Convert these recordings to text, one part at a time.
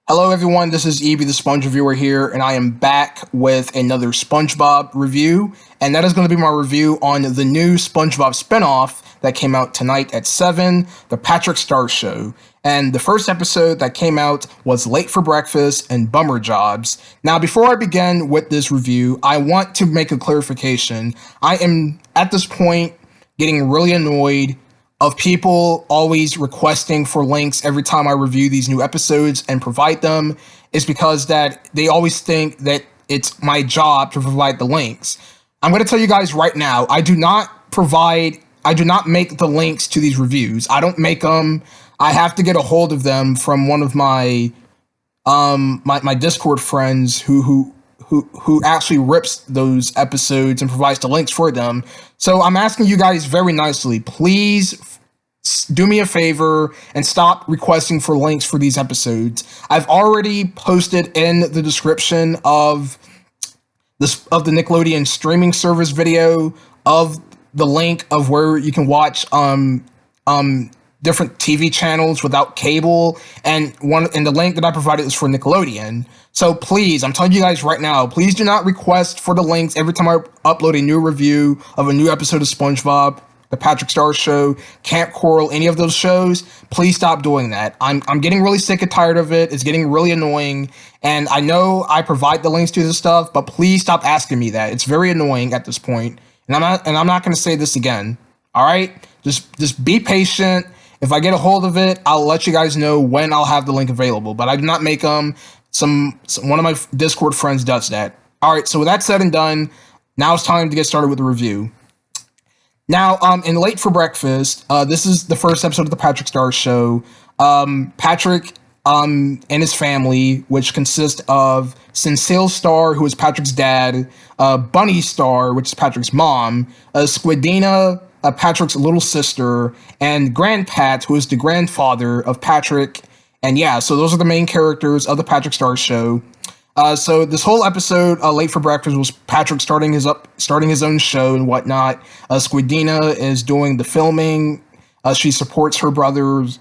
Hello everyone, this is Evie the Sponge Reviewer here, and I am back with another SpongeBob review, and that is going to be my review on the new SpongeBob spinoff that came out tonight at 7, The Patrick Star Show. And the first episode that came out was Late for Breakfast and Bummer Jobs. Now, before I begin with this review, I want to make a clarification. I am, at this point, getting really annoyed of people always requesting for links every time I review these new episodes and provide them is because that they always think that it's my job to provide the links. I'm going to tell you guys right now, I do not make the links to these reviews. I don't make them. I have to get a hold of them from one of my my Discord friends who actually rips those episodes and provides the links for them. So I'm asking you guys very nicely, please do me a favor and stop requesting for links for these episodes. I've already posted in the description of the Nickelodeon streaming service video of the link of where you can watch different TV channels without cable, and the link that I provided is for Nickelodeon. So please, I'm telling you guys right now, please do not request for the links every time I upload a new review of a new episode of SpongeBob, The Patrick Star Show, Camp Coral, any of those shows. Please stop doing that. I'm getting really sick and tired of it. It's getting really annoying, and I know I provide the links to this stuff, but please stop asking me that. It's very annoying at this point, and I'm not going to say this again. All right, just be patient. If I get a hold of it, I'll let you guys know when I'll have the link available. But I do not make them. One of my Discord friends does that. All right. So with that said and done, now it's time to get started with the review. Now, in Late for Breakfast, this is the first episode of the Patrick Star Show. Patrick and his family, which consists of Sincere Star, who is Patrick's dad, Bunny Star, which is Patrick's mom, Squidina, Patrick's little sister, and Grandpat, who is the grandfather of Patrick. And yeah, so those are the main characters of the Patrick Star Show. So this whole episode, Late for Breakfast, was Patrick starting his own show and whatnot. Squidina is doing the filming. She supports her brothers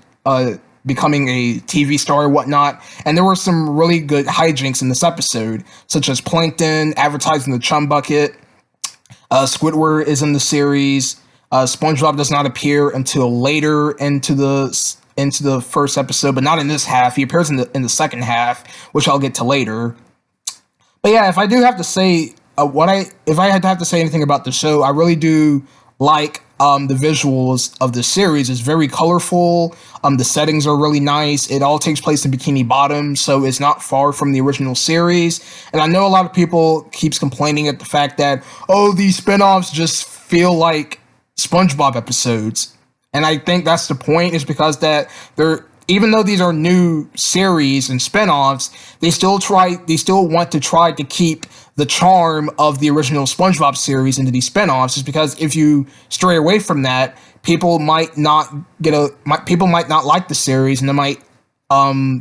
becoming a TV star and whatnot. And there were some really good hijinks in this episode, such as Plankton advertising the Chum Bucket. Squidward is in the series. SpongeBob does not appear until later into the first episode, but not in this half. He appears in the second half, which I'll get to later. But yeah, if I do have to say if I had to have to say anything about the show, I really do like the visuals of the series. It's very colorful. The settings are really nice. It all takes place in Bikini Bottom, so it's not far from the original series. And I know a lot of people keeps complaining at the fact that, oh, these spinoffs just feel like SpongeBob episodes. And I think that's the point, is because that even though these are new series and spinoffs, they still want to try to keep the charm of the original SpongeBob series into these spinoffs, just because if you stray away from that, people might not like the series, and they might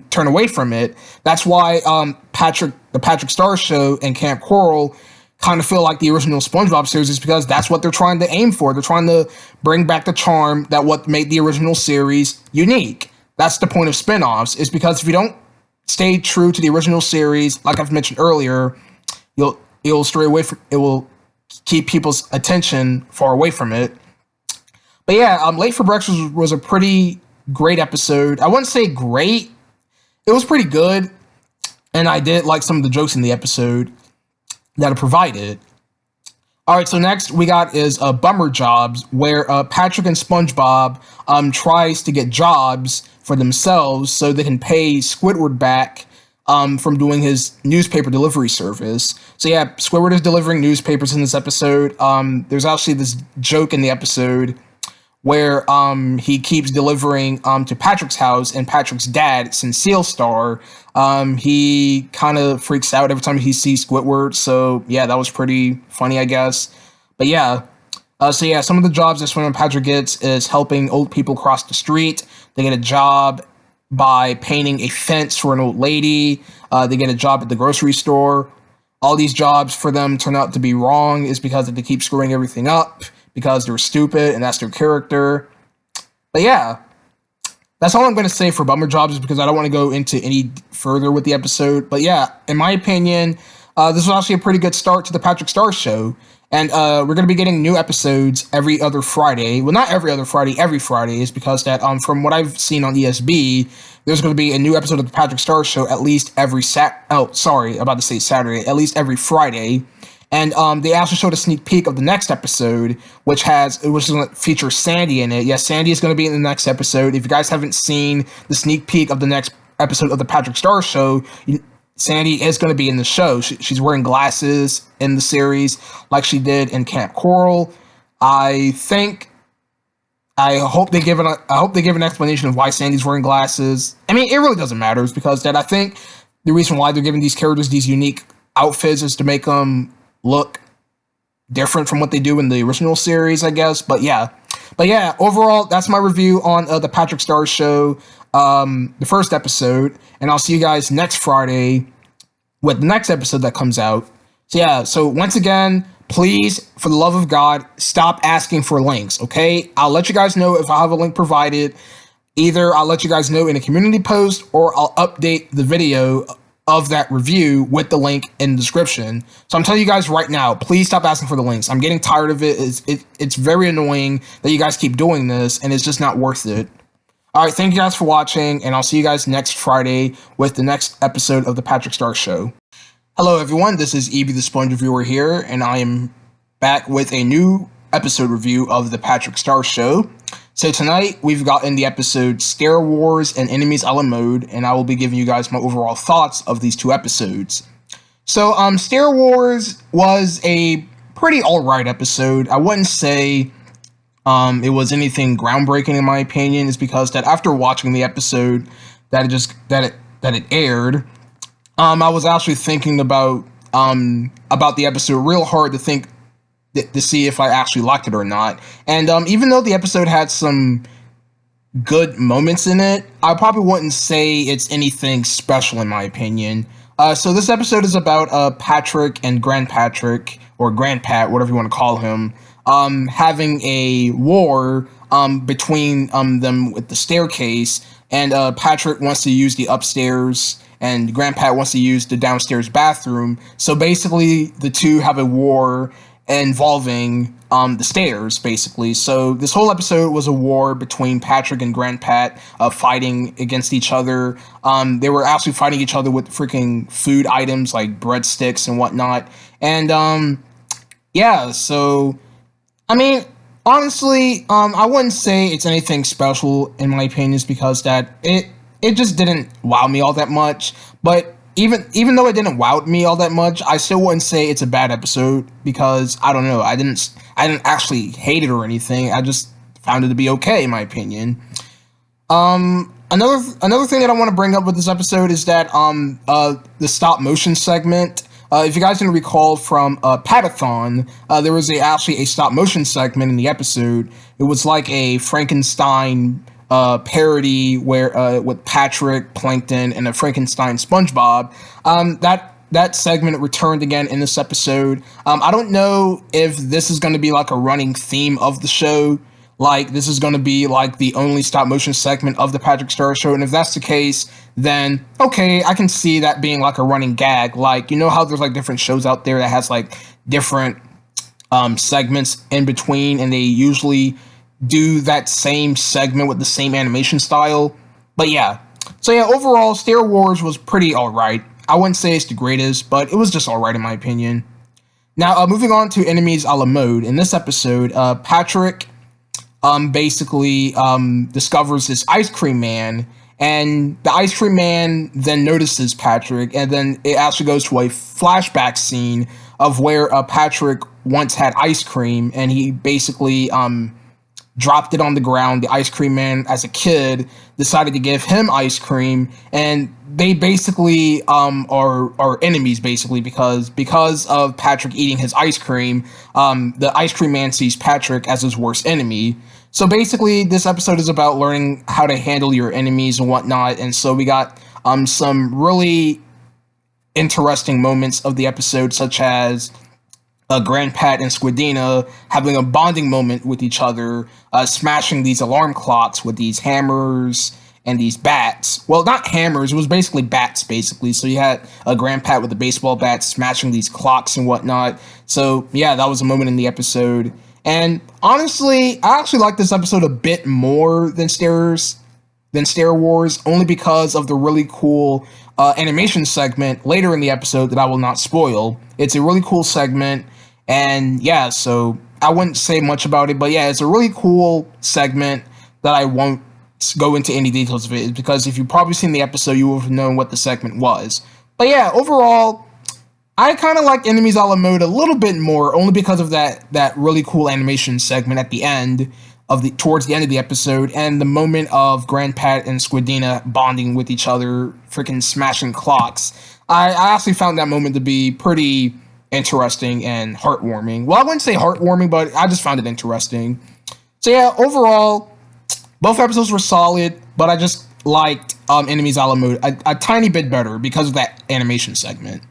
turn away from it. That's why the Patrick Star Show and Camp Coral kind of feel like the original SpongeBob series, is because that's what they're trying to aim for. They're trying to bring back the charm that what made the original series unique. That's the point of spinoffs, is because if you don't stay true to the original series, like I've mentioned earlier, you'll stray away from it. Will keep people's attention far away from it. But yeah, Late for Breakfast was a pretty great episode. I wouldn't say great. It was pretty good, and I did like some of the jokes in the episode that are provided. All right, so next we got is Bummer Jobs, where Patrick and SpongeBob tries to get jobs for themselves so they can pay Squidward back from doing his newspaper delivery service. So yeah, Squidward is delivering newspapers in this episode. There's actually this joke in the episode where he keeps delivering to Patrick's house, and Patrick's dad, Sincere Star, he kind of freaks out every time he sees Squidward. So yeah, that was pretty funny, I guess. But yeah, so yeah, some of the jobs that Swimmer Patrick gets is helping old people cross the street. They get a job by painting a fence for an old lady. They get a job at the grocery store. All these jobs for them turn out to be wrong, is because they keep screwing everything up, because they're stupid and that's their character. But yeah, that's all I'm going to say for Bummer Jobs, is because I don't want to go into any further with the episode. But yeah, in my opinion, this was actually a pretty good start to the Patrick Star Show. And we're going to be getting new episodes every other Friday. Well, not every other Friday, every Friday, is because that from what I've seen on ESB, there's going to be a new episode of the Patrick Star Show at least every about to say Saturday, at least every Friday. And they also showed a sneak peek of the next episode, which is going to feature Sandy in it. Yes, Sandy is going to be in the next episode. If you guys haven't seen the sneak peek of the next episode of the Patrick Star Show, Sandy is going to be in the show. She's wearing glasses in the series, like she did in Camp Coral. I hope they give an explanation of why Sandy's wearing glasses. I mean, it really doesn't matter. It's because that I think the reason why they're giving these characters these unique outfits is to make them look different from what they do in the original series, I guess. But yeah, overall, that's my review on the Patrick Star Show, the first episode, and I'll see you guys next Friday with the next episode that comes out. So yeah, so once again, please, for the love of God, stop asking for links, okay? I'll let you guys know if I have a link provided. Either I'll let you guys know in a community post, or I'll update the video of that review with the link in the description. So I'm telling you guys right now, please stop asking for the links. I'm getting tired of it. It's very annoying that you guys keep doing this, and it's just not worth it. All right, thank you guys for watching, and I'll see you guys next Friday with the next episode of the Patrick Star Show. Hello everyone, this is Evie the Sponge Reviewer here, and I am back with a new episode review of the Patrick Star Show. So tonight, we've gotten the episode Stair Wars and Enemies a la Mode, and I will be giving you guys my overall thoughts of these two episodes. So, Stair Wars was a pretty alright episode. I wouldn't say it was anything groundbreaking in my opinion. It's because that after watching the episode that it aired, I was actually thinking about the episode real hard to think to see if I actually liked it or not. And even though the episode had some good moments in it, I probably wouldn't say it's anything special in my opinion. So this episode is about Patrick and Grandpatrick, or Grandpat, whatever you want to call him, having a war between them with the staircase, and Patrick wants to use the upstairs and Grandpat wants to use the downstairs bathroom. So basically the two have a war involving the stairs, basically. So this whole episode was a war between Patrick and Grandpat, fighting against each other. They were actually fighting each other with freaking food items like breadsticks and whatnot. And yeah, so I mean, honestly, I wouldn't say it's anything special in my opinion, because that it just didn't wow me all that much. But even though it didn't wow me all that much, I still wouldn't say it's a bad episode, because I don't know, I didn't actually hate it or anything. I just found it to be okay in my opinion. Another thing that I want to bring up with this episode is that the stop motion segment. If you guys can recall from Patathon, there was actually a stop motion segment in the episode. It was like a Frankenstein parody where with Patrick, Plankton, and a Frankenstein SpongeBob. That segment returned again in this episode. I don't know if this is going to be like a running theme of the show, like this is going to be like the only stop motion segment of the Patrick Star Show, and if that's the case, then okay, I can see that being like a running gag. Like, you know how there's like different shows out there that has like different segments in between, and they usually do that same segment with the same animation style. But yeah, so yeah, overall, Stair Wars was pretty alright. I wouldn't say it's the greatest, but it was just alright in my opinion. Now, moving on to Enemies a la Mode. In this episode, Patrick basically discovers this ice cream man, and the ice cream man then notices Patrick, and then it actually goes to a flashback scene of where Patrick once had ice cream, and he basically dropped it on the ground. The ice cream man, as a kid, decided to give him ice cream, and they basically are enemies, basically, because of Patrick eating his ice cream. The ice cream man sees Patrick as his worst enemy. So basically, this episode is about learning how to handle your enemies and whatnot, and so we got some really interesting moments of the episode, such as Grandpat and Squidina having a bonding moment with each other, smashing these alarm clocks with these hammers and these bats. Well, not hammers. It was basically bats, basically. So you had a grandpat with a baseball bat smashing these clocks and whatnot. So yeah, that was a moment in the episode. And honestly, I actually like this episode a bit more than Stair Wars, only because of the really cool animation segment later in the episode that I will not spoil. It's a really cool segment, and yeah, so I wouldn't say much about it, but yeah, it's a really cool segment that I won't go into any details of it, because if you've probably seen the episode, you would have known what the segment was. But yeah, overall, I kind of like Enemies a la Mode a little bit more, only because of that really cool animation segment at the end towards the end of the episode, and the moment of Grandpat and Squidina bonding with each other, freaking smashing clocks. I actually found that moment to be pretty interesting and heartwarming. Well, I wouldn't say heartwarming, but I just found it interesting. So yeah, overall, both episodes were solid, but I just liked Enemies a la Mode a tiny bit better because of that animation segment.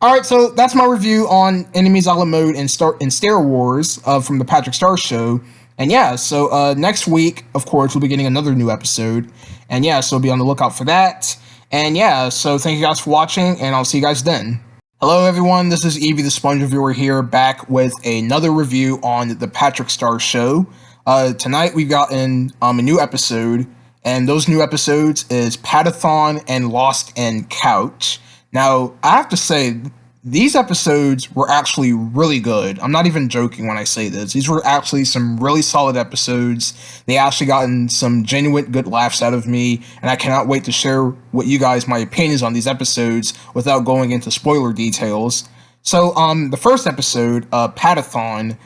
Alright, so that's my review on Enemies a la Mode and Stair Wars from the Patrick Star Show. And yeah, so next week, of course, we'll be getting another new episode. And yeah, so be on the lookout for that. And yeah, so thank you guys for watching, and I'll see you guys then. Hello everyone, this is Evie the Sponge Reviewer here, back with another review on the Patrick Star Show. Tonight we've gotten a new episode, and those new episodes is Patathon and Lost in Couch. Now, I have to say, these episodes were actually really good. I'm not even joking when I say this. These were actually some really solid episodes. They actually gotten some genuine good laughs out of me, and I cannot wait to share with you guys my opinions on these episodes without going into spoiler details. So, the first episode, Patathon,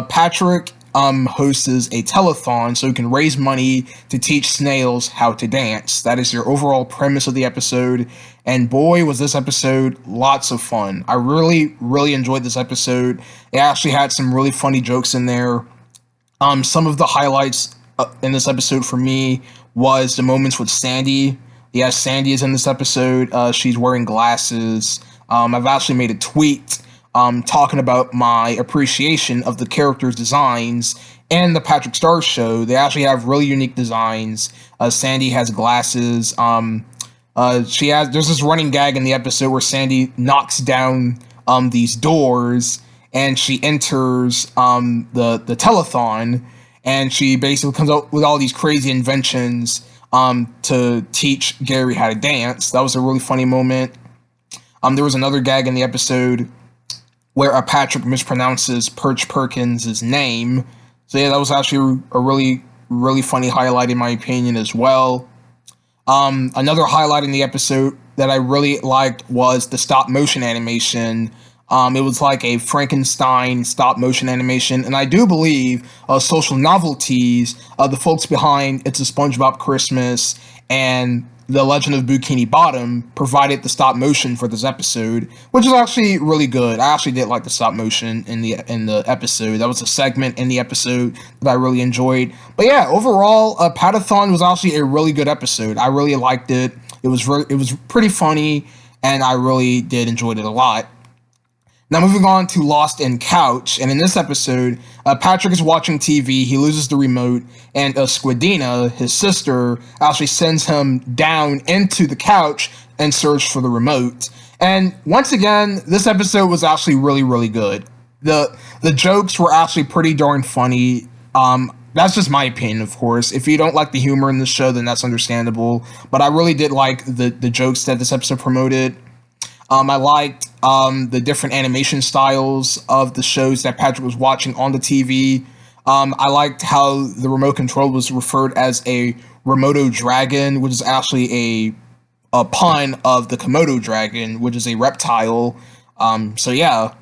Patrick hosts a telethon so he can raise money to teach snails how to dance. That is your overall premise of the episode, and boy, was this episode lots of fun. I really enjoyed this episode. It actually had some really funny jokes in there. Some of the highlights in this episode for me was the moments with Sandy. Yes, Sandy is in this episode. She's wearing glasses. I've actually made a tweet talking about my appreciation of the characters' designs and the Patrick Star Show. They actually have really unique designs. Sandy has glasses. There's this running gag in the episode where Sandy knocks down these doors, and she enters the telethon, and she basically comes up with all these crazy inventions to teach Gary how to dance. That was a really funny moment. There was another gag in the episode where Patrick mispronounces Perch Perkins' name. So yeah, that was actually a really funny highlight in my opinion as well. Another highlight in the episode that I really liked was the stop motion animation. It was like a Frankenstein stop motion animation, and I do believe Social Novelties, the folks behind It's a SpongeBob Christmas and The Legend of Bikini Bottom, provided the stop motion for this episode, which is actually really good. I actually did like the stop motion in the episode. That was a segment in the episode that I really enjoyed. But yeah, overall, Patathon was actually a really good episode. I really liked it. It was pretty funny, and I really did enjoy it a lot. Now moving on to Lost in Couch, and in this episode, Patrick is watching TV, he loses the remote, and Squidina, his sister, actually sends him down into the couch and search for the remote. And once again, this episode was actually really good. The jokes were actually pretty darn funny. That's just my opinion, of course. If you don't like the humor in the show, then that's understandable. But I really did like the jokes that this episode promoted. I liked the different animation styles of the shows that Patrick was watching on the TV. I liked how the remote control was referred as a Remoto Dragon, which is actually a pun of the Komodo dragon, which is a reptile. So yeah.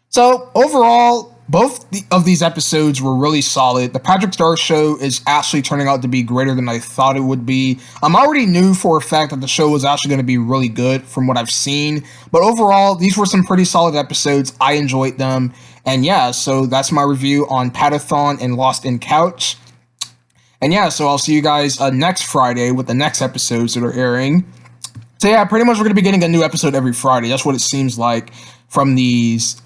So overall, both of these episodes were really solid. The Patrick Star Show is actually turning out to be greater than I thought it would be. I already knew for a fact that the show was actually going to be really good from what I've seen. But overall, these were some pretty solid episodes. I enjoyed them. And yeah, so that's my review on Patathon and Lost in Couch. And yeah, so I'll see you guys next Friday with the next episodes that are airing. So yeah, pretty much we're going to be getting a new episode every Friday. That's what it seems like from these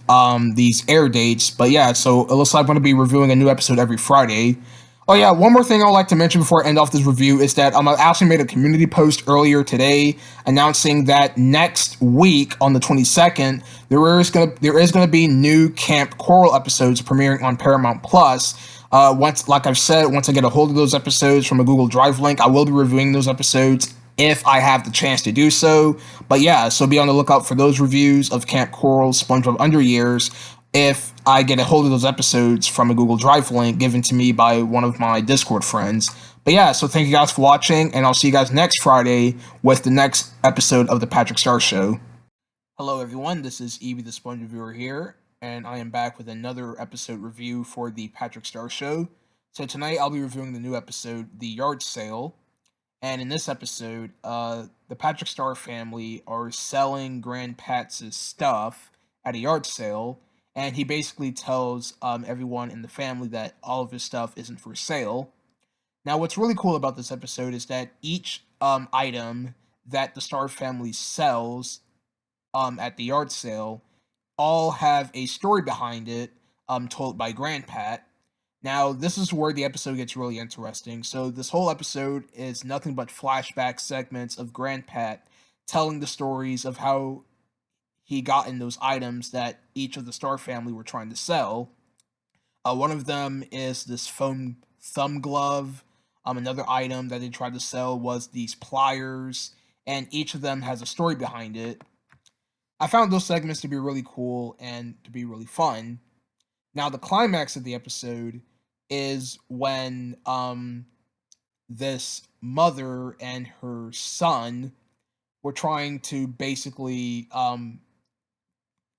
air dates. But yeah, so it looks like I'm going to be reviewing a new episode every Friday. Oh yeah, one more thing I would like to mention before I end off this review is that I actually made a community post earlier today announcing that next week on the 22nd there is gonna be new Camp Coral episodes premiering on Paramount Plus. Once, like I've said, once I get a hold of those episodes from a Google Drive link, I will be reviewing those episodes if I have the chance to do so. But yeah, so be on the lookout for those reviews of Camp Coral, SpongeBob Under Years, if I get a hold of those episodes from a Google Drive link given to me by one of my Discord friends. But yeah, so thank you guys for watching, and I'll see you guys next Friday with the next episode of The Patrick Star Show. Hello, everyone. This is Evie the Sponge Reviewer here, and I am back with another episode review for The Patrick Star Show. So tonight I'll be reviewing the new episode, The Yard Sale. And in this episode, the Patrick Star family are selling Grandpat's stuff at a yard sale, and he basically tells everyone in the family that all of his stuff isn't for sale. Now, what's really cool about this episode is that each item that the Star family sells at the yard sale all have a story behind it told by Grandpat. Now, this is where the episode gets really interesting. So, this whole episode is nothing but flashback segments of Grandpat telling the stories of how he got in those items that each of the Star family were trying to sell. One of them is this foam thumb glove. Another item that they tried to sell was these pliers, and each of them has a story behind it. I found those segments to be really cool and to be really fun. Now, the climax of the episode is when this mother and her son were trying to basically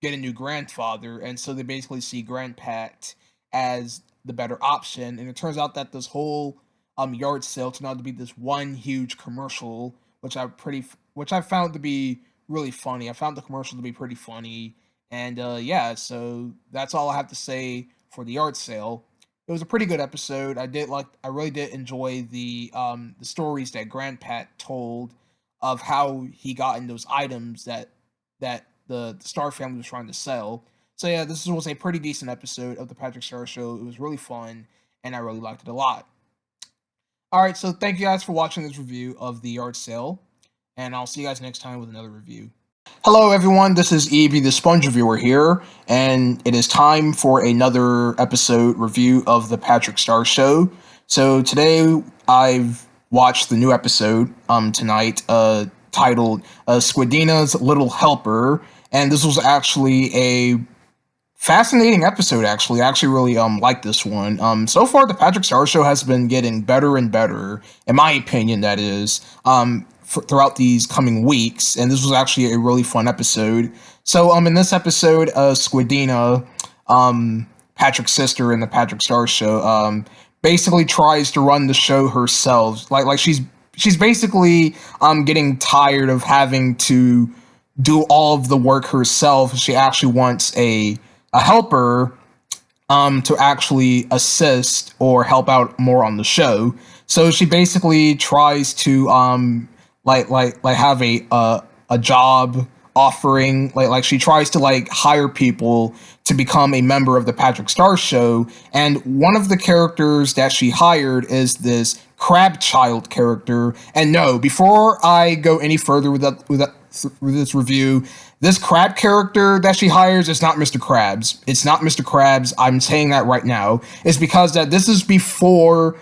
get a new grandfather, and so they basically see Grandpat as the better option. And it turns out that this whole yard sale turned out to be this one huge commercial, which I found to be really funny. I found the commercial to be pretty funny, and yeah, so that's all I have to say for the yard sale. It was a pretty good episode. I really did enjoy the stories that Grandpat told of how he got in those items that the Star family was trying to sell. So yeah, this was a pretty decent episode of the Patrick Star Show. It was really fun, and I really liked it a lot. All right, so thank you guys for watching this review of the yard sale, and I'll see you guys next time with another review. Hello, everyone. This is Evie, the Sponge Reviewer here, and it is time for another episode review of the Patrick Star Show. So today I've watched the new episode tonight titled Squidina's Little Helper, and this was actually a fascinating episode. I actually really like this one. So far the Patrick Star Show has been getting better and better, in my opinion, that is. Throughout these coming weeks, and this was actually a really fun episode. So in this episode, Squidina, Patrick's sister in the Patrick Star Show, basically tries to run the show herself. Like she's basically getting tired of having to do all of the work herself. She actually wants a helper to actually assist or help out more on the show. So she basically tries to have a job offering, like she tries to hire people to become a member of the Patrick Star Show, and one of the characters that she hired is this Crab Child character. And no, before I go any further with this review, this crab character that she hires is not Mr. Krabs. It's not Mr. Krabs. I'm saying that right now. It's because that this is before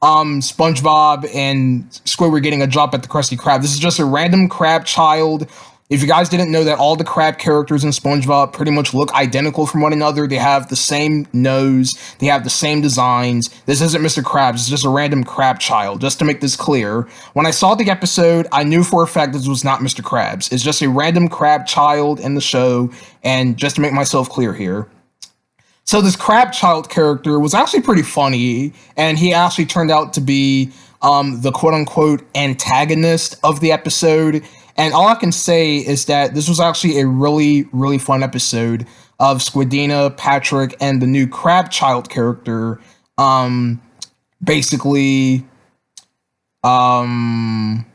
SpongeBob and Squidward getting a job at the Krusty Krab. This is just a random crab child. If you guys didn't know that all the crab characters in SpongeBob pretty much look identical from one another, they have the same nose, they have the same designs. This isn't Mr. Krabs, it's just a random crab child, just to make this clear. When I saw the episode, I knew for a fact this was not Mr. Krabs. It's just a random crab child in the show, and just to make myself clear here. So this Crab Child character was actually pretty funny, and he actually turned out to be the quote-unquote antagonist of the episode. And all I can say is that this was actually a really, really fun episode of Squidina, Patrick, and the new Crab Child character basically running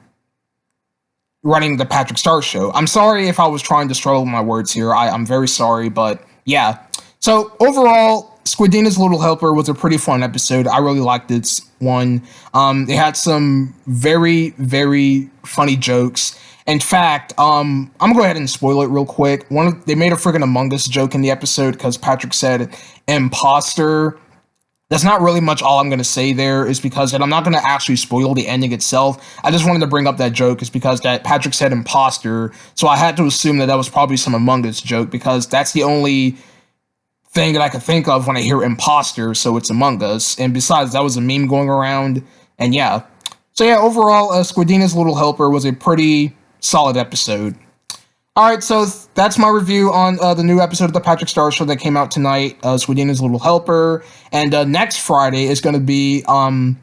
the Patrick Star Show. I'm sorry if I was trying to struggle with my words here. I'm very sorry, but yeah. So overall, Squidina's Little Helper was a pretty fun episode. I really liked this one. It had some very, very funny jokes. In fact, I'm gonna go ahead and spoil it real quick. They made a freaking Among Us joke in the episode because Patrick said imposter. That's not really much all I'm going to say there is because, and I'm not going to actually spoil the ending itself. I just wanted to bring up that joke is because that Patrick said imposter. So I had to assume that was probably some Among Us joke because that's the only thing that I could think of when I hear imposter. So it's Among Us. And besides, that was a meme going around. And yeah. So yeah, overall, Squidina's Little Helper was a pretty solid episode. All right, so that's my review on the new episode of the Patrick Star Show that came out tonight, Swedina's Little Helper. And next Friday is going to be the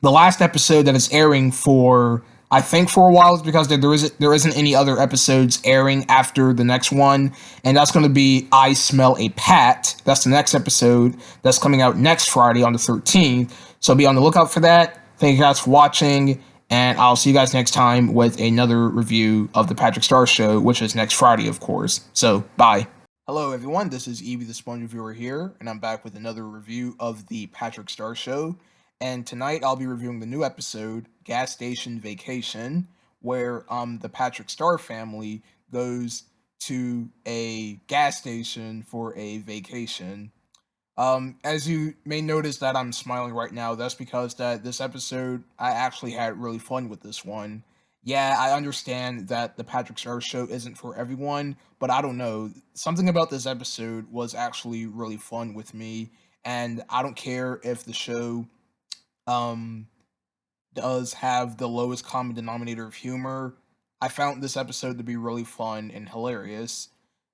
last episode that is airing for, I think, for a while, because there isn't any other episodes airing after the next one. And that's going to be I Smell a Pat. That's the next episode that's coming out next Friday on the 13th. So be on the lookout for that. Thank you guys for watching. And I'll see you guys next time with another review of the Patrick Star Show, which is next Friday, of course. So, bye. Hello, everyone. This is Evie the Sponge Reviewer here, and I'm back with another review of the Patrick Star Show. And tonight I'll be reviewing the new episode, Gas Station Vacation, where the Patrick Star family goes to a gas station for a vacation. As you may notice that I'm smiling right now, that's because that this episode, I actually had really fun with this one. Yeah, I understand that the Patrick Star Show isn't for everyone, but I don't know. Something about this episode was actually really fun with me, and I don't care if the show um does have the lowest common denominator of humor. I found this episode to be really fun and hilarious.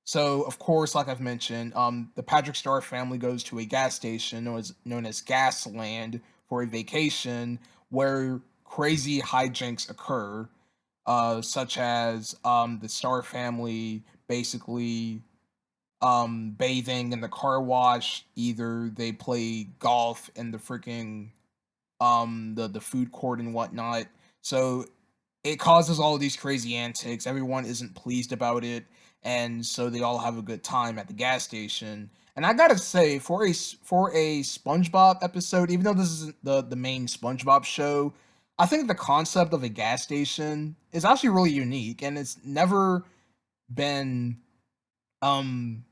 So, of course, like I've mentioned, the Patrick Star family goes to a gas station known as Gasland for a vacation where crazy hijinks occur, such as the Star family basically bathing in the car wash. Either they play golf in the freaking the food court and whatnot. So it causes all of these crazy antics. Everyone isn't pleased about it, and so they all have a good time at the gas station. And I gotta say, for a SpongeBob episode, even though this isn't the main SpongeBob show, I think the concept of a gas station is actually really unique, and it's never been um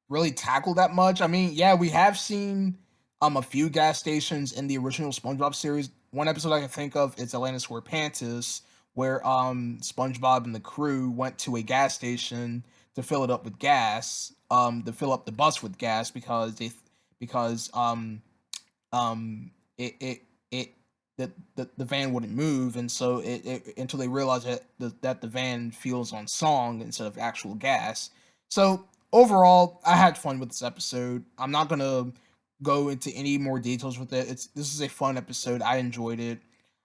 really tackled that much. I mean, yeah, we have seen a few gas stations in the original SpongeBob series. One episode I can think of is Atlantis Square Pantis, where SpongeBob and the crew went to a gas station to fill it up with gas, to fill up the bus with gas because it it it the van wouldn't move, and so it until they realized that the van fuels on song instead of actual gas. So overall, I had fun with this episode. I'm not gonna go into any more details with it. This is a fun episode. I enjoyed it.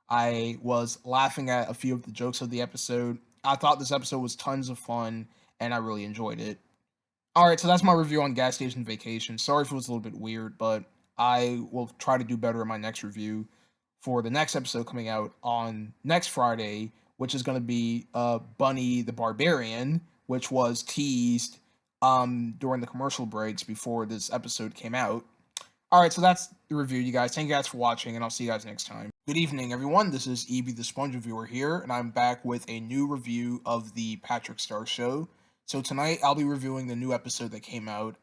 I was laughing at a few of the jokes of the episode. I thought this episode was tons of fun, and I really enjoyed it. All right, so that's my review on Gas Station Vacation. Sorry if it was a little bit weird, but I will try to do better in my next review for the next episode coming out on next Friday, which is going to be Bunny the Barbarian, which was teased during the commercial breaks before this episode came out. All right, so that's the review, you guys. Thank you guys for watching, and I'll see you guys next time. Good evening, everyone. This is Evie the Sponge Reviewer here, and I'm back with a new review of the Patrick Star Show. So tonight I'll be reviewing the new episode that came out,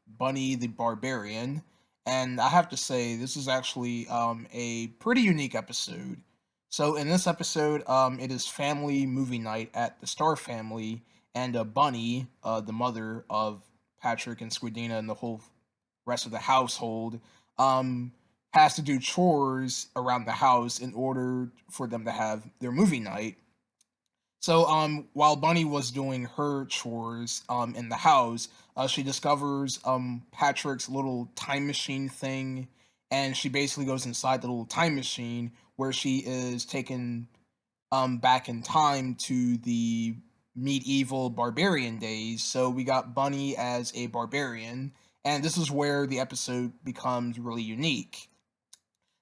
Bunny the Barbarian, and I have to say this is actually a pretty unique episode. So in this episode, it is family movie night at the Star family, and Bunny, the mother of Patrick and Squidina and the whole rest of the household, has to do chores around the house in order for them to have their movie night. So, while Bunny was doing her chores, in the house, she discovers, Patrick's little time machine thing, and she basically goes inside the little time machine where she is taken, back in time to the medieval barbarian days. So we got Bunny as a barbarian, and this is where the episode becomes really unique.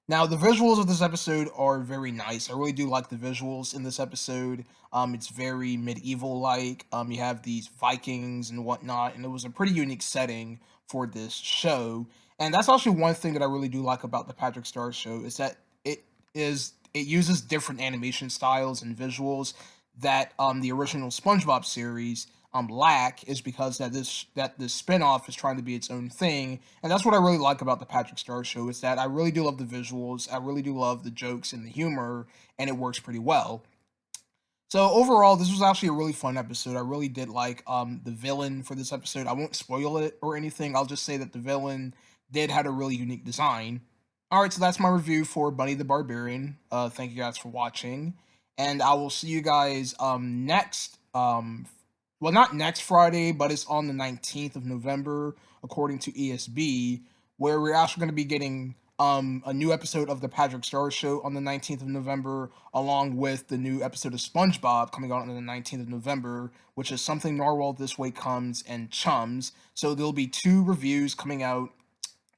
Now, the visuals of this episode are very nice. I really do like the visuals in this episode. It's very medieval-like. You have these Vikings and whatnot, and it was a pretty unique setting for this show. And that's actually one thing that I really do like about the Patrick Star Show is that it uses different animation styles and visuals that the original SpongeBob series lack, is because this spinoff is trying to be its own thing, and that's what I really like about the Patrick Star Show is that I really do love the visuals, I really do love the jokes and the humor, and it works pretty well. So overall, this was actually a really fun episode. I really did like the villain for this episode. I won't spoil it or anything. I'll just say that the villain did have a really unique design. All right, so that's my review for Bunny the Barbarian. Thank you guys for watching, and I will see you guys next well, not next Friday, but it's on the 19th of November, according to ESB, where we're actually going to be getting a new episode of the Patrick Star Show on the 19th of November, along with the new episode of SpongeBob coming out on the 19th of November, which is Something Narwhal This Way Comes and Chums. So there'll be 2 reviews coming out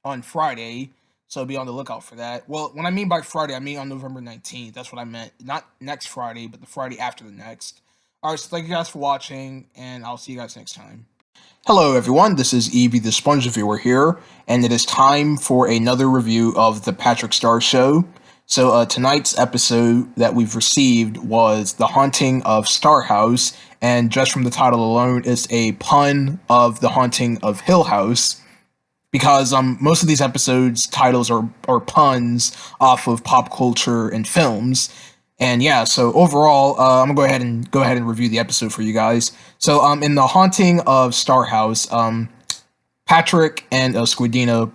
on Friday. So be on the lookout for that. Well, when I mean by Friday, I mean on November 19th. That's what I meant. Not next Friday, but the Friday after the next. Alright, so thank you guys for watching, and I'll see you guys next time. Hello everyone, this is Evie the Sponge Reviewer here, and it is time for another review of The Patrick Star Show. So tonight's episode that we've received was The Haunting of Star House, and just from the title alone, it's a pun of The Haunting of Hill House, because most of these episodes titles are puns off of pop culture and films. And yeah, so overall, I'm gonna go ahead and review the episode for you guys. So in The Haunting of Star House, Patrick and Squidina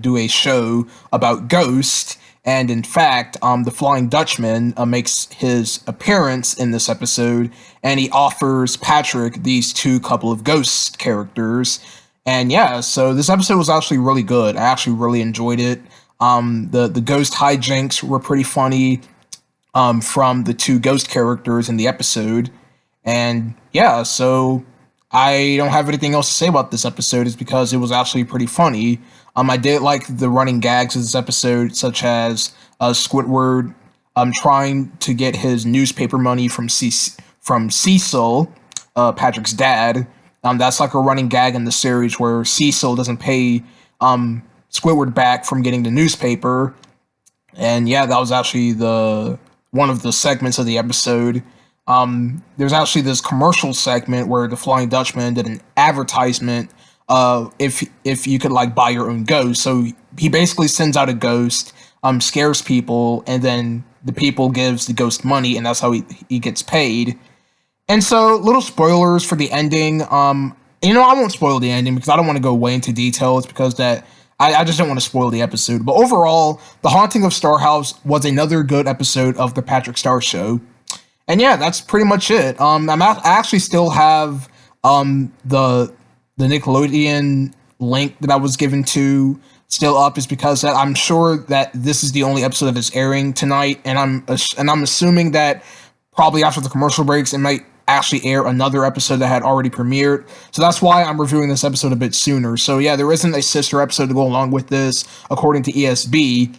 do a show about ghosts, and in fact, the Flying Dutchman makes his appearance in this episode, and he offers Patrick these 2 couple of ghost characters. And yeah, so this episode was actually really good. I actually really enjoyed it. The ghost hijinks were pretty funny from the 2 ghost characters in the episode. And yeah, so I don't have anything else to say about this episode, is because it was actually pretty funny. I did like the running gags of this episode, such as Squidward trying to get his newspaper money from Cecil, Patrick's dad. That's like a running gag in the series where Cecil doesn't pay Squidward back from getting the newspaper. And yeah, that was actually the one of the segments of the episode. There's actually this commercial segment where the Flying Dutchman did an advertisement if you could like buy your own ghost. So he basically sends out a ghost, scares people, and then the people gives the ghost money, and that's how he gets paid. And so, little spoilers for the ending. I won't spoil the ending because I don't want to go way into details, because I just don't want to spoil the episode. But overall, The Haunting of Star House was another good episode of the Patrick Star Show. And yeah, that's pretty much it. I actually still have the Nickelodeon link that I was given to still up, is because I'm sure that this is the only episode that is airing tonight, and I'm assuming that probably after the commercial breaks, it might actually air another episode that had already premiered. So that's why I'm reviewing this episode a bit sooner. So yeah, there isn't a sister episode to go along with this, according to ESB.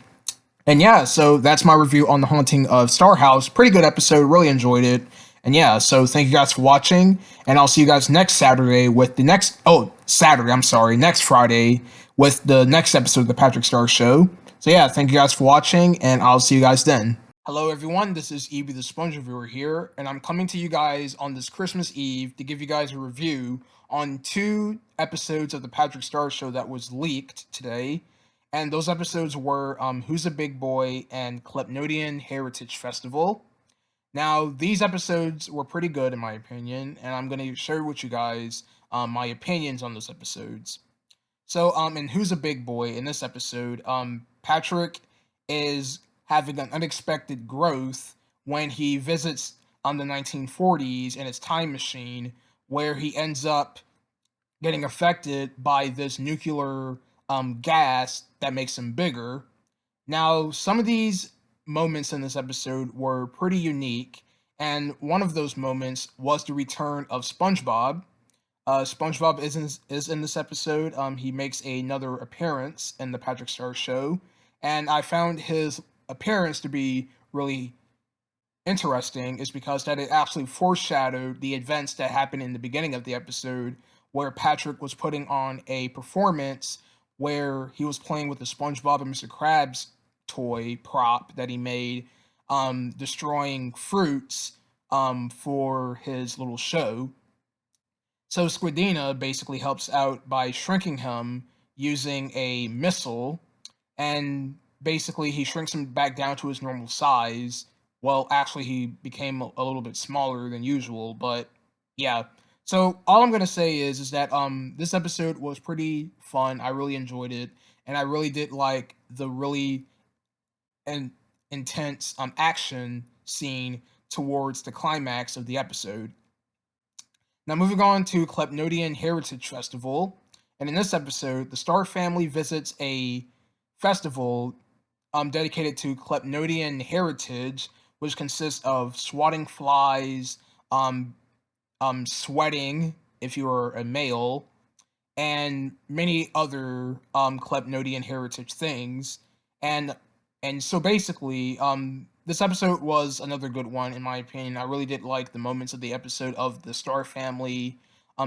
And yeah, so that's my review on The Haunting of Star House. Pretty good episode, really enjoyed it. And yeah, so thank you guys for watching, and I'll see you guys next Saturday with the next, next Friday with the next episode of the Patrick Star Show. So yeah, thank you guys for watching, and I'll see you guys then. Hello everyone, this is Evie the Sponge Reviewer here, and I'm coming to you guys on this Christmas Eve to give you guys a review on 2 episodes of the Patrick Star Show that was leaked today. And those episodes were Who's a Big Boy and Klepnodian Heritage Festival. Now, these episodes were pretty good in my opinion, and I'm going to share with you guys my opinions on those episodes. So, in Who's a Big Boy, in this episode, Patrick is having an unexpected growth when he visits the 1940s in his time machine, where he ends up getting affected by this nuclear gas that makes him bigger. Now, some of these moments in this episode were pretty unique, and one of those moments was the return of SpongeBob. SpongeBob is in this episode. He makes another appearance in the Patrick Star Show, and I found his appearance to be really interesting is because that it actually foreshadowed the events that happened in the beginning of the episode where Patrick was putting on a performance where he was playing with the SpongeBob and Mr. Krabs toy prop that he made, destroying fruits for his little show. So Squidina basically helps out by shrinking him using a missile, and basically he shrinks him back down to his normal size. Well, actually, he became a little bit smaller than usual, but yeah. So all I'm gonna say is that this episode was pretty fun. I really enjoyed it, and I really did like the really and intense action scene towards the climax of the episode. Now, moving on to Klepnodian Heritage Festival. And in this episode, the Star family visits a festival dedicated to Klepnodian heritage, which consists of swatting flies, um, sweating if you are a male, and many other Klepnodian heritage things. And and so basically, this episode was another good one in my opinion. I really did like the moments of the episode of the Star family,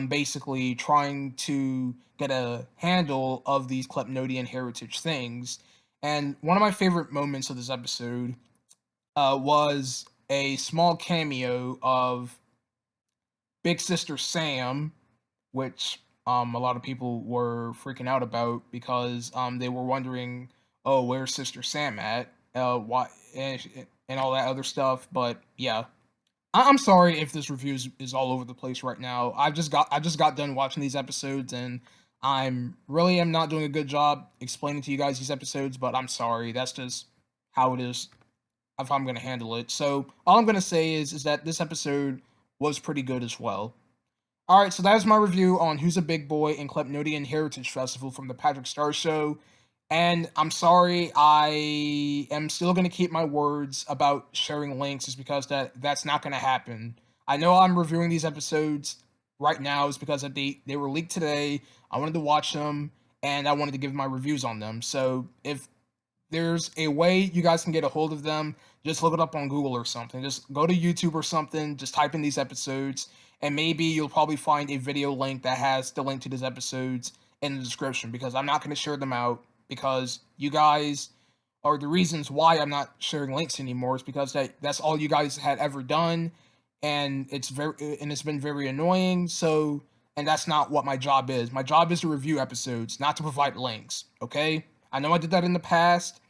basically trying to get a handle of these Klepnodian heritage things. And one of my favorite moments of this episode was a small cameo of Big Sister Sam, which a lot of people were freaking out about because they were wondering, oh, where's Sister Sam at? Why and all that other stuff. But yeah, I'm sorry if this review is all over the place right now. I just got done watching these episodes, and I'm really am not doing a good job explaining to you guys these episodes. But I'm sorry. That's just how it is. If I'm gonna handle it. So all I'm gonna say is that this episode was pretty good as well. All right, so that is my review on Who's a Big Boy and Klepnodian Heritage Festival from the Patrick Star Show. And I'm sorry, I am still going to keep my words about sharing links, is because that's not going to happen. I know I'm reviewing these episodes right now is because they were leaked today. I wanted to watch them and I wanted to give my reviews on them. So if there's a way you guys can get a hold of them, just look it up on Google or something. Just go to YouTube or something, just type in these episodes, and maybe you'll probably find a video link that has the link to these episodes in the description, because I'm not going to share them out because you guys are the reasons why I'm not sharing links anymore. Is because that's all you guys had ever done, and it's been very annoying. So, and that's not what my job is. My job is to review episodes, not to provide links. Okay? I know I did that in the past,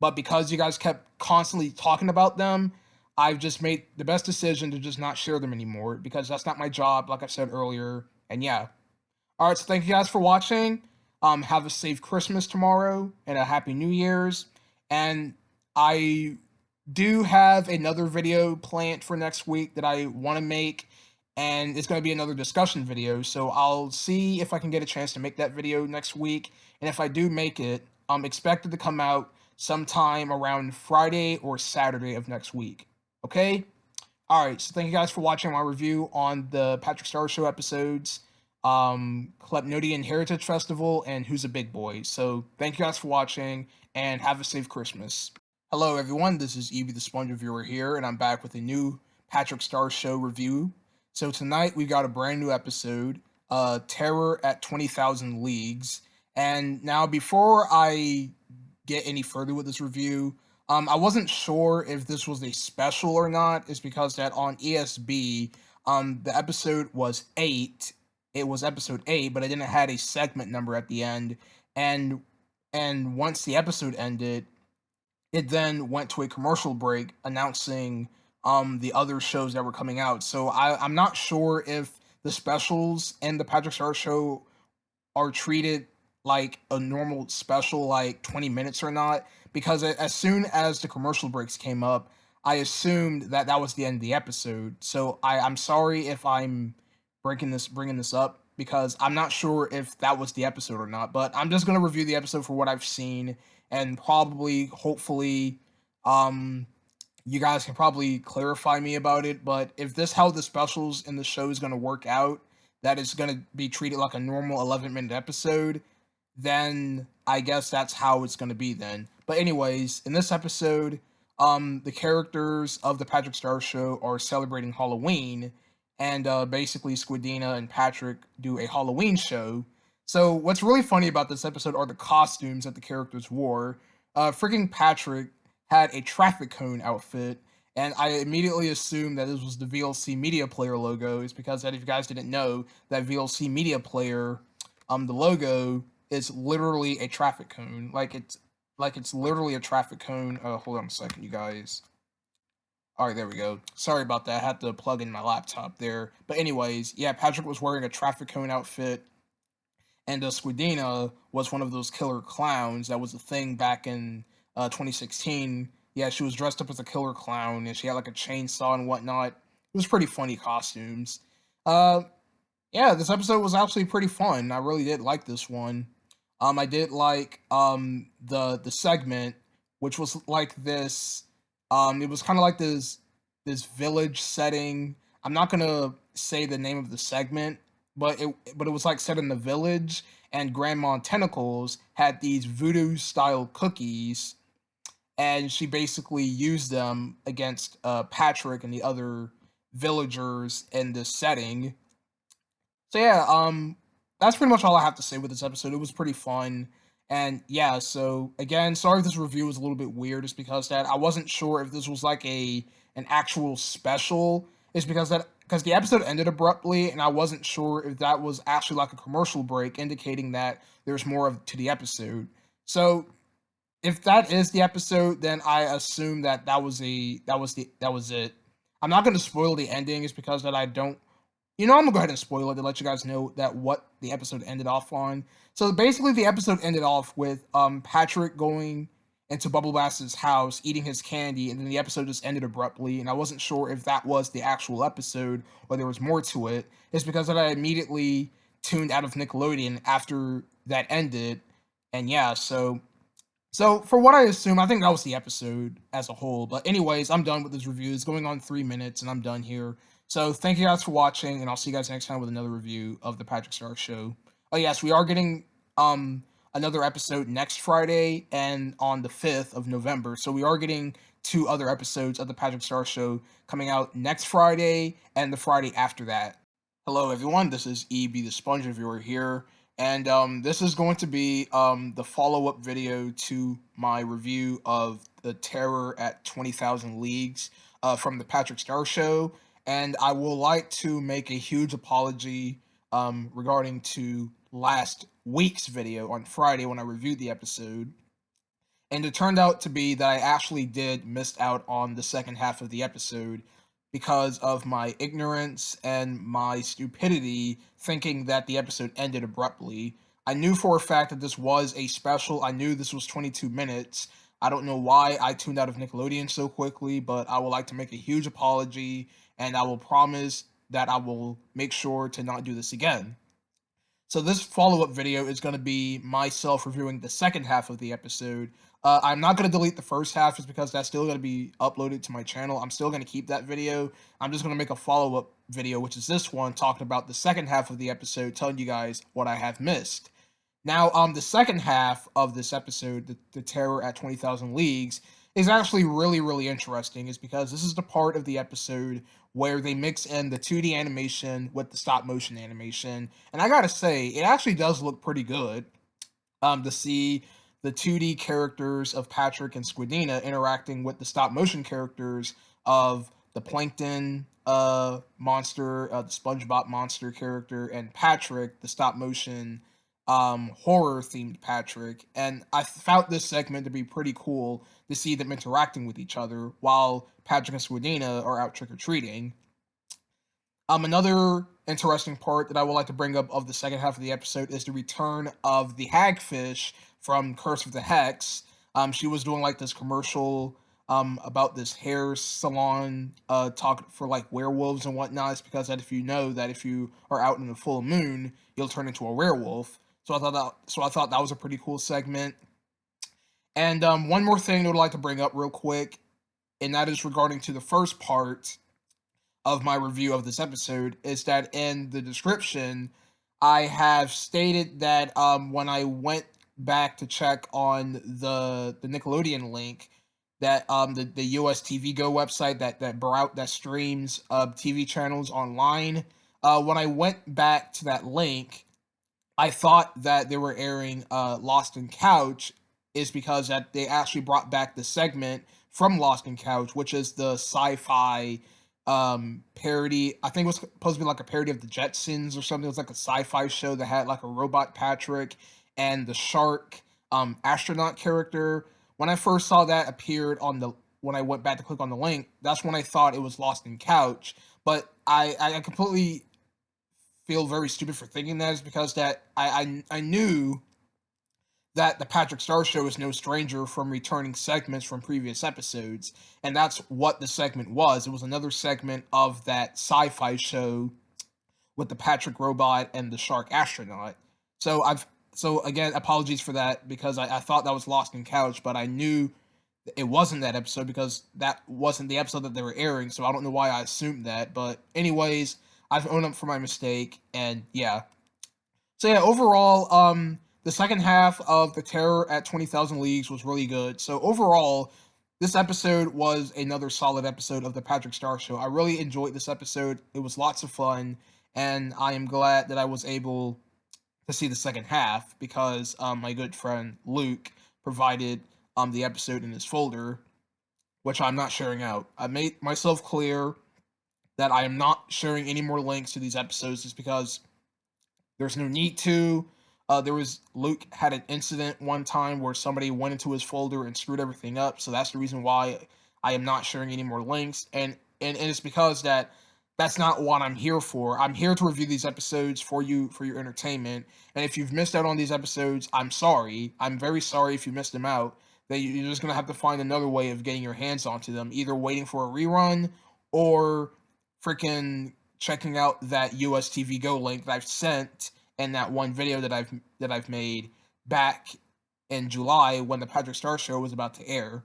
but because you guys kept constantly talking about them, I've just made the best decision to just not share them anymore because that's not my job, like I said earlier. And yeah. All right, so thank you guys for watching. Have a safe Christmas tomorrow and a happy New Year's. And I do have another video planned for next week that I want to make, and it's going to be another discussion video. So I'll see if I can get a chance to make that video next week. And if I do make it, I'm expected to come out sometime around Friday or Saturday of next week. Okay? Alright, so thank you guys for watching my review on the Patrick Star Show episodes, Klepnodian Heritage Festival, and Who's a Big Boy. So thank you guys for watching, and have a safe Christmas. Hello everyone, this is Evie the Sponge Reviewer here, and I'm back with a new Patrick Star Show review. So tonight we've got a brand new episode, Terror at 20,000 Leagues. And now before I get any further with this review, I wasn't sure if this was a special or not. It's because that on ESB, the episode was 8. It was episode 8, but it didn't have a segment number at the end. And once the episode ended, it then went to a commercial break announcing the other shows that were coming out. So I'm not sure if the specials and the Patrick Star Show are treated like a normal special, like 20 minutes or not, because as soon as the commercial breaks came up, I assumed that that was the end of the episode. So I'm sorry if I'm bringing this up, because I'm not sure if that was the episode or not, but I'm just going to review the episode for what I've seen, and probably, hopefully, you guys can probably clarify me about it. But if this how the specials in the show is going to work out, that is going to be treated like a normal 11-minute episode, then I guess that's how it's going to be then. But anyways, in this episode, the characters of the Patrick Star Show are celebrating Halloween, and basically Squidina and Patrick do a Halloween show. So what's really funny about this episode are the costumes that the characters wore. Freaking Patrick had a traffic cone outfit, and I immediately assumed that this was the VLC Media Player logo. Is because that if you guys didn't know, that VLC Media Player, the logo is literally a traffic cone. Like it's literally a traffic cone. Hold on a second, you guys. All right, there we go. Sorry about that. I had to plug in my laptop there. But anyways, yeah, Patrick was wearing a traffic cone outfit, and Squidina was one of those killer clowns that was a thing back in 2016. Yeah, she was dressed up as a killer clown, and she had like a chainsaw and whatnot. It was pretty funny costumes. Uh, yeah, this episode was actually pretty fun. I really did like this one. I did like the segment, which was like this. It was kind of like this village setting. I'm not gonna say the name of the segment, but it was like set in the village, and Grandma Tentacles had these voodoo style cookies, and she basically used them against Patrick and the other villagers in this setting. So yeah, that's pretty much all I have to say with this episode. It was pretty fun, and yeah. So again, sorry if this review was a little bit weird. It's because that I wasn't sure if this was like an actual special. It's because the episode ended abruptly, and I wasn't sure if that was actually like a commercial break, indicating that there's more of to the episode. So if that is the episode, then I assume that that was it. I'm not going to spoil the ending, is because that I don't I'm gonna go ahead and spoil it to let you guys know that what the episode ended off on. So basically, the episode ended off with Patrick going into Bubble Bass's house, eating his candy, and then the episode just ended abruptly. And I wasn't sure if that was the actual episode or there was more to it. It's because that I immediately tuned out of Nickelodeon after that ended, and yeah, so for what I assume, I think that was the episode as a whole. But anyways, I'm done with this review. It's going on 3 minutes, and I'm done here. So thank you guys for watching, and I'll see you guys next time with another review of the Patrick Star Show. Oh yes, we are getting another episode next Friday and on the 5th of November. So we are getting 2 other episodes of the Patrick Star Show coming out next Friday and the Friday after that. Hello everyone, this is EB the Sponge Reviewer here, and this is going to be the follow-up video to my review of The Terror at 20,000 Leagues from the Patrick Star Show, and I would like to make a huge apology regarding to last week's video on Friday when I reviewed the episode. And it turned out to be that I actually did miss out on the second half of the episode because of my ignorance and my stupidity thinking that the episode ended abruptly. I knew for a fact that this was a special. I knew this was 22 minutes. I don't know why I tuned out of Nickelodeon so quickly, but I would like to make a huge apology, and I will promise that I will make sure to not do this again. So this follow-up video is going to be myself reviewing the second half of the episode. I'm not going to delete the first half just because that's still going to be uploaded to my channel. I'm still going to keep that video. I'm just going to make a follow-up video, which is this one, talking about the second half of the episode, telling you guys what I have missed. Now, the second half of this episode, the Terror at 20,000 Leagues, is actually really, really interesting. Is because this is the part of the episode where they mix in the 2D animation with the stop motion animation, and I gotta say, it actually does look pretty good. To see the 2D characters of Patrick and Squidina interacting with the stop motion characters of the Plankton monster, the SpongeBob monster character, and Patrick, the stop motion horror themed Patrick. And I found this segment to be pretty cool to see them interacting with each other while Patrick and Squidina are out trick or treating. Another interesting part that I would like to bring up of the second half of the episode is the return of the Hagfish from Curse of the Hex. She was doing like this commercial about this hair salon talk for like werewolves and whatnot. It's because that if you know that if you are out in the full moon, you'll turn into a werewolf. So I thought that was a pretty cool segment. And one more thing I would like to bring up real quick, and that is regarding to the first part of my review of this episode, is that in the description, I have stated that when I went back to check on the Nickelodeon link, that the US TV Go website that streams TV channels online. When I went back to that link, I thought that they were airing Lost in Couch, is because that they actually brought back the segment from Lost in Couch, which is the sci-fi parody. I think it was supposed to be like a parody of the Jetsons or something. It was like a sci-fi show that had like a robot Patrick and the shark astronaut character. When I first saw that appeared on the when I went back to click on the link, that's when I thought it was Lost in Couch. But I completely feel very stupid for thinking that, is because that I knew that the Patrick Star Show is no stranger from returning segments from previous episodes, and that's what the segment was. It was another segment of that sci-fi show with the Patrick robot and the shark astronaut. So again, apologies for that, because I thought that was Lost in Couch, but I knew it wasn't that episode because that wasn't the episode that they were airing. So I don't know why I assumed that. But anyways, I've owned up for my mistake, and yeah. So yeah, overall, the second half of the Terror at 20,000 Leagues was really good. So overall, this episode was another solid episode of the Patrick Star Show. I really enjoyed this episode. It was lots of fun, and I am glad that I was able to see the second half, because my good friend Luke provided the episode in his folder, which I'm not sharing out. I made myself clear that I am not sharing any more links to these episodes, just because there's no need to. Luke had an incident one time where somebody went into his folder and screwed everything up, so that's the reason why I am not sharing any more links. And it's because that's not what I'm here for. I'm here to review these episodes for you, for your entertainment. And if you've missed out on these episodes, I'm sorry. I'm very sorry if you missed them out. That you're just gonna have to find another way of getting your hands onto them, either waiting for a rerun or freaking checking out that US TV Go link that I've sent in that one video that I've made back in July when the Patrick Star Show was about to air.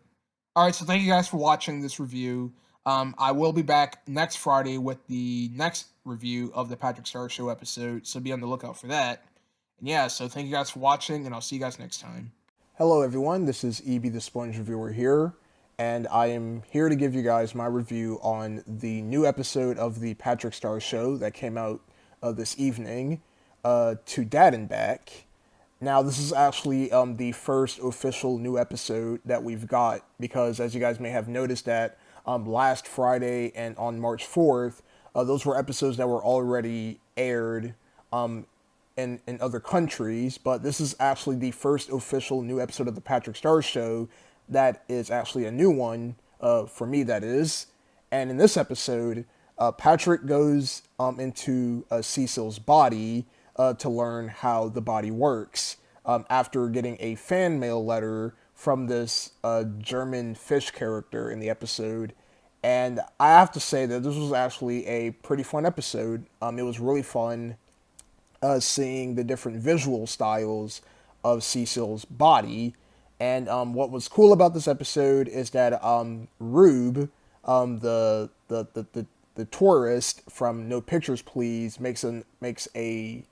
All right, so thank you guys for watching this review. I will be back next Friday with the next review of the Patrick Star Show episode, so be on the lookout for that. And yeah, so thank you guys for watching, and I'll see you guys next time. Hello everyone, this is EB the Sponge Reviewer here, and I am here to give you guys my review on the new episode of the Patrick Star Show that came out this evening, To Dad and Back. Now, this is actually the first official new episode that we've got, because as you guys may have noticed that last Friday and on March 4th, those were episodes that were already aired in other countries, but this is actually the first official new episode of the Patrick Star Show that is actually a new one, for me that is. And in this episode, Patrick goes into Cecil's body to learn how the body works, after getting a fan mail letter from this German fish character in the episode. And I have to say that this was actually a pretty fun episode. It was really fun seeing the different visual styles of Cecil's body. And what was cool about this episode is that Rube, the tourist from No Pictures Please, makes a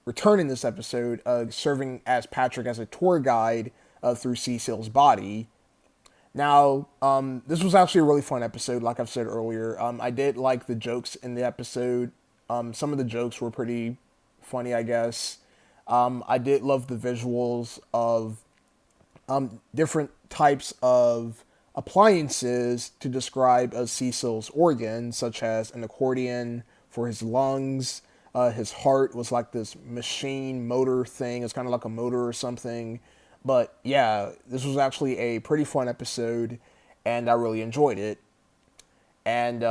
return in this episode, serving as Patrick as a tour guide through Cecil's body. Now, this was actually a really fun episode, like I've said earlier. I did like the jokes in the episode. Some of the jokes were pretty funny, I guess. I did love the visuals of different types of appliances to describe Cecil's organs, such as an accordion for his lungs. His heart was like this machine motor thing. It's kind of like a motor or something. But yeah, this was actually a pretty fun episode, and I really enjoyed it. And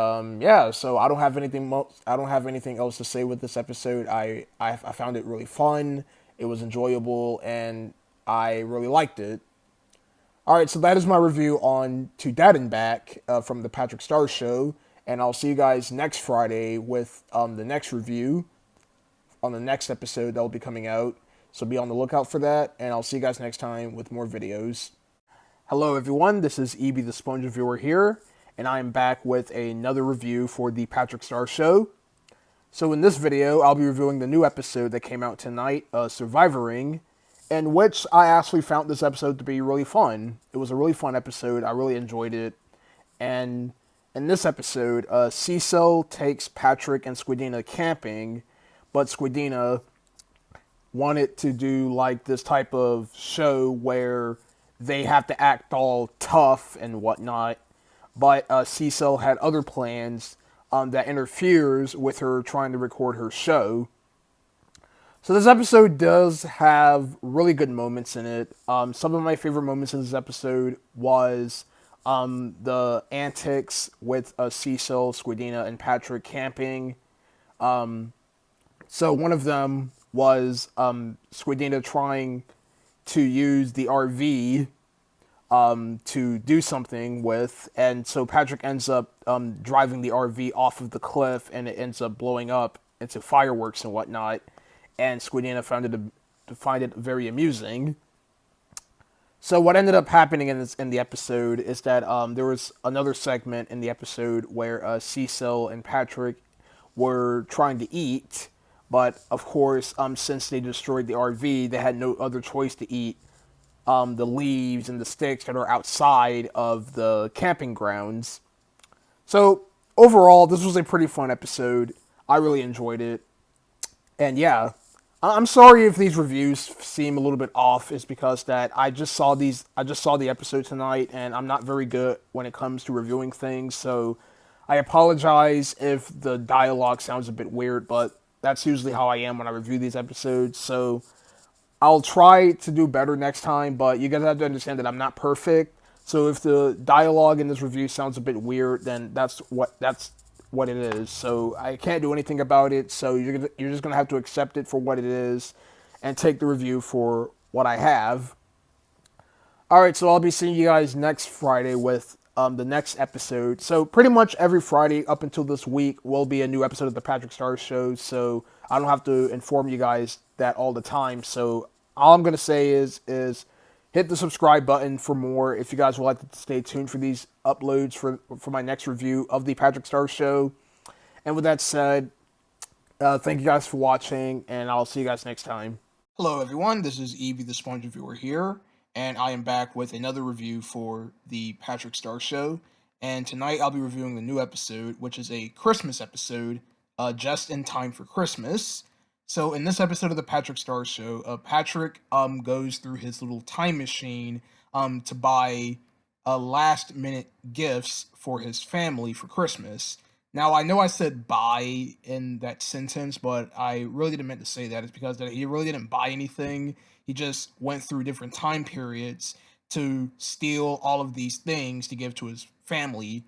yeah, so I don't have anything else to say with this episode. I found it really fun. It was enjoyable, and I really liked it. All right, so that is my review on To Dad and Back from the Patrick Star Show, and I'll see you guys next Friday with the next review on the next episode that will be coming out. So be on the lookout for that, and I'll see you guys next time with more videos. Hello everyone, this is EB the Sponge Reviewer here, and I am back with another review for the Patrick Star Show. So in this video, I'll be reviewing the new episode that came out tonight, Survivoring, in which I actually found this episode to be really fun. It was a really fun episode. I really enjoyed it. And in this episode, Cecil takes Patrick and Squidina camping, but Squidina wanted to do like this type of show where they have to act all tough and whatnot. But Cecil had other plans that interferes with her trying to record her show. So this episode does have really good moments in it. Some of my favorite moments in this episode was the antics with Cecil, Squidina, and Patrick camping. So one of them was Squidina trying to use the RV to do something with, and so Patrick ends up driving the RV off of the cliff, and it ends up blowing up into fireworks and whatnot. And Squidina find it very amusing. So what ended up happening in the episode is that there was another segment in the episode where Cecil and Patrick were trying to eat, but of course, since they destroyed the RV, they had no other choice to eat the leaves and the sticks that are outside of the camping grounds. So overall, this was a pretty fun episode. I really enjoyed it. And yeah, I'm sorry if these reviews seem a little bit off. It's because that I just saw the episode tonight, and I'm not very good when it comes to reviewing things. So I apologize if the dialogue sounds a bit weird, but that's usually how I am when I review these episodes. So I'll try to do better next time, but you guys have to understand that I'm not perfect. So if the dialogue in this review sounds a bit weird, then that's what it is. So I can't do anything about it. So you're just gonna have to accept it for what it is, and take the review for what I have. All right, so I'll be seeing you guys next Friday with the next episode. So pretty much every Friday up until this week will be a new episode of the Patrick Star Show. So I don't have to inform you guys that all the time. So all I'm gonna say is hit the subscribe button for more if you guys would like to stay tuned for these uploads for my next review of the Patrick Star Show. And with that said, thank you guys for watching, and I'll see you guys next time. Hello, everyone. This is Evie, the Sponge Reviewer here, and I am back with another review for the Patrick Star Show. And tonight I'll be reviewing the new episode, which is a Christmas episode, just in time for Christmas. So in this episode of the Patrick Star Show, Patrick goes through his little time machine to buy last minute gifts for his family for Christmas. Now, I know I said buy in that sentence, but I really didn't meant to say that. It's because that he really didn't buy anything. He just went through different time periods to steal all of these things to give to his family,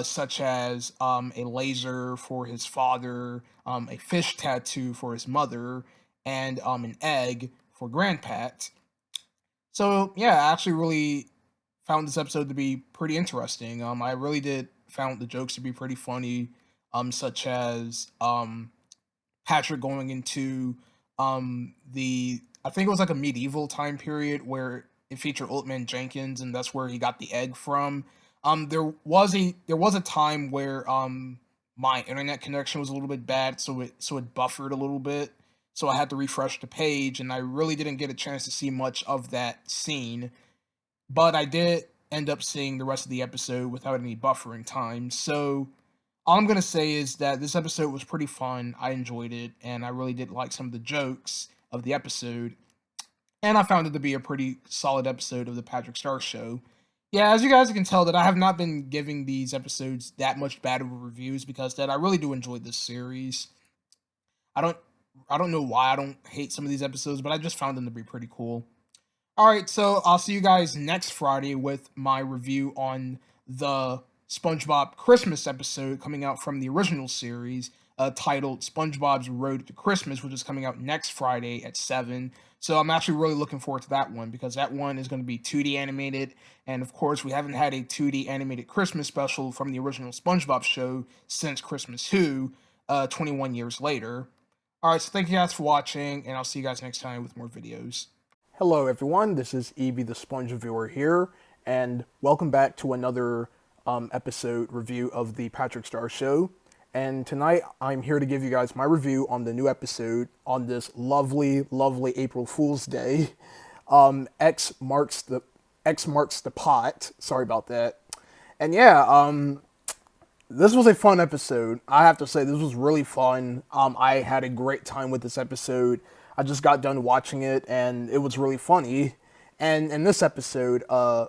such as a laser for his father, a fish tattoo for his mother, and an egg for Grandpat. So yeah, I actually really found this episode to be pretty interesting. I really did found the jokes to be pretty funny, such as Patrick going into the I think it was like a medieval time period where it featured Old Man Jenkins, and that's where he got the egg from. There was a time where my internet connection was a little bit bad, so it buffered a little bit. So I had to refresh the page, and I really didn't get a chance to see much of that scene. But I did end up seeing the rest of the episode without any buffering time. So all I'm gonna say is that this episode was pretty fun. I enjoyed it, and I really did like some of the jokes of the episode. And I found it to be a pretty solid episode of the Patrick Star Show. Yeah, as you guys can tell, that I have not been giving these episodes that much bad of reviews because that I really do enjoy this series. I don't I don't know why I don't hate some of these episodes, but I just found them to be pretty cool. All right, so I'll see you guys next Friday with my review on the SpongeBob Christmas episode coming out from the original series, titled SpongeBob's Road to Christmas, which is coming out next Friday at 7. So I'm actually really looking forward to that one because that one is going to be 2D animated. And of course, we haven't had a 2D animated Christmas special from the original SpongeBob show since Christmas Who, 21 years later. All right, so thank you guys for watching, and I'll see you guys next time with more videos. Hello, everyone. This is Evie, the Sponge Reviewer here, and welcome back to another episode review of the Patrick Star Show. and tonight I'm here to give you guys my review on the new episode on this lovely, lovely April Fool's Day. X marks the pot. Sorry about that. And yeah, this was a fun episode. I have to say, this was really fun. I had a great time with this episode. I just got done watching it, and it was really funny. And in this episode,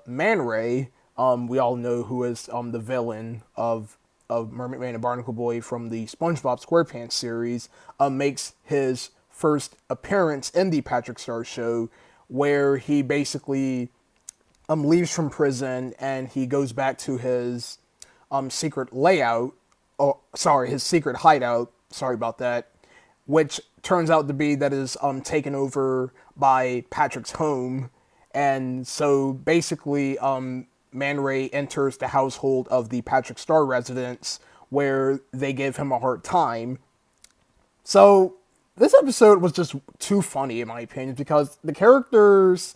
Man Ray, we all know who is the villain of Mermaid Man and Barnacle Boy from the SpongeBob SquarePants series, makes his first appearance in the Patrick Star Show, where he basically leaves from prison and he goes back to his secret layout. Oh, sorry, his secret hideout. Sorry about that. Which turns out to be that is taken over by Patrick's home, and so basically, Man Ray enters the household of the Patrick Star residents, where they give him a hard time. So this episode was just too funny, in my opinion, because the characters,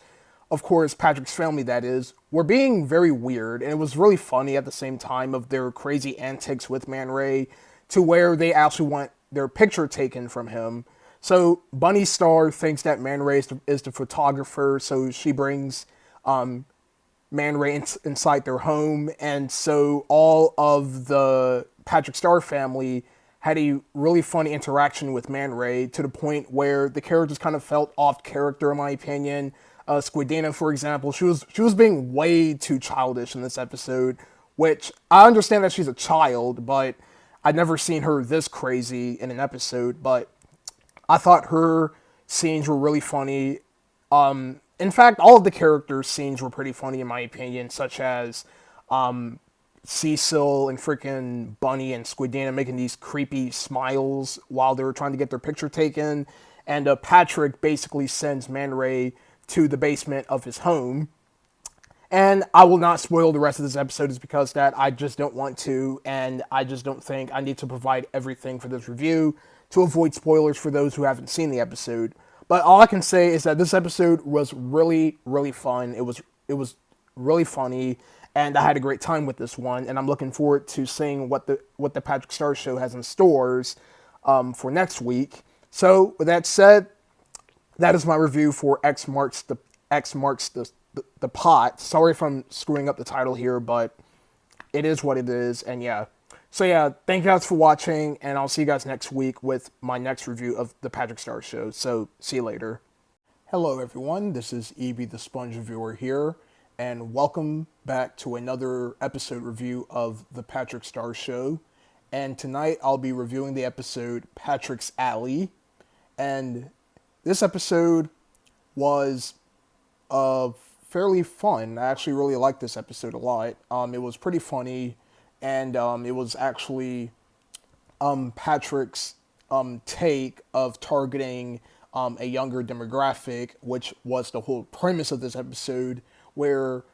of course, Patrick's family, that is, were being very weird, and it was really funny at the same time of their crazy antics with Man Ray, to where they actually want their picture taken from him. So Bunny Star thinks that Man Ray is the photographer, so she brings Man Ray inside their home, and so all of the Patrick Star family had a really funny interaction with Man Ray, to the point where the characters kind of felt off character, in my opinion. Squidina, for example, she was being way too childish in this episode, which I understand that she's a child, but I'd never seen her this crazy in an episode. But I thought her scenes were really funny. In fact, all of the characters' scenes were pretty funny, in my opinion, such as Cecil and freaking Bunny and Squidina making these creepy smiles while they were trying to get their picture taken. And Patrick basically sends Man Ray to the basement of his home. And I will not spoil the rest of this episode, is because that I just don't want to, and I just don't think I need to provide everything for this review to avoid spoilers for those who haven't seen the episode. But all I can say is that this episode was really, really fun. It was really funny, and I had a great time with this one. And I'm looking forward to seeing what the Patrick Star Show has in stores for next week. So with that said, that is my review for X marks the pot. Sorry if I'm screwing up the title here, but it is what it is. And yeah. So yeah, thank you guys for watching, and I'll see you guys next week with my next review of the Patrick Star Show. So, see you later. Hello everyone, this is E.B. the Sponge Reviewer here, and welcome back to another episode review of the Patrick Star Show. And tonight I'll be reviewing the episode Patrick's Alley, and this episode was fairly fun. I actually really liked this episode a lot. It was pretty funny. And it was actually Patrick's take of targeting a younger demographic, which was the whole premise of this episode, where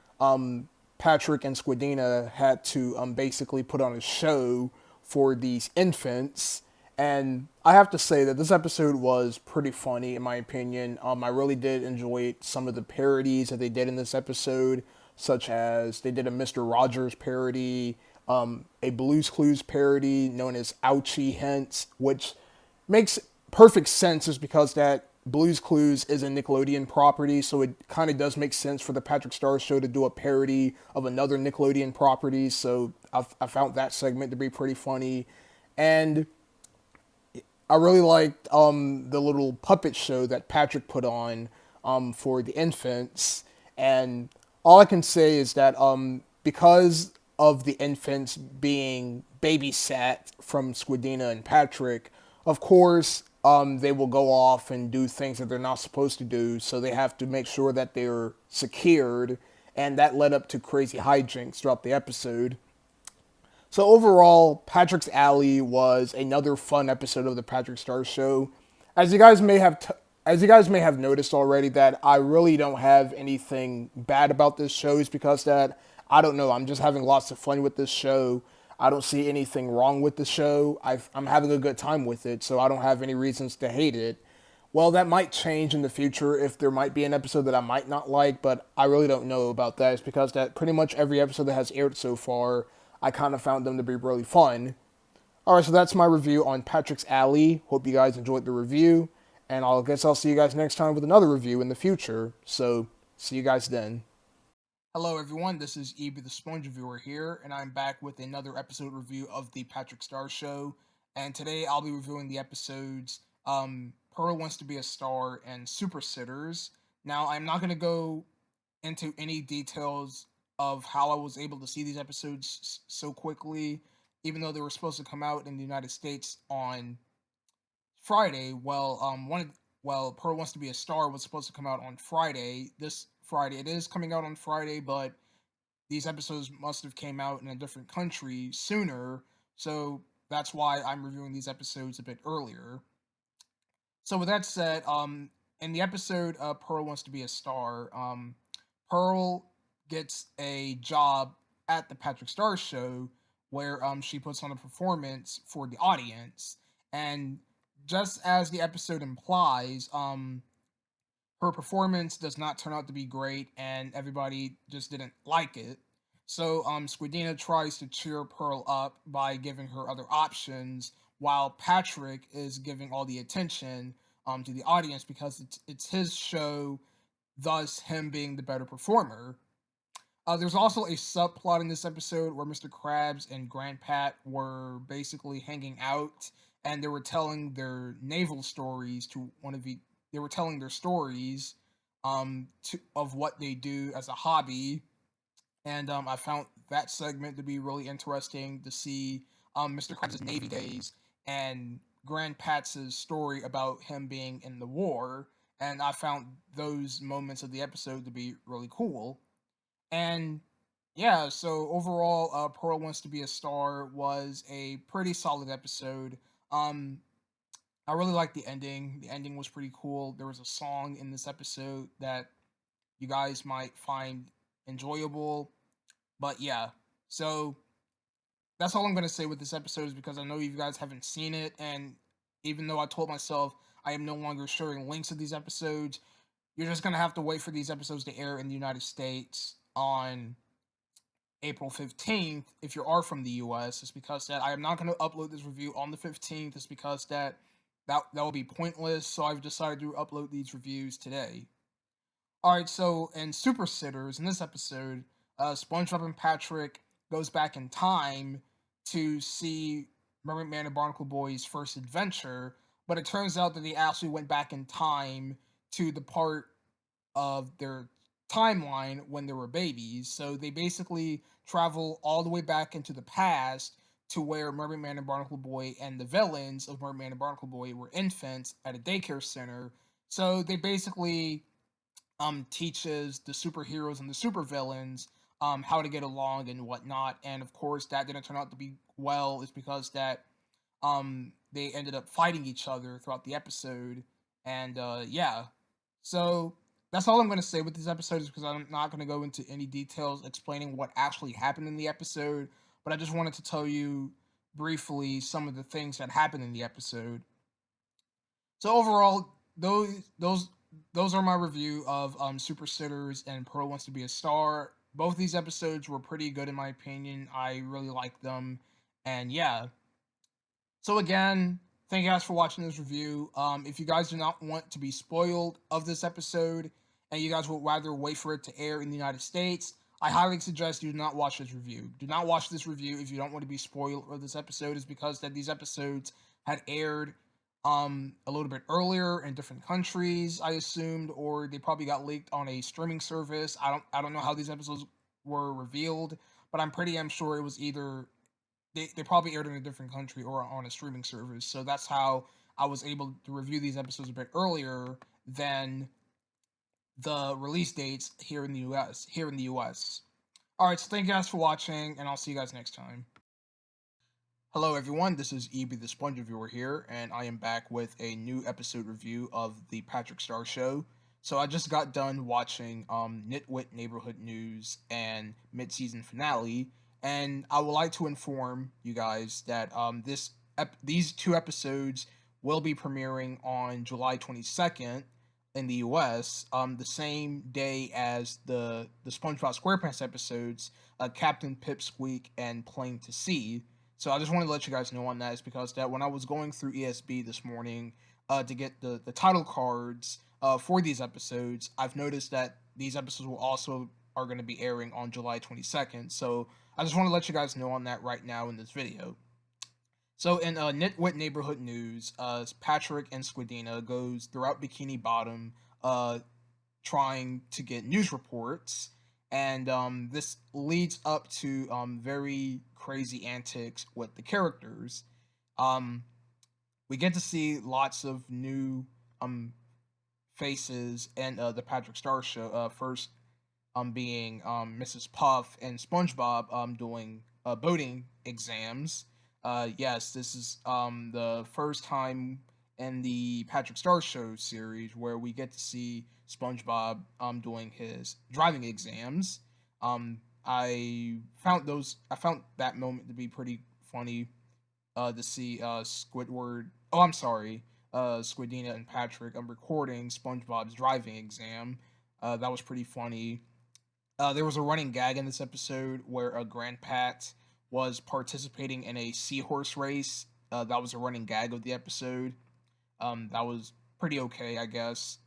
Patrick and Squidina had to basically put on a show for these infants. And I have to say that this episode was pretty funny, in my opinion. I really did enjoy some of the parodies that they did in this episode, such as they did a Mr. Rogers parody, a Blue's Clues parody known as Ouchie Hints, which makes perfect sense, is because that Blue's Clues is a Nickelodeon property, so it kind of does make sense for the Patrick Star Show to do a parody of another Nickelodeon property, so I found that segment to be pretty funny. And I really liked the little puppet show that Patrick put on for the infants, and all I can say is that because of the infants being babysat from Squidina and Patrick, of course, they will go off and do things that they're not supposed to do, so they have to make sure that they're secured, and that led up to crazy hijinks throughout the episode. So overall, Patrick's Alley was another fun episode of the Patrick Star Show. As you guys may have noticed already, that I really don't have anything bad about this show, is because that I don't know, I'm just having lots of fun with this show. I don't see anything wrong with the show. I'm having a good time with it, so I don't have any reasons to hate it. Well, that might change in the future if there might be an episode that I might not like, but I really don't know about that. It's because that pretty much every episode that has aired so far, I kind of found them to be really fun. All right, so that's my review on Patrick's Alley. Hope you guys enjoyed the review, and I guess I'll see you guys next time with another review in the future. So, see you guys then. Hello, everyone. This is EB the Sponge Reviewer here, and I'm back with another episode review of the Patrick Star Show. And today I'll be reviewing the episodes Pearl Wants to Be a Star and Super Sitters. Now, I'm not going to go into any details of how I was able to see these episodes so quickly, even though they were supposed to come out in the United States on Friday. Pearl Wants to Be a Star was supposed to come out on Friday. This Friday, it is coming out on Friday, but these episodes must have came out in a different country sooner, so that's why I'm reviewing these episodes a bit earlier. So with that said, in the episode Pearl Wants to Be a Star, Pearl gets a job at the Patrick Star Show where she puts on a performance for the audience, and just as the episode implies, her performance does not turn out to be great, and everybody just didn't like it. So Squidina tries to cheer Pearl up by giving her other options, while Patrick is giving all the attention to the audience because it's his show, thus him being the better performer. There's also a subplot in this episode where Mr. Krabs and Grandpat were basically hanging out, and they were telling their naval stories to one of the. They were telling their stories, of what they do as a hobby, and I found that segment to be really interesting to see Mr. Krabs' Navy days and Grandpat's story about him being in the war, and I found those moments of the episode to be really cool. And yeah, so overall, Pearl Wants to Be a Star was a pretty solid episode. Um, I really liked the ending. The ending was pretty cool. There was a song in this episode that you guys might find enjoyable. But yeah, so that's all I'm gonna say with this episode is because I know you guys haven't seen it, and even though I told myself I am no longer sharing links of these episodes, you're just gonna have to wait for these episodes to air in the United States on April 15th if you are from the US. It's because that I am not going to upload this review on the 15th. It's because that will be pointless. So I've decided to upload these reviews today. All right, so in Super Sitters, in this episode, SpongeBob and Patrick goes back in time to see Mermaid Man and Barnacle Boy's first adventure, but it turns out that they actually went back in time to the part of their timeline when they were babies. So they basically travel all the way back into the past to where Mermaid Man and Barnacle Boy and the villains of Mermaid Man and Barnacle Boy were infants at a daycare center. So they basically teaches the superheroes and the supervillains how to get along and whatnot. And of course, that didn't turn out to be well. Is because that they ended up fighting each other throughout the episode. And yeah, so that's all I'm going to say with this episode is because I'm not going to go into any details explaining what actually happened in the episode, but I just wanted to tell you briefly some of the things that happened in the episode. So overall, those are my review of Super Sitters and Pearl Wants to Be a Star. Both these episodes were pretty good in my opinion. I really liked them, and yeah. So again, thank you guys for watching this review. If you guys do not want to be spoiled of this episode, and you guys would rather wait for it to air in the United States, I highly suggest you do not watch this review. Do not watch this review if you don't want to be spoiled of this episode, is because that these episodes had aired a little bit earlier in different countries, I assumed, or they probably got leaked on a streaming service. I don't know how these episodes were revealed, but I'm pretty sure it was either they probably aired in a different country or on a streaming service. So that's how I was able to review these episodes a bit earlier than the release dates here in the US. Here in the US. All right, so thank you guys for watching, and I'll see you guys next time. Hello, everyone. This is EB the Sponge Reviewer here, and I am back with a new episode review of the Patrick Star Show. So I just got done watching Nitwit Neighborhood News and mid-season finale, and I would like to inform you guys that these two episodes will be premiering on July 22nd in the US, the same day as the SpongeBob SquarePants episodes, Captain Pipsqueak and Plain to Sea. So I just wanted to let you guys know on that is because that when I was going through ESB this morning to get the title cards for these episodes, I've noticed that these episodes will also are going to be airing on July 22nd. So I just want to let you guys know on that right now in this video. So in Nitwit Neighborhood News, Patrick and Squidina goes throughout Bikini Bottom trying to get news reports, and this leads up to very crazy antics with the characters. Um, we get to see lots of new faces and the Patrick Star Show. First, being Mrs. Puff and SpongeBob doing boating exams. Yes, this is the first time in the Patrick Star Show series where we get to see SpongeBob doing his driving exams. I found that moment to be pretty funny to see Squidward. Oh, I'm sorry, Squidina and Patrick. I'm recording SpongeBob's driving exam. That was pretty funny. There was a running gag in this episode where Grandpat was participating in a seahorse race. That was a running gag of the episode. That was pretty okay, I guess.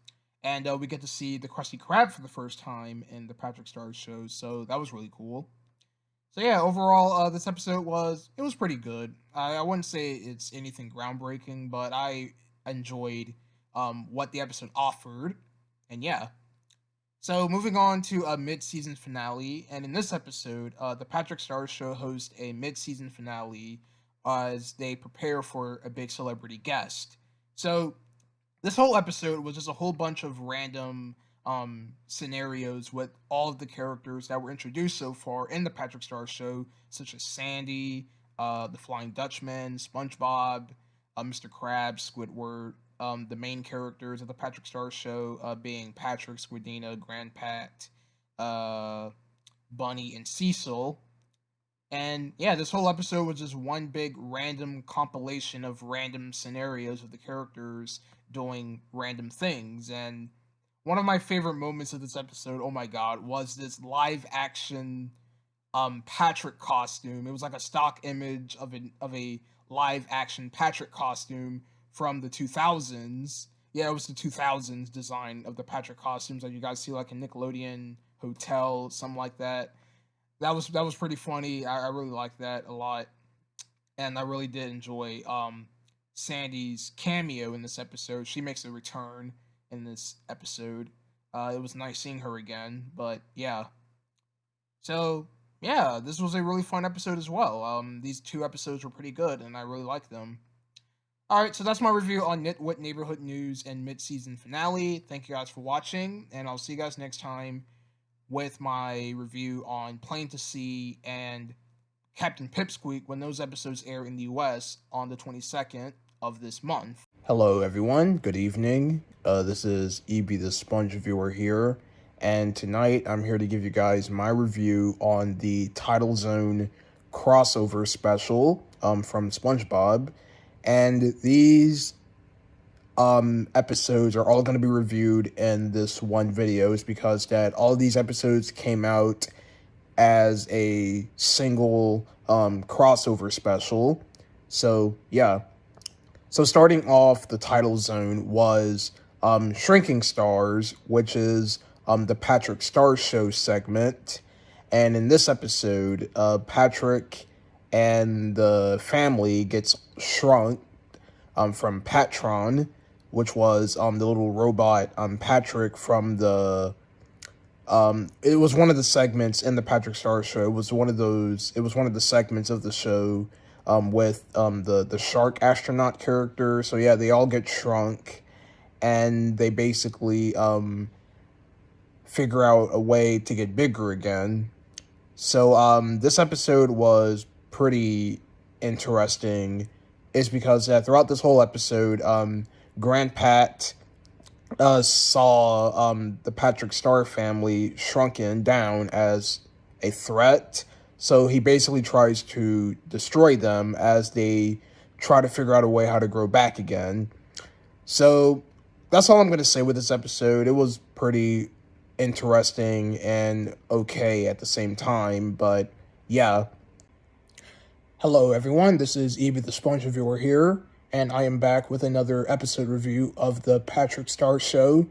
And we get to see the Krusty Krab for the first time in the Patrick Star Show, so that was really cool. So yeah, overall, this episode was pretty good. I wouldn't say it's anything groundbreaking, but I enjoyed what the episode offered, and yeah. So moving on to a mid-season finale, and in this episode, the Patrick Star Show hosts a mid-season finale as they prepare for a big celebrity guest. So this whole episode was just a whole bunch of random scenarios with all of the characters that were introduced so far in the Patrick Star Show, such as Sandy, the Flying Dutchman, SpongeBob, Mr. Krabs, Squidward, the main characters of the Patrick Star Show being Patrick, Squidina, Grandpat, Bunny, and Cecil. And yeah, this whole episode was just one big random compilation of random scenarios of the characters doing random things. And one of my favorite moments of this episode, oh my god, was this live action Patrick costume. It was like a stock image of a live action Patrick costume from the 2000s. Yeah, it was the 2000s design of the Patrick costumes that you guys see like in Nickelodeon Hotel, something like that. That was pretty funny. I really liked that a lot, and I really did enjoy Sandy's cameo in this episode. She makes a return in this episode. It was nice seeing her again, but yeah. So yeah, this was a really fun episode as well. These two episodes were pretty good, and I really liked them. All right, so that's my review on Nitwit Neighborhood News and mid-season finale. Thank you guys for watching, and I'll see you guys next time with my review on Plain to Sea and Captain Pipsqueak when those episodes air in the US on the 22nd of this month. Hello, everyone. Good evening. This is EB the Sponge Viewer here, and tonight I'm here to give you guys my review on the Title Zone crossover special from SpongeBob, and these episodes are all going to be reviewed in this one video is because that all of these episodes came out as a single crossover special. So yeah. So starting off, the Title Zone was Shrinking Stars, which is the Patrick Star Show segment. And in this episode, Patrick and the family gets shrunk from Patron, which was the little robot Patrick from the it was one of the segments in the Patrick Star Show. It was one of the segments of the show with the shark astronaut character. So yeah, they all get shrunk, and they basically figure out a way to get bigger again. So this episode was pretty interesting, is because throughout this whole episode, Grandpat saw the Patrick Star family shrunken down as a threat. So he basically tries to destroy them as they try to figure out a way how to grow back again. So that's all I'm going to say with this episode. It was pretty interesting and okay at the same time, but yeah. Hello, everyone. This is Evie the Sponge Reviewer here, and I am back with another episode review of the Patrick Star Show.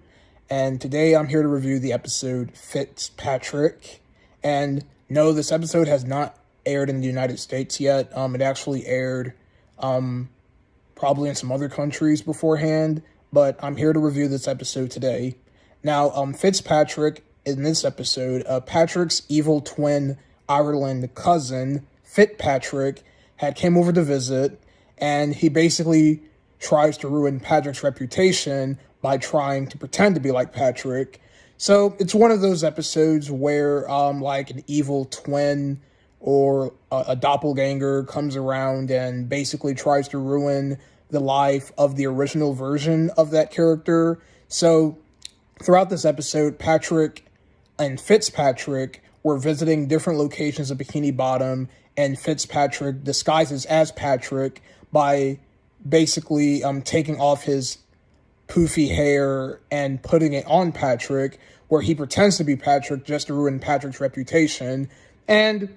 And today I'm here to review the episode Fitzpatrick. And no, this episode has not aired in the United States yet. It actually aired probably in some other countries beforehand, but I'm here to review this episode today. Now, Fitzpatrick, in this episode, Patrick's evil twin Ireland cousin, Fitzpatrick, had came over to visit, and he basically tries to ruin Patrick's reputation by trying to pretend to be like Patrick. So it's one of those episodes where like an evil twin or a doppelganger comes around and basically tries to ruin the life of the original version of that character. So throughout this episode, Patrick and Fitzpatrick were visiting different locations of Bikini Bottom, and Fitzpatrick disguises as Patrick by basically taking off his poofy hair and putting it on Patrick, where he pretends to be Patrick just to ruin Patrick's reputation. And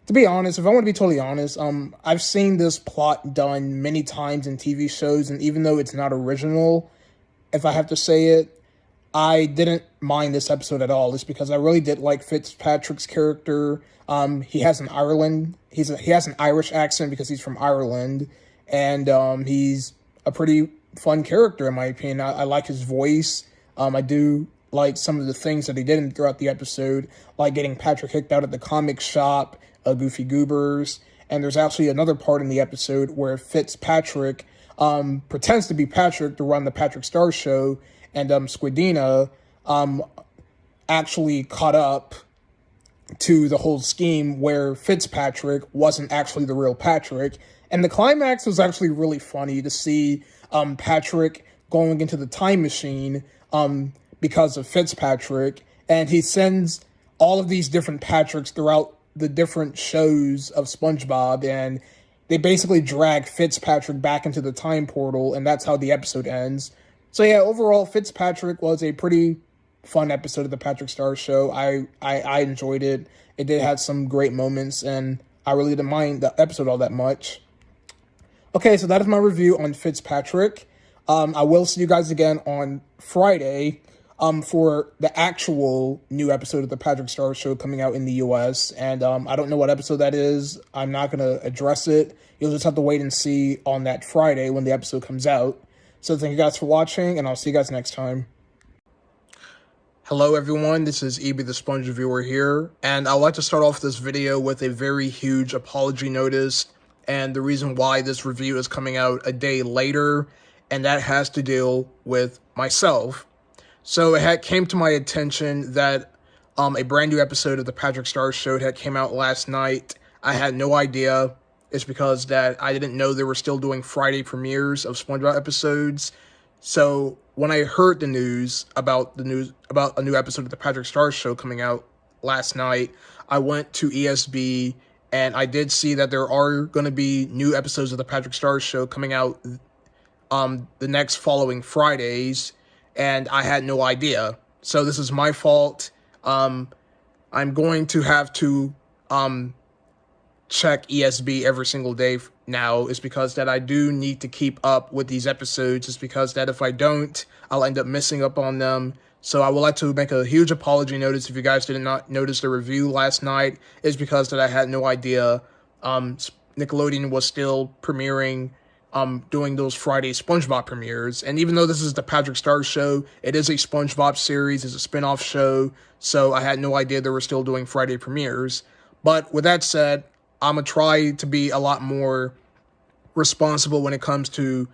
to be honest, if I want to be totally honest, I've seen this plot done many times in TV shows, and even though it's not original, if I have to say it, I didn't mind this episode at all. It's because I really did like Fitzpatrick's character. He has an he has an Irish accent because he's from Ireland, and he's a pretty fun character in my opinion. I like his voice. I do like some of the things that he did throughout the episode, like getting Patrick kicked out at the comic shop, Goofy Goobers, and there's actually another part in the episode where Fitzpatrick pretends to be Patrick to run the Patrick Star Show, and Squidina actually caught up to the whole scheme where Fitzpatrick wasn't actually the real Patrick. And the climax was actually really funny to see Patrick going into the time machine because of Fitzpatrick. And he sends all of these different Patricks throughout the different shows of SpongeBob, and they basically drag Fitzpatrick back into the time portal, and that's how the episode ends. So yeah, overall, Fitzpatrick was a pretty fun episode of the Patrick Star Show. I enjoyed it. It did have some great moments, and I really didn't mind the episode all that much. Okay, so that is my review on Fitzpatrick. I will see you guys again on Friday for the actual new episode of the Patrick Star Show coming out in the US. And I don't know what episode that is. I'm not going to address it. You'll just have to wait and see on that Friday when the episode comes out. So thank you guys for watching, and I'll see you guys next time. Hello everyone, this is Evie the Sponge Reviewer here, and I'd like to start off this video with a very huge apology notice, and the reason why this review is coming out a day later, and that has to deal with myself. So it came to my attention that a brand new episode of the Patrick Star Show had came out last night. I had no idea. It's because that I didn't know they were still doing Friday premieres of SpongeBob episodes. So when I heard the news about a new episode of the Patrick Star Show coming out last night, I went to ESB, and I did see that there are going to be new episodes of the Patrick Star Show coming out the next following Fridays, and I had no idea. So this is my fault. I'm going to have to check ESB every single day now, is because that I do need to keep up with these episodes. It's because that if I don't, I'll end up missing up on them. So I would like to make a huge apology notice if you guys did not notice the review last night. Is because that I had no idea Nickelodeon was still premiering, doing those Friday SpongeBob premieres. And even though this is the Patrick Star Show, it is a SpongeBob series, it's a spin-off show, so I had no idea they were still doing Friday premieres. But with that said, I'm going to try to be a lot more responsible when it comes to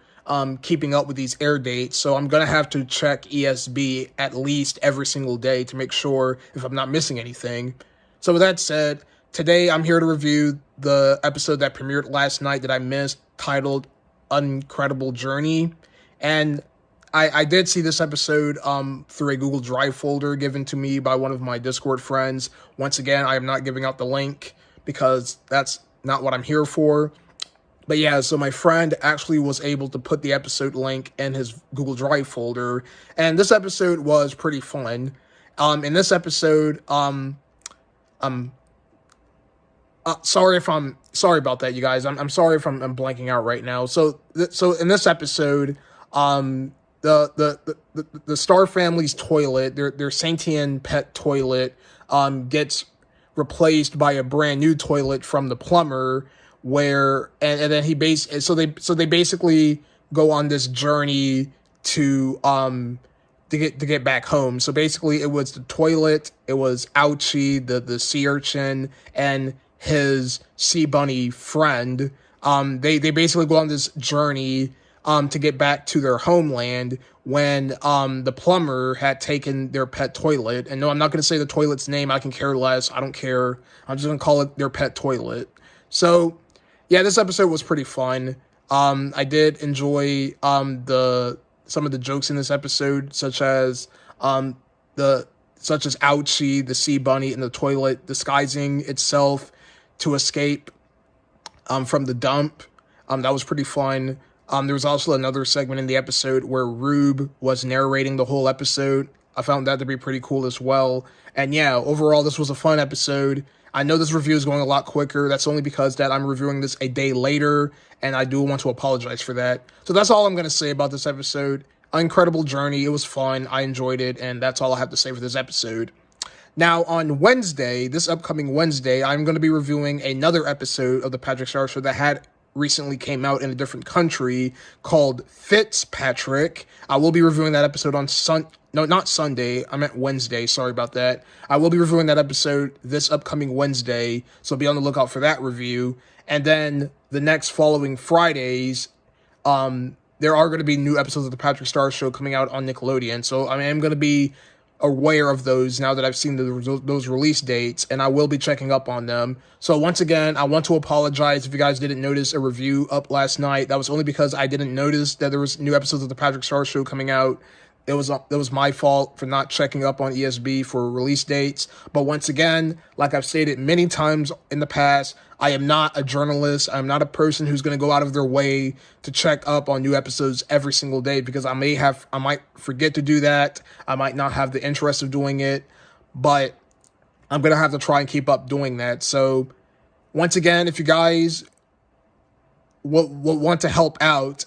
keeping up with these air dates. So I'm going to have to check ESB at least every single day to make sure if I'm not missing anything. So with that said, today I'm here to review the episode that premiered last night that I missed, titled Incredible Journey. And I did see this episode through a Google Drive folder given to me by one of my Discord friends. Once again, I am not giving out the link, because that's not what I'm here for. But yeah, so my friend actually was able to put the episode link in his Google Drive folder, and this episode was pretty fun. In this episode, Sorry about that, you guys. I'm sorry if I'm blanking out right now. So in this episode, the Star family's toilet, their sentient pet toilet, gets replaced by a brand new toilet from the plumber, where and then so they basically go on this journey to get back home. So basically, it was the toilet, it was Ouchie, the sea urchin, and his sea bunny friend. They basically go on this journey to get back to their homeland when the plumber had taken their pet toilet. And no, I'm not going to say the toilet's name. I can care less. I don't care. I'm just going to call it their pet toilet. So yeah, this episode was pretty fun. I did enjoy some of the jokes in this episode, such as Ouchie, the sea bunny, in the toilet disguising itself to escape from the dump. That was pretty fun. There was also another segment in the episode where Rube was narrating the whole episode. I found that to be pretty cool as well. And yeah, overall, this was a fun episode. I know this review is going a lot quicker. That's only because that I'm reviewing this a day later, and I do want to apologize for that. So that's all I'm going to say about this episode. Incredible journey. It was fun. I enjoyed it, and that's all I have to say for this episode. Now, on Wednesday, this upcoming Wednesday, I'm going to be reviewing another episode of the Patrick Star Show that had recently came out in a different country called Fitzpatrick. I will be reviewing that episode on not Sunday. I meant Wednesday. Sorry about that. I will be reviewing that episode this upcoming Wednesday, so be on the lookout for that review. And then the next following Fridays, there are going to be new episodes of the Patrick Star Show coming out on Nickelodeon. So I am going to be aware of those now that I've seen those release dates, and I will be checking up on them. So once again, I want to apologize if you guys didn't notice a review up last night. That was only because I didn't notice that there was new episodes of the Patrick Star Show coming out. It was my fault for not checking up on ESB for release dates. But once again, like I've stated many times in the past, I am not a journalist. I'm not a person who's going to go out of their way to check up on new episodes every single day, because I might forget to do that. I might not have the interest of doing it, but I'm going to have to try and keep up doing that. So once again, if you guys will want to help out,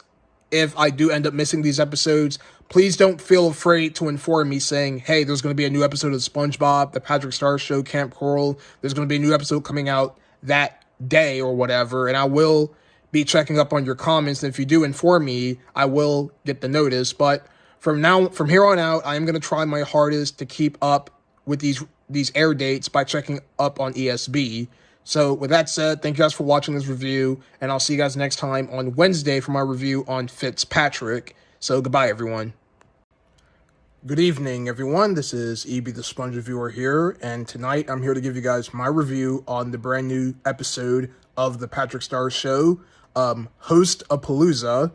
if I do end up missing these episodes, please don't feel afraid to inform me saying, hey, there's going to be a new episode of SpongeBob, the Patrick Star Show, Camp Coral. There's going to be a new episode coming out that day or whatever, and I will be checking up on your comments. And if you do inform me, I will get the notice. But from here on out, I am going to try my hardest to keep up with these air dates by checking up on ESB. So with that said, thank you guys for watching this review, and I'll see you guys next time on Wednesday for my review on Fitzpatrick. So goodbye, everyone. Good evening, everyone. This is EB the Sponge Reviewer here, and tonight I'm here to give you guys my review on the brand new episode of the Patrick Star Show, Host-A-Palooza.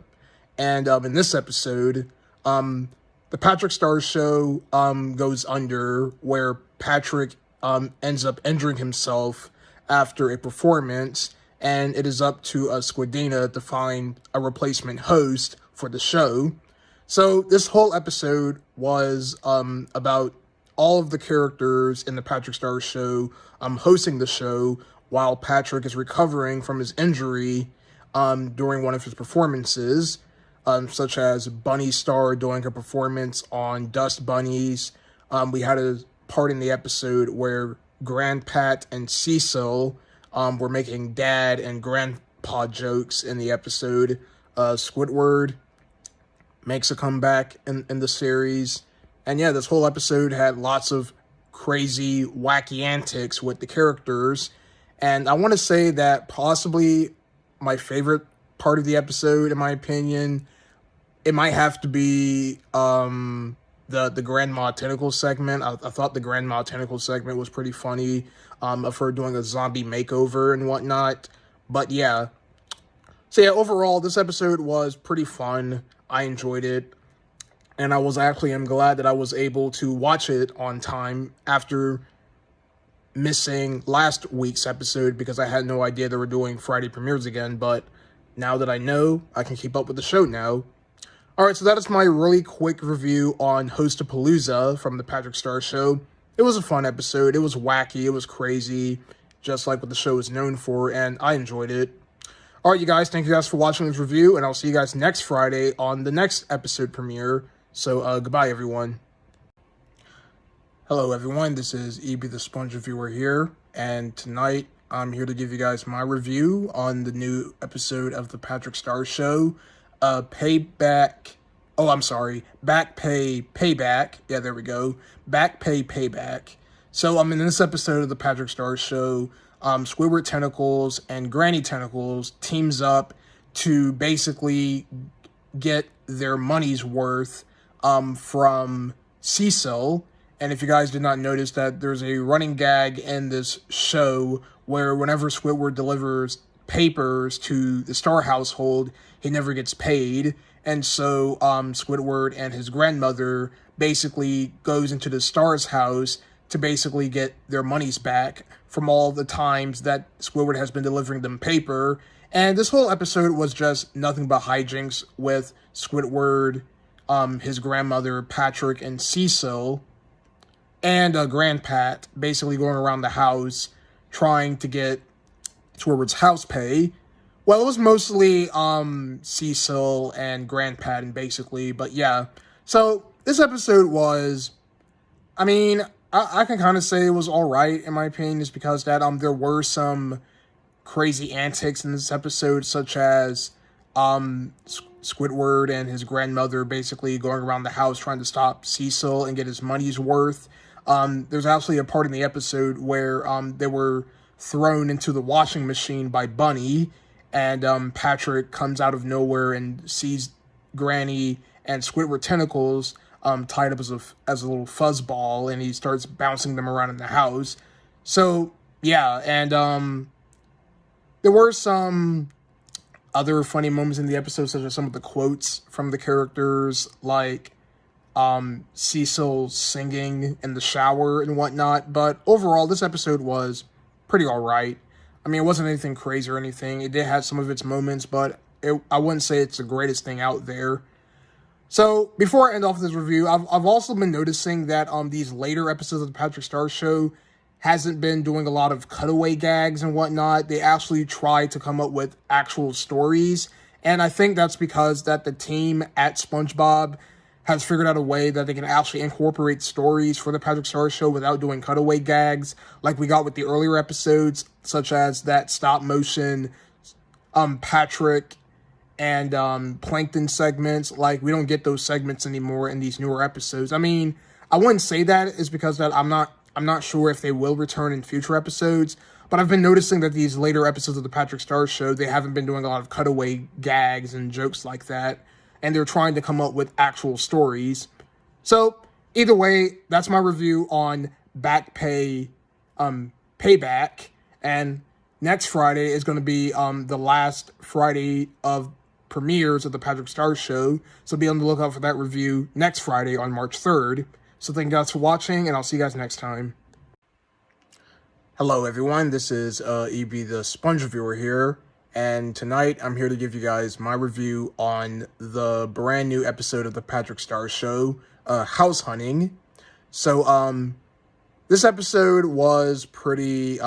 And in this episode, the Patrick Star Show goes under, where Patrick ends up injuring himself after a performance, and it is up to Squidina to find a replacement host for the show. So this whole episode was about all of the characters in the Patrick Star Show hosting the show while Patrick is recovering from his injury during one of his performances, such as Bunny Star doing her performance on Dust Bunnies. We had a part in the episode where Grandpat and Cecil were making dad and grandpa jokes in the episode. Squidward makes a comeback in the series. And yeah, this whole episode had lots of crazy, wacky antics with the characters. And I want to say that possibly my favorite part of the episode, in my opinion, it might have to be the Grandma Tentacle segment. I thought the Grandma Tentacle segment was pretty funny, of her doing a zombie makeover and whatnot. But yeah. So yeah, overall, this episode was pretty fun. I enjoyed it. And I am glad that I was able to watch it on time after missing last week's episode, because I had no idea they were doing Friday premieres again. But now that I know, I can keep up with the show now. Alright, so that is my really quick review on Host-A-Palooza from the Patrick Star Show. It was a fun episode. It was wacky. It was crazy. just like what the show is known for, and I enjoyed it. Alright, you guys, thank you guys for watching this review, and I'll see you guys next Friday on the next episode premiere. So, goodbye, everyone. Hello, everyone, this is EB the Sponge Reviewer here, and tonight I'm here to give you guys my review on the new episode of the Patrick Star Show, Back Pay Payback. Yeah, there we go. Back Pay Payback. So, in this episode of the Patrick Star Show, Squidward Tentacles and Granny Tentacles teams up to basically get their money's worth from Cecil. And if you guys did not notice that there's a running gag in this show where whenever Squidward delivers papers to the Star household, he never gets paid. And so Squidward and his grandmother basically goes into the Star's house to basically get their monies back from all the times that Squidward has been delivering them paper. And this whole episode was just nothing but hijinks with Squidward, his grandmother, Patrick, and Cecil, and Grandpat basically going around the house trying to get Squidward's house pay. Well, it was mostly Cecil and Grandpat, and basically, but yeah. So this episode was, I can kind of say it was all right, in my opinion, just because that there were some crazy antics in this episode, such as Squidward and his grandmother basically going around the house trying to stop Cecil and get his money's worth. There's actually a part in the episode where they were thrown into the washing machine by Bunny, and Patrick comes out of nowhere and sees Granny and Squidward Tentacles tied up as a little fuzzball, and he starts bouncing them around in the house. So, yeah, and there were some other funny moments in the episode, such as some of the quotes from the characters, like Cecil singing in the shower and whatnot. But overall, this episode was pretty alright. It wasn't anything crazy or anything. It did have some of its moments, but I wouldn't say it's the greatest thing out there. So, before I end off this review, I've also been noticing that these later episodes of the Patrick Star Show hasn't been doing a lot of cutaway gags and whatnot. They actually try to come up with actual stories, and I think that's because that the team at SpongeBob has figured out a way that they can actually incorporate stories for the Patrick Star Show without doing cutaway gags, like we got with the earlier episodes, such as that stop-motion Patrick and Plankton segments. Like, we don't get those segments anymore in these newer episodes. I wouldn't say that is because that I'm not sure if they will return in future episodes, but I've been noticing that these later episodes of the Patrick Star Show, they haven't been doing a lot of cutaway gags and jokes like that, and they're trying to come up with actual stories. So, either way, that's my review on Back Pay Payback, and next Friday is going to be the last Friday of premieres of the Patrick Star Show, so be on the lookout for that review next Friday on March 3rd. So thank you guys for watching, and I'll see you guys next time. Hello, everyone. This is EB the Sponge Reviewer here, and tonight I'm here to give you guys my review on the brand new episode of the Patrick Star Show, House Hunting. So, this episode was pretty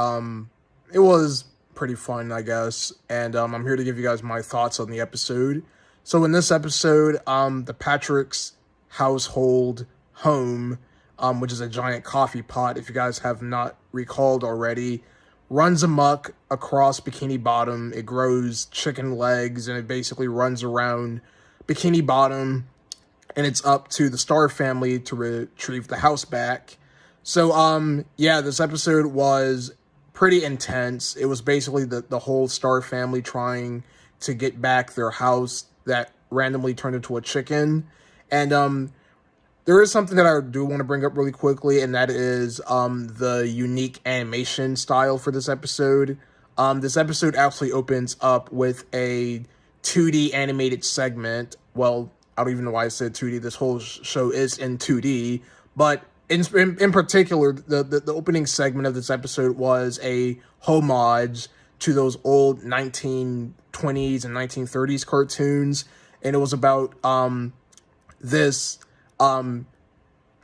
fun, I guess, and I'm here to give you guys my thoughts on the episode. So in this episode, the Patrick's household home, which is a giant coffee pot, if you guys have not recalled already, runs amok across Bikini Bottom. It grows chicken legs, and it basically runs around Bikini Bottom, and it's up to the Star family to retrieve the house back. So, yeah, this episode was pretty intense. It was basically the whole Star family trying to get back their house that randomly turned into a chicken. And there is something that I do want to bring up really quickly, and that is the unique animation style for this episode. This episode actually opens up with a 2D animated segment. Well, I don't even know why I said 2D. This whole show is in 2D, but in particular, the opening segment of this episode was a homage to those old 1920s and 1930s cartoons, and it was about this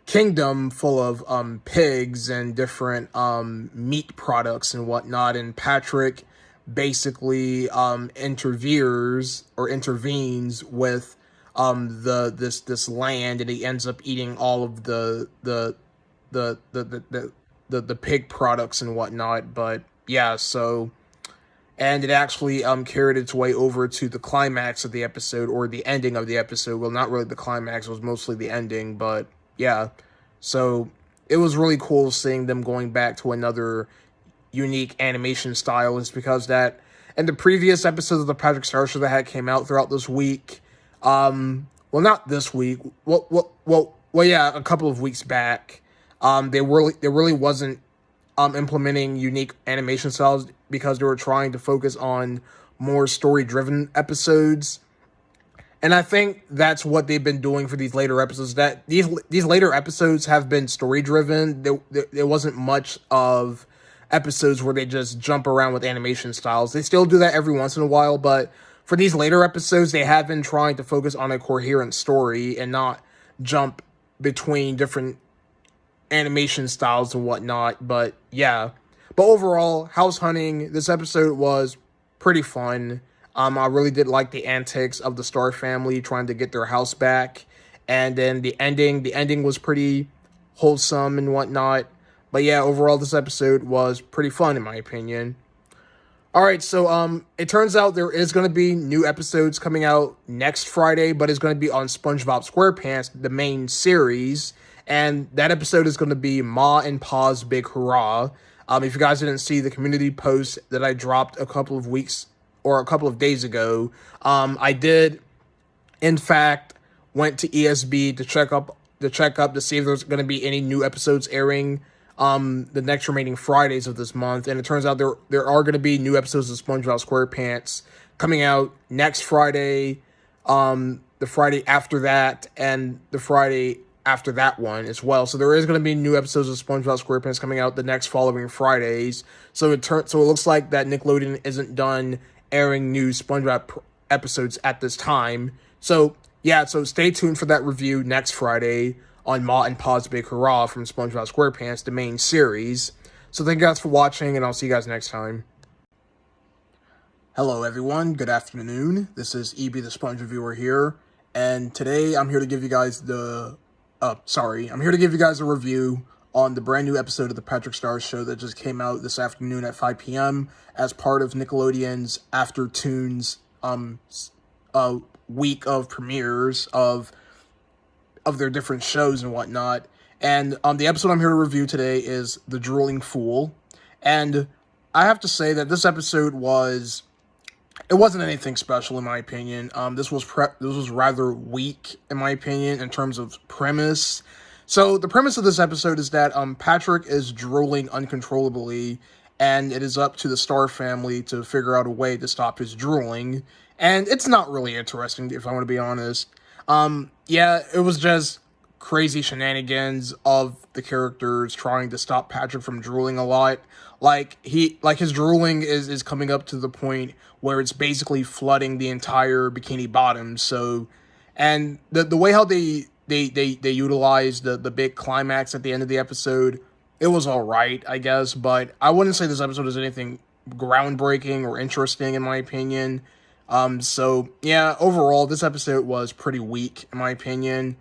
kingdom full of pigs and different meat products and whatnot, and Patrick basically intervenes with this land, and he ends up eating all of the pig products and whatnot. But yeah, so, and it actually carried its way over to the climax of the episode, or the ending of the episode. Well, not really the climax, it was mostly the ending, but yeah. So it was really cool seeing them going back to another unique animation style, is because that in the previous episodes of the Patrick Star Show that had came out throughout this week, well, not this week, yeah, a couple of weeks back, there really wasn't implementing unique animation styles, because they were trying to focus on more story-driven episodes. And I think that's what they've been doing for these later episodes. That these later episodes have been story-driven. There wasn't much of episodes where they just jump around with animation styles. They still do that every once in a while, but for these later episodes, they have been trying to focus on a coherent story and not jump between different animation styles and whatnot. But yeah, but overall, house hunting, this episode was pretty fun. I really did like the antics of the Star family trying to get their house back, and then the ending was pretty wholesome and whatnot. But yeah, overall, this episode was pretty fun in my opinion. All right, so it turns out there is going to be new episodes coming out next Friday, but it's going to be on SpongeBob SquarePants, the main series, and that episode is going to be Ma and Pa's Big Hurrah. If you guys didn't see the community post that I dropped a couple of days ago, I did, in fact, went to ESB to check up to see if there's going to be any new episodes airing the next remaining Fridays of this month, and it turns out there are going to be new episodes of SpongeBob SquarePants coming out next Friday, the Friday after that, and the Friday after that one as well. So there is going to be new episodes of SpongeBob SquarePants coming out the next following Fridays. So it looks like that Nickelodeon isn't done airing new SpongeBob episodes at this time. So yeah, so stay tuned for that review next Friday on Ma and Pa's Big Hurrah from SpongeBob SquarePants, the main series. So thank you guys for watching, and I'll see you guys next time. Hello everyone, good afternoon. This is EB the Sponge Reviewer here, and today I'm here to give you guys I'm here to give you guys a review on the brand new episode of the Patrick Star Show that just came out this afternoon at 5 p.m. as part of Nickelodeon's After Tunes week of premieres of their different shows and whatnot. And the episode I'm here to review today is The Drooling Fool. And I have to say that this episode wasn't anything special in my opinion. This was rather weak in my opinion in terms of premise. So the premise of this episode is that Patrick is drooling uncontrollably, and it is up to the Star family to figure out a way to stop his drooling. And it's not really interesting, if I want to be honest. Yeah, it was just crazy shenanigans of the characters trying to stop Patrick from drooling a lot. Like his drooling is coming up to the point where it's basically flooding the entire Bikini Bottom. So, and the way how they utilized the big climax at the end of the episode, it was alright, I guess, but I wouldn't say this episode is anything groundbreaking or interesting in my opinion. So yeah, overall, this episode was pretty weak in my opinion.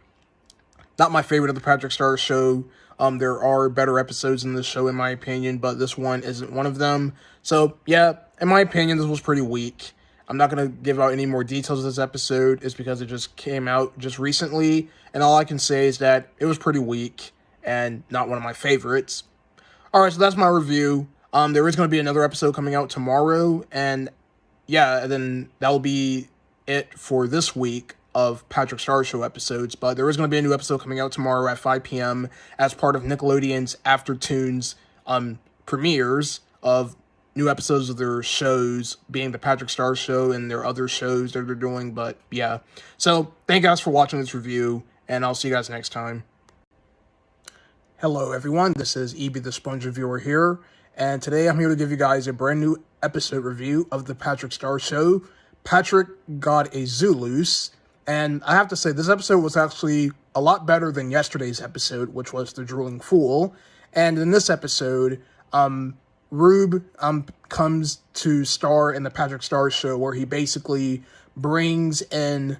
Not my favorite of the Patrick Star Show. There are better episodes in this show in my opinion, but this one isn't one of them. So yeah, in my opinion, this was pretty weak. I'm not going to give out any more details of this episode. It's because it just came out just recently, and all I can say is that it was pretty weak and not one of my favorites. Alright, so that's my review. There is going to be another episode coming out tomorrow, and yeah, then that'll be it for this week of Patrick Star Show episodes, but there is going to be a new episode coming out tomorrow at 5 p.m. as part of Nickelodeon's After Tunes premieres of new episodes of their shows, being the Patrick Star Show and their other shows that they're doing. But yeah, so thank you guys for watching this review, and I'll see you guys next time. Hello everyone, this is EB the Sponge Reviewer here, and today I'm here to give you guys a brand new episode review of the Patrick Star Show, Patrick Got a Zoo Loose. And I have to say, this episode was actually a lot better than yesterday's episode, which was The Drooling Fool. And in this episode, Rube comes to star in the Patrick Star Show, where he basically brings in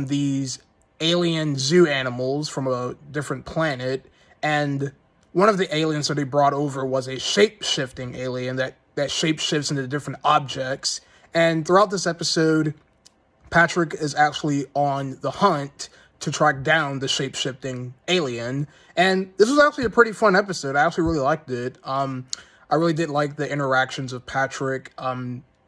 these alien zoo animals from a different planet, and one of the aliens that he brought over was a shape-shifting alien that shape-shifts into different objects. And throughout this episode, Patrick is actually on the hunt to track down the shape-shifting alien. And this was actually a pretty fun episode. I actually really liked it. I really did like the interactions of Patrick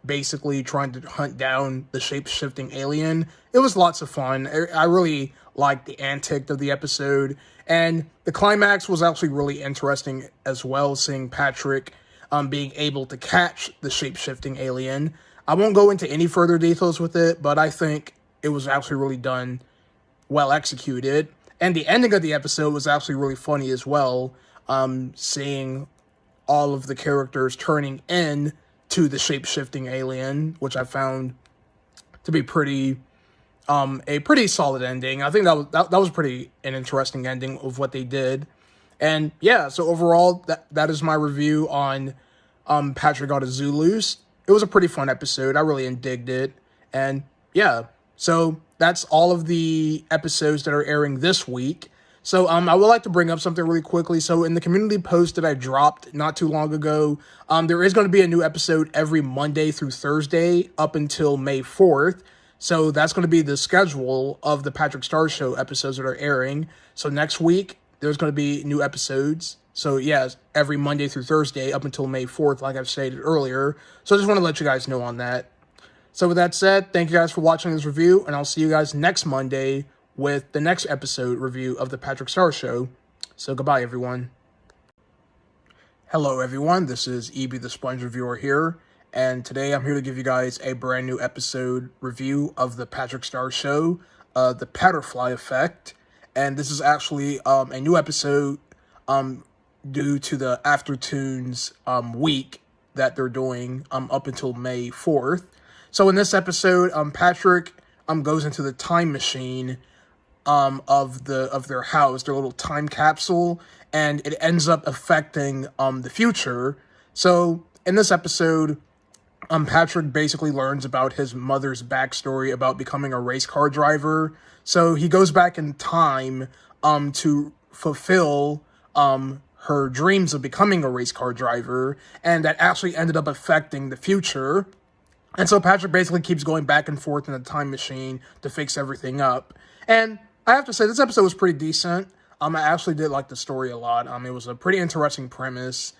basically trying to hunt down the shape-shifting alien. It was lots of fun. I really liked the antic of the episode. And the climax was actually really interesting as well, seeing Patrick being able to catch the shape-shifting alien. I won't go into any further details with it, but I think it was actually really done, well executed. And the ending of the episode was actually really funny as well, seeing all of the characters turning in to the shape-shifting alien, which I found to be a pretty solid ending. I think that was pretty an interesting ending of what they did. And yeah, so overall, that is my review on Patrick Got a Zoo Loose. It was a pretty fun episode. I really digged it. And yeah, so that's all of the episodes that are airing this week. So I would like to bring up something really quickly. So in the community post that I dropped not too long ago, there is going to be a new episode every Monday through Thursday up until May 4th. So that's going to be the schedule of the Patrick Star Show episodes that are airing. So next week, there's going to be new episodes. So yeah, every Monday through Thursday up until May 4th, like I've stated earlier. So I just want to let you guys know on that. So with that said, thank you guys for watching this review, and I'll see you guys next Monday with the next episode review of the Patrick Star Show. So goodbye, everyone. Hello, everyone. This is EB the Sponge Reviewer here, and today I'm here to give you guys a brand new episode review of the Patrick Star Show, The Patterfly Effect. And this is actually a new episode due to the Aftertunes week that they're doing up until May 4th. So in this episode, Patrick goes into the time machine of their house, their little time capsule, and it ends up affecting the future. So in this episode, Patrick basically learns about his mother's backstory about becoming a race car driver. So he goes back in time to fulfill her dreams of becoming a race car driver, and that actually ended up affecting the future. And so Patrick basically keeps going back and forth in the time machine to fix everything up. And I have to say, this episode was pretty decent. I actually did like the story a lot. It was a pretty interesting premise.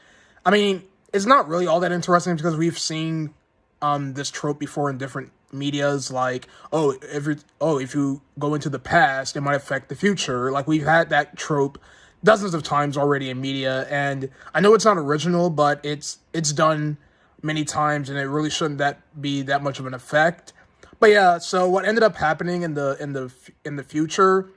I mean, it's not really all that interesting because we've seen this trope before in different medias, like, if you go into the past, it might affect the future. Like, we've had that trope dozens of times already in media, and I know it's not original, but it's done many times, and it really shouldn't be that much of an effect. But yeah, so what ended up happening in the future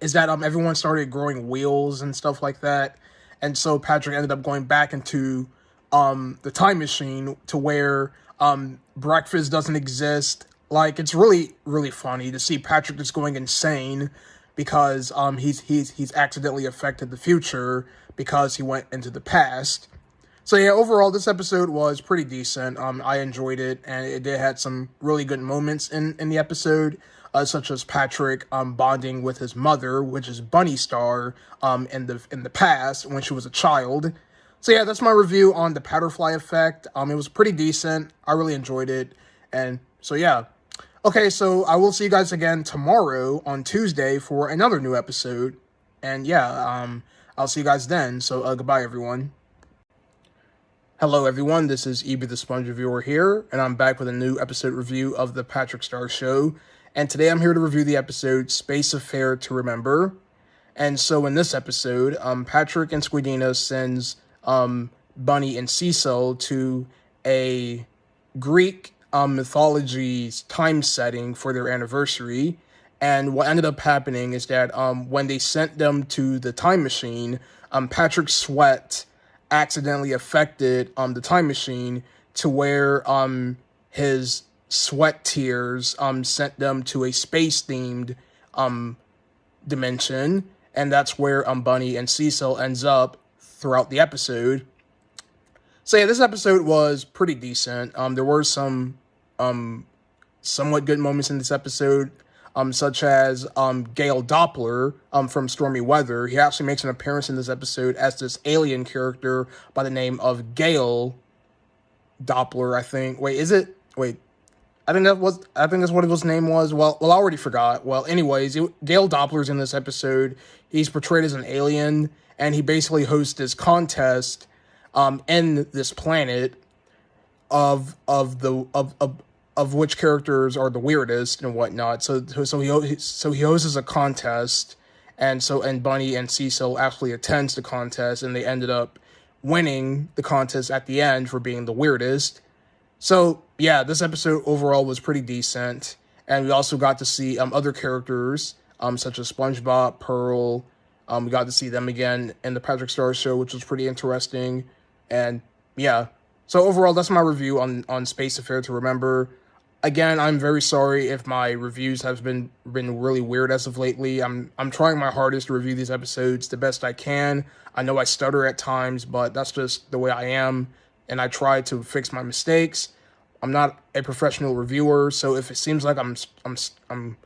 is that everyone started growing wheels and stuff like that, and so Patrick ended up going back into the time machine to where breakfast doesn't exist. Like, it's really, really funny to see Patrick just going insane because he's accidentally affected the future because he went into the past. So yeah, overall, this episode was pretty decent. I enjoyed it, and it did had some really good moments in the episode, such as Patrick bonding with his mother, which is Bunny Star, in the past when she was a child. So yeah, that's my review on the Patterfly Effect. It was pretty decent. I really enjoyed it, and so yeah. Okay, so I will see you guys again tomorrow on Tuesday for another new episode, and yeah, I'll see you guys then. So goodbye, everyone. Hello, everyone. This is EB the Sponge Reviewer here, and I'm back with a new episode review of the Patrick Star Show. And today I'm here to review the episode Space Affair to Remember. And so in this episode, Patrick and Squidina sends Bunny and Cecil to a Greek mythology's time setting for their anniversary. And what ended up happening is that when they sent them to the time machine, Patrick's sweat accidentally affected the time machine to where his sweat tears sent them to a space-themed dimension, and that's where Bunny and Cecil ends up throughout the episode. So yeah, this episode was pretty decent. There were some somewhat good moments in this episode, such as Gale Doppler from Stormy Weather. He actually makes an appearance in this episode as this alien character by the name of Gale Doppler, I think. I think that's what his name was. Well, I already forgot. Well, anyways, Gale Doppler's in this episode. He's portrayed as an alien, and he basically hosts this contest in this planet of which characters are the weirdest and whatnot. So he hosts a contest, and Bunny and Cecil actually attends the contest, and they ended up winning the contest at the end for being the weirdest. So yeah, this episode overall was pretty decent, and we also got to see other characters such as SpongeBob, Pearl. We got to see them again in the Patrick Star Show, which was pretty interesting. And yeah, so overall, that's my review on Space Affair to Remember. Again, I'm very sorry if my reviews have been really weird as of lately. I'm trying my hardest to review these episodes the best I can. I know I stutter at times, but that's just the way I am, and I try to fix my mistakes. I'm not a professional reviewer, so if it seems like I'm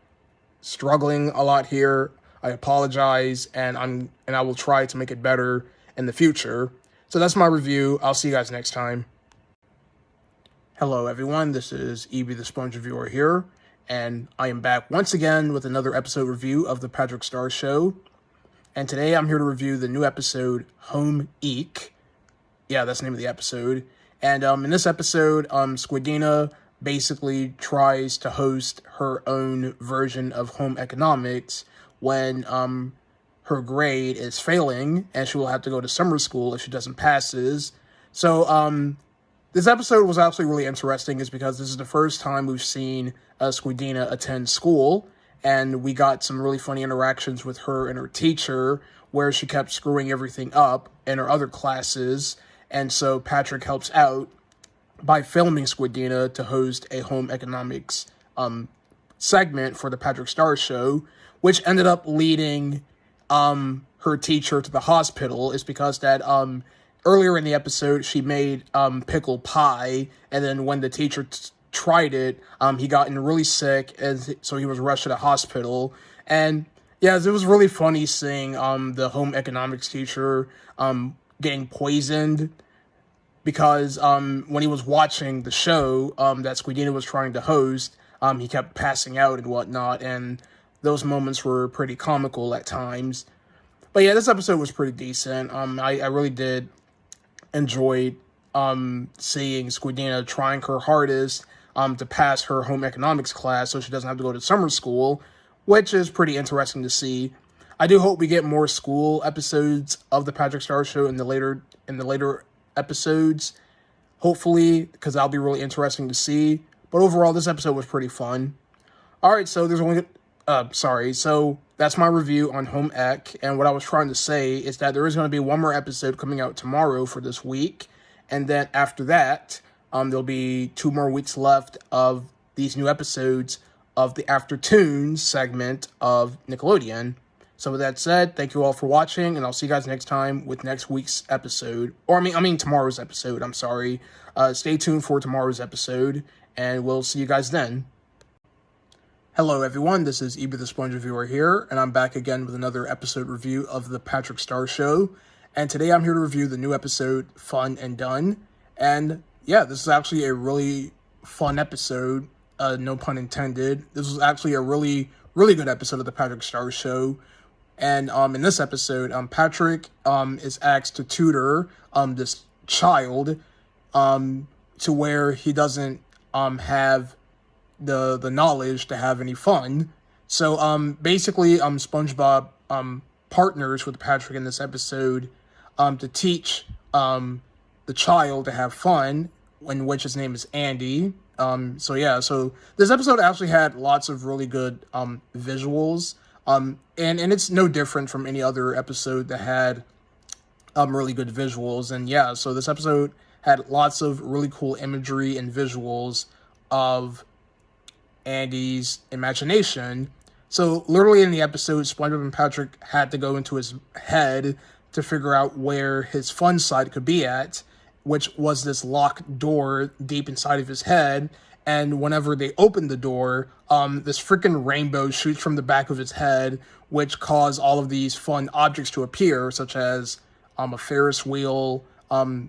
struggling a lot here, I apologize, and I will try to make it better in the future. So that's my review. I'll see you guys next time. Hello everyone, this is Evie the Sponge Reviewer here, and I am back once again with another episode review of the Patrick Star Show. And today I'm here to review the new episode, Home Eek. Yeah, that's the name of the episode. And in this episode, Squidina basically tries to host her own version of home economics when her grade is failing, and she will have to go to summer school if she doesn't passes. So this episode was actually really interesting, is because this is the first time we've seen Squidina attend school, and we got some really funny interactions with her and her teacher, where she kept screwing everything up in her other classes. And so Patrick helps out by filming Squidina to host a home economics segment for the Patrick Star Show, which ended up leading her teacher to the hospital. Is because that earlier in the episode she made pickle pie, and then when the teacher tried it, he gotten really sick, and so he was rushed to the hospital. And yeah, it was really funny seeing the home economics teacher getting poisoned, because when he was watching the show that Squidina was trying to host, he kept passing out and whatnot, and those moments were pretty comical at times. But yeah, this episode was pretty decent. I really did enjoy seeing Squidina trying her hardest to pass her home economics class so she doesn't have to go to summer school, which is pretty interesting to see. I do hope we get more school episodes of the Patrick Star Show in the later episodes, hopefully, because that'll be really interesting to see. But overall, this episode was pretty fun. Alright, so so that's my review on Home Ec, and what I was trying to say is that there is going to be one more episode coming out tomorrow for this week, and then after that, there'll be 2 more weeks left of these new episodes of the After Tunes segment of Nickelodeon. So with that said, thank you all for watching, and I'll see you guys next time with next week's episode. Or I mean tomorrow's episode, I'm sorry. Stay tuned for tomorrow's episode, and we'll see you guys then. Hello everyone, this is Evie the Sponge Reviewer here, and I'm back again with another episode review of the Patrick Star Show. And today I'm here to review the new episode, Fun and Done. And yeah, this is actually a really fun episode, no pun intended. This was actually a really, really good episode of the Patrick Star Show. And in this episode, Patrick is asked to tutor this child to where he doesn't have the knowledge to have any fun. So basically, SpongeBob partners with Patrick in this episode to teach the child to have fun, in which his name is Andy. So this episode actually had lots of really good visuals. And it's no different from any other episode that had really good visuals. And yeah, so this episode had lots of really cool imagery and visuals of Andy's imagination. So literally in the episode, SpongeBob and Patrick had to go into his head to figure out where his fun side could be at, which was this locked door deep inside of his head. And whenever they opened the door, this freaking rainbow shoots from the back of his head, which caused all of these fun objects to appear, such as a Ferris wheel,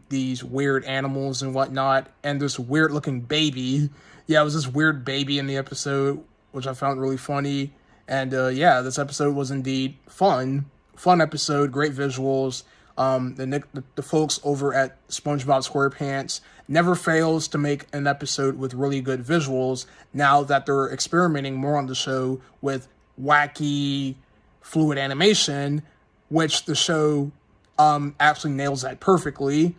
these weird animals and whatnot, and this weird looking baby. Yeah, it was this weird baby in the episode, which I found really funny. And yeah, this episode was indeed fun. Fun episode, great visuals. The folks over at SpongeBob SquarePants never fails to make an episode with really good visuals now that they're experimenting more on the show with wacky, fluid animation, which the show actually nails that perfectly.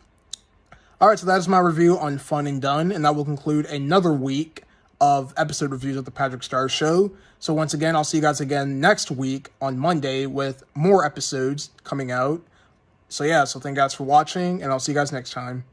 Alright, so that is my review on Fun and Done, and that will conclude another week of episode reviews of the Patrick Star Show. So once again, I'll see you guys again next week on Monday with more episodes coming out. So yeah, so thank you guys for watching, and I'll see you guys next time.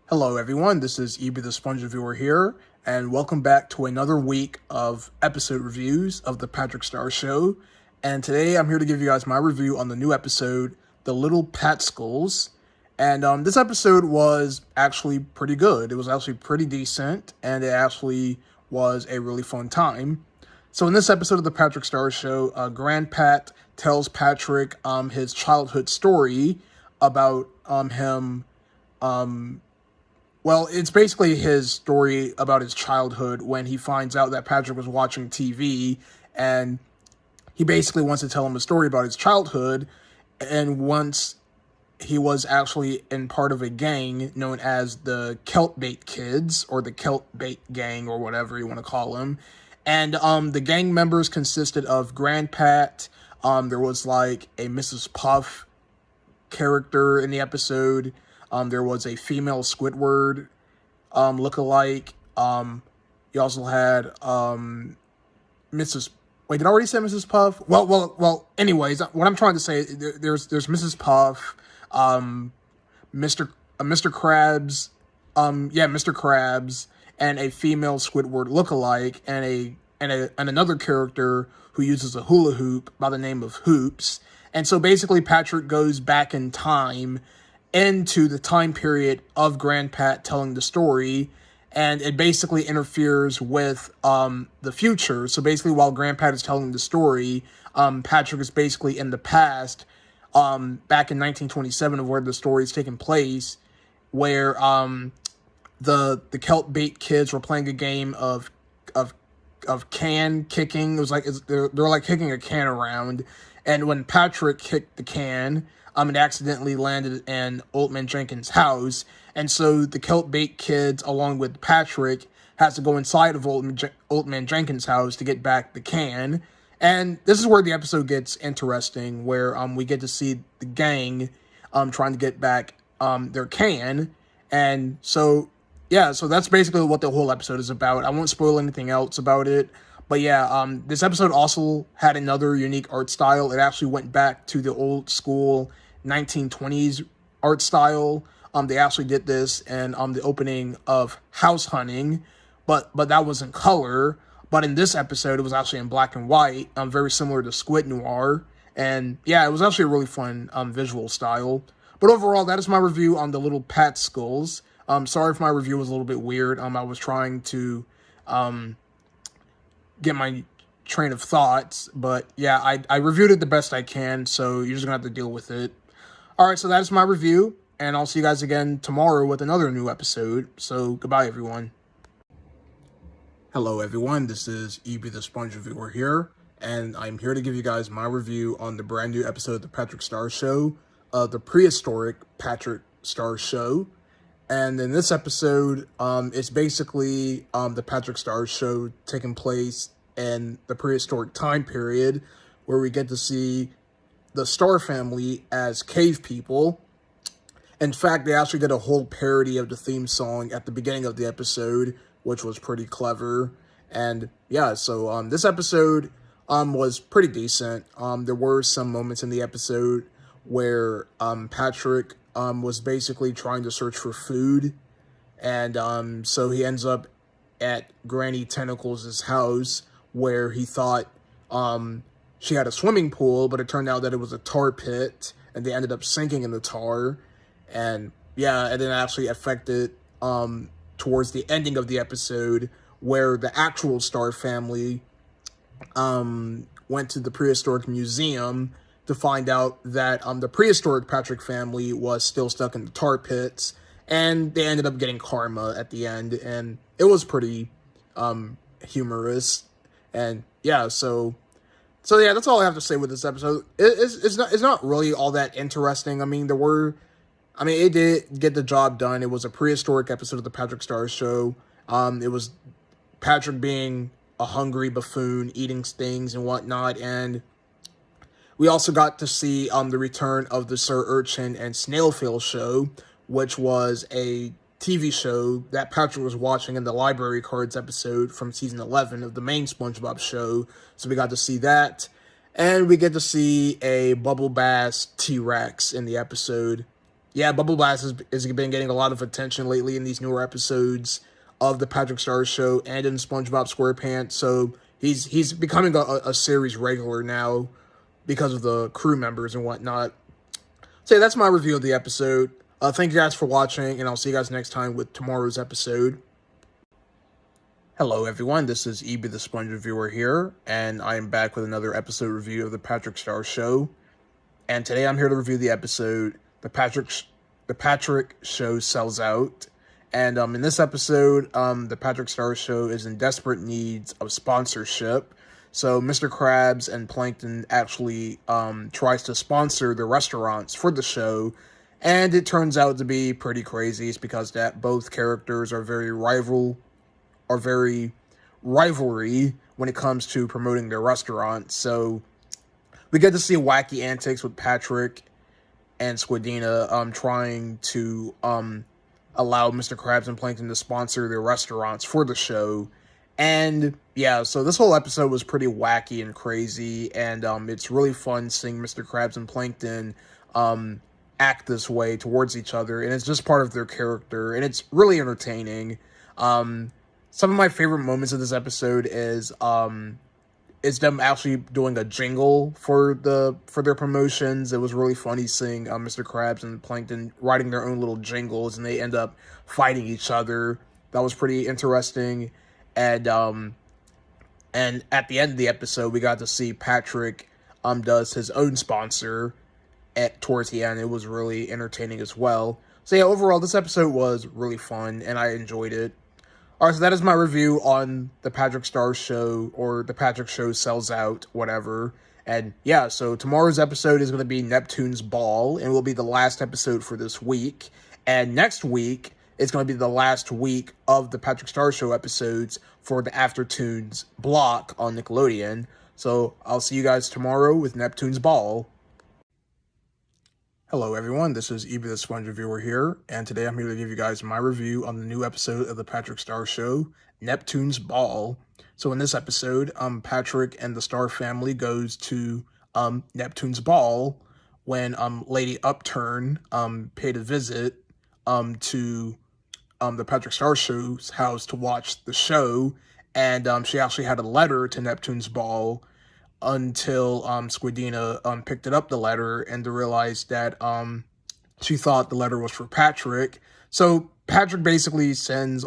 Hello everyone, this is EB the Sponge Reviewer here, and welcome back to another week of episode reviews of the Patrick Star Show. And today I'm here to give you guys my review on the new episode, The Little Patskulls. And this episode was actually pretty good. It was actually pretty decent, and it actually was a really fun time. So in this episode of the Patrick Star Show, Grandpat tells Patrick his childhood story about him. Well, it's basically his story about his childhood when he finds out that Patrick was watching TV, and he basically wants to tell him a story about his childhood. And once he was actually in part of a gang known as the Keltbait Kids, or the Keltbait Gang, or whatever you want to call them. And the gang members consisted of Grandpat. There was like a Mrs. Puff character in the episode. There was a female Squidward lookalike. You also had Mrs. Wait, did I already say Mrs. Puff? Well. Anyways, what I'm trying to say, there's Mrs. Puff, Mr. Krabs, Mr. Krabs, and a female Squidward lookalike, and another character who uses a hula hoop by the name of Hoops. And so basically, Patrick goes back in time into the time period of Grandpat telling the story, and it basically interferes with the future. So basically, while Grandpat is telling the story, Patrick is basically in the past, back in 1927, of where the story is taking place, where the Keltbait Kids were playing a game of can kicking. It was like they're like kicking a can around, and when Patrick kicked the can, it accidentally landed in Old Man Jenkins' house. And so the Keltbait Kids, along with Patrick, has to go inside of Old Man Jenkins' house to get back the can. And this is where the episode gets interesting, where we get to see the gang trying to get back their can. And so, yeah, so that's basically what the whole episode is about. I won't spoil anything else about it. But yeah, this episode also had another unique art style. It actually went back to the old school 1920s art style. They actually did this in the opening of House Hunting, but that was in color. But in this episode, it was actually in black and white, very similar to Squid Noir. And yeah, it was actually a really fun visual style. But overall, that is my review on the Little Patskulls. Sorry if my review was a little bit weird. I was trying to get my train of thoughts. But yeah, I reviewed it the best I can, so you're just going to have to deal with it. Alright, so that is my review, and I'll see you guys again tomorrow with another new episode. So goodbye, everyone. Hello everyone, this is EB the Sponge Reviewer here, and I'm here to give you guys my review on the brand new episode of the Patrick Star Show, the prehistoric Patrick Star Show. And in this episode, it's basically the Patrick Star Show taking place in the prehistoric time period, where we get to see the Star family as cave people. In fact, they actually did a whole parody of the theme song at the beginning of the episode, which was pretty clever. And yeah, so this episode was pretty decent. There were some moments in the episode where Patrick was basically trying to search for food, and so he ends up at Granny Tentacles' house, where he thought she had a swimming pool, but it turned out that it was a tar pit, and they ended up sinking in the tar. And yeah, and then actually affected towards the ending of the episode, where the actual Star family went to the prehistoric museum to find out that the prehistoric Patrick family was still stuck in the tar pits, and they ended up getting karma at the end, and it was pretty humorous. And yeah, so yeah, that's all I have to say with this episode. It's not really all that interesting. I mean, it did get the job done. It was a prehistoric episode of the Patrick Star Show. It was Patrick being a hungry buffoon, eating things and whatnot, and we also got to see the return of the Sir Urchin and Snailfail show, which was a TV show that Patrick was watching in the Library Cards episode from season 11 of the main SpongeBob show. So we got to see that, and we get to see a Bubble Bass T-Rex in the episode. Yeah, Bubble Bass has been getting a lot of attention lately in these newer episodes of the Patrick Star Show and in SpongeBob SquarePants. So he's becoming a series regular now because of the crew members and whatnot. So yeah, that's my review of the episode. Thank you guys for watching, and I'll see you guys next time with tomorrow's episode. Hello everyone, this is EB the Sponge Reviewer here, and I am back with another episode review of the Patrick Star Show. And today I'm here to review the episode The Patrick Show Sells Out. And in this episode, the Patrick Star Show is in desperate need of sponsorship. So Mr. Krabs and Plankton actually tries to sponsor the restaurants for the show, and it turns out to be pretty crazy. It's because that both characters are very rivalry when it comes to promoting their restaurant. So we get to see wacky antics with Patrick and Squidina trying to allow Mr. Krabs and Plankton to sponsor their restaurants for the show. And yeah, so this whole episode was pretty wacky and crazy, and it's really fun seeing Mr. Krabs and Plankton act this way towards each other, and it's just part of their character, and it's really entertaining. Some of my favorite moments of this episode is them actually doing a jingle for their promotions. It was really funny seeing Mr. Krabs and Plankton writing their own little jingles, and they end up fighting each other. That was pretty interesting. And at the end of the episode, we got to see Patrick does his own sponsor towards the end. It was really entertaining as well. So yeah, overall, this episode was really fun, and I enjoyed it. Alright, so that is my review on the Patrick Star Show, or the Patrick Show Sells Out, whatever. And yeah, so tomorrow's episode is going to be Neptune's Ball, and will be the last episode for this week. And next week, it's going to be the last week of the Patrick Star Show episodes for the Aftertunes block on Nickelodeon. So I'll see you guys tomorrow with Neptune's Ball. Hello everyone, this is EB the Sponge Reviewer here, and today I'm here to give you guys my review on the new episode of the Patrick Star Show, Neptune's Ball. So in this episode, Patrick and the Star family goes to Neptune's Ball when Lady Upturn paid a visit to the Patrick Star Show's house to watch the show, and she actually had a letter to Neptune's Ball until Squidina picked it up, the letter, and to realize that she thought the letter was for Patrick. So Patrick basically sends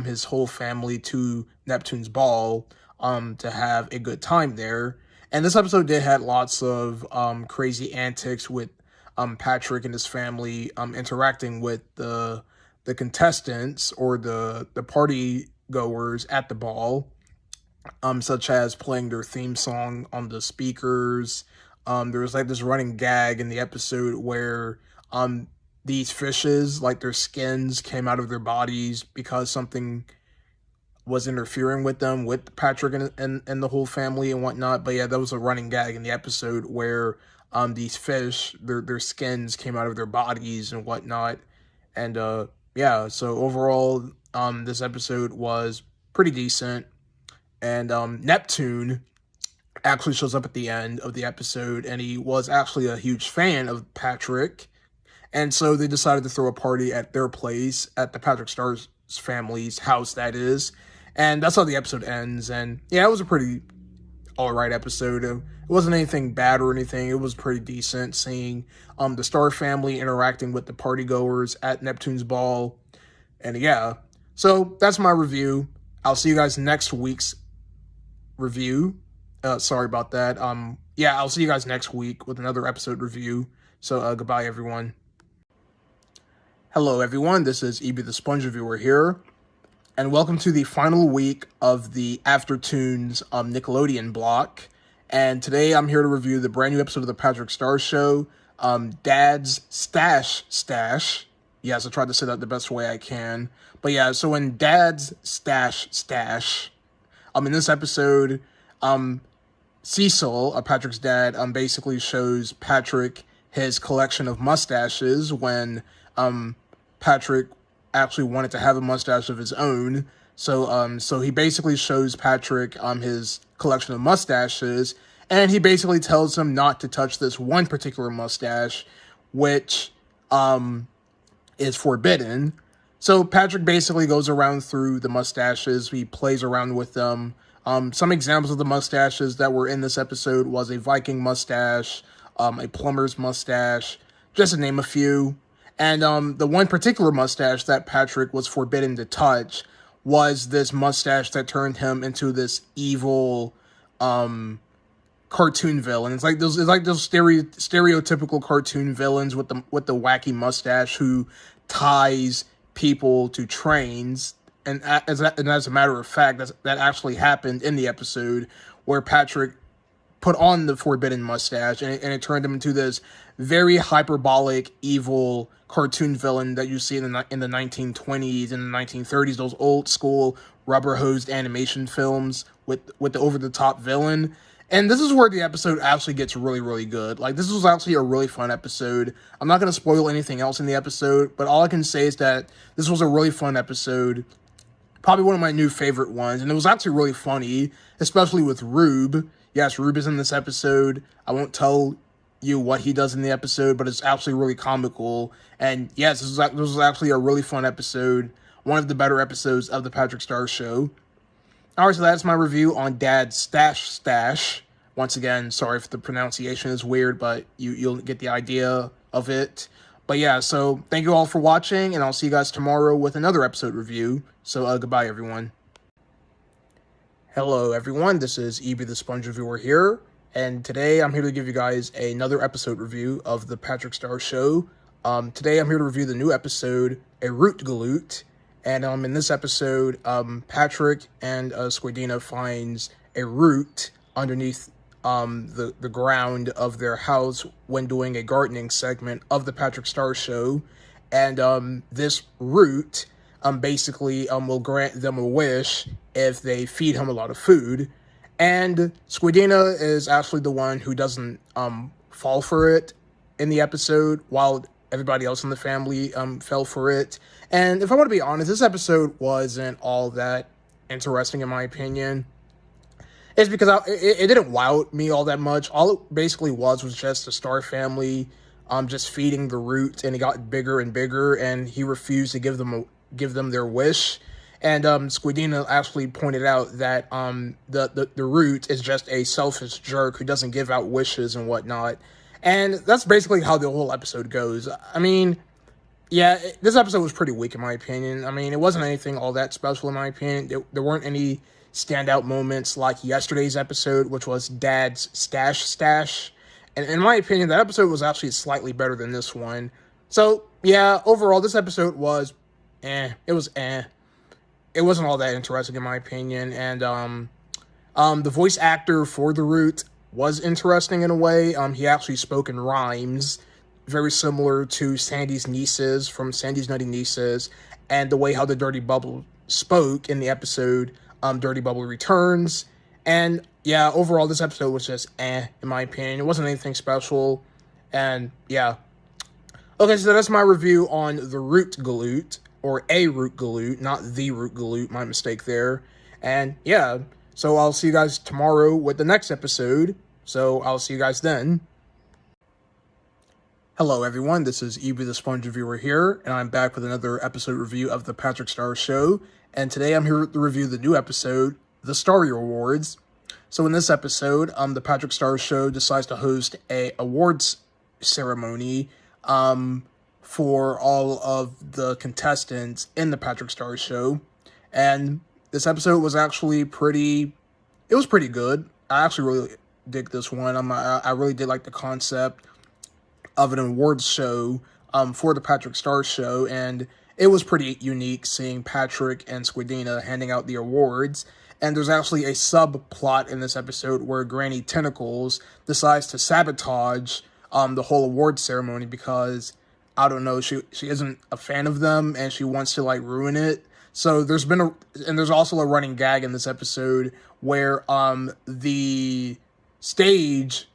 his whole family to Neptune's Ball to have a good time there. And this episode did have lots of crazy antics with Patrick and his family interacting with the contestants or the party goers at the ball. Such as playing their theme song on the speakers. There was like this running gag in the episode where these fishes, like their skins came out of their bodies because something was interfering with them, with Patrick and the whole family and whatnot. But yeah, that was a running gag in the episode where these fish, their skins came out of their bodies and whatnot. And yeah, so overall, this episode was pretty decent. And Neptune actually shows up at the end of the episode, and he was actually a huge fan of Patrick. And so they decided to throw a party at their place, at the Patrick Star's family's house, that is. And that's how the episode ends. And yeah, it was a pretty alright episode. It wasn't anything bad or anything. It was pretty decent seeing the Star family interacting with the party goers at Neptune's ball. And yeah, so that's my review. I'll see you guys next week's review. Sorry about that. Yeah, I'll see you guys next week with another episode review. So goodbye, everyone. Hello, everyone. This is EB the Sponge Reviewer here, and welcome to the final week of the Aftertunes Nickelodeon block. And today I'm here to review the brand new episode of the Patrick Star Show, Dad's Stash. Yes, I tried to say that the best way I can. But yeah, so in Dad's Stash, in this episode, Cecil, Patrick's dad, basically shows Patrick his collection of mustaches when Patrick actually wanted to have a mustache of his own. So he basically shows Patrick his collection of mustaches, and he basically tells him not to touch this one particular mustache, which is forbidden. So Patrick basically goes around through the mustaches. He plays around with them. Some examples of the mustaches that were in this episode was a Viking mustache, a plumber's mustache, just to name a few. And the one particular mustache that Patrick was forbidden to touch was this mustache that turned him into this evil cartoon villain. It's like those stereotypical cartoon villains with the wacky mustache who ties people to trains. And as a matter of fact, that actually happened in the episode where Patrick put on the forbidden mustache, and it turned him into this very hyperbolic, evil cartoon villain that you see in the 1920s and the 1930s, those old school rubber-hosed animation films with the over-the-top villain. And this is where the episode actually gets really, really good. Like, this was actually a really fun episode. I'm not going to spoil anything else in the episode, but all I can say is that this was a really fun episode. Probably one of my new favorite ones, and it was actually really funny, especially with Rube. Yes, Rube is in this episode. I won't tell you what he does in the episode, but it's actually really comical. And yes, this was actually a really fun episode. One of the better episodes of the Patrick Star Show. Alright, so that's my review on Dad's Stash. Once again, sorry if the pronunciation is weird, but you'll get the idea of it. But yeah, so thank you all for watching, and I'll see you guys tomorrow with another episode review. So goodbye, everyone. Hello, everyone. This is EB the Sponge Reviewer here, and today I'm here to give you guys another episode review of the Patrick Star Show. Today I'm here to review the new episode, A Root Galoot. And in this episode, Patrick and Squidina finds a root underneath the ground of their house when doing a gardening segment of the Patrick Star Show. And this root basically will grant them a wish if they feed him a lot of food. And Squidina is actually the one who doesn't fall for it in the episode, while everybody else in the family fell for it. And if I want to be honest, this episode wasn't all that interesting in my opinion. It's because it didn't wow me all that much. All it basically was just the Star family just feeding the root, and it got bigger and bigger, and he refused to give them their wish. And Squidina actually pointed out that the root is just a selfish jerk who doesn't give out wishes and whatnot. And that's basically how the whole episode goes. I mean, yeah, this episode was pretty weak in my opinion. I mean, it wasn't anything all that special in my opinion. There weren't any standout moments like yesterday's episode, which was Dad's Stash. And in my opinion, that episode was actually slightly better than this one. So, yeah, overall, this episode was It was It wasn't all that interesting in my opinion. And the voice actor for the root was interesting in a way. He actually spoke in rhymes, very similar to Sandy's nieces from Sandy's Nutty Nieces, and the way how the Dirty Bubble spoke in the episode Dirty Bubble Returns. And yeah, overall this episode was just in my opinion. It wasn't anything special. And yeah. Okay, so that's my review on the Root Galoot, or A Root Galoot, not the Root Galoot, my mistake there. And yeah, so I'll see you guys tomorrow with the next episode. So I'll see you guys then. Hello everyone, this is Evie the Sponge Reviewer here, and I'm back with another episode review of the Patrick Star Show, and today I'm here to review the new episode, the Starry Awards. So in this episode, the Patrick Star Show decides to host a awards ceremony for all of the contestants in the Patrick Star Show, and this episode was actually pretty good. I actually really dig this one. I really did like the concept of an awards show for the Patrick Star Show, and it was pretty unique seeing Patrick and Squidina handing out the awards. And there's actually a subplot in this episode where Granny Tentacles decides to sabotage the whole award ceremony because, I don't know, she isn't a fan of them and she wants to like ruin it. So there's also a running gag in this episode where the stage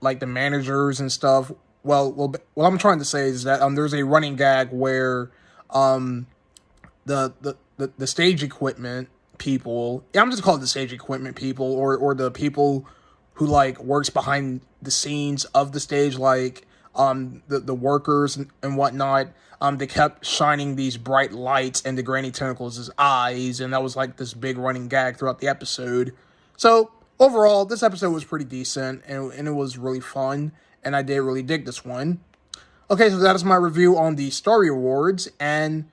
like the managers and stuff. Well, what I'm trying to say is that there's a running gag where the stage equipment people, I'm just calling it the stage equipment people, or the people who like works behind the scenes of the stage, like the workers and whatnot. They kept shining these bright lights into Granny Tentacles' eyes, and that was like this big running gag throughout the episode. So overall, this episode was pretty decent, and it was really fun, and I did really dig this one. Okay, so that is my review on the Starry Awards, and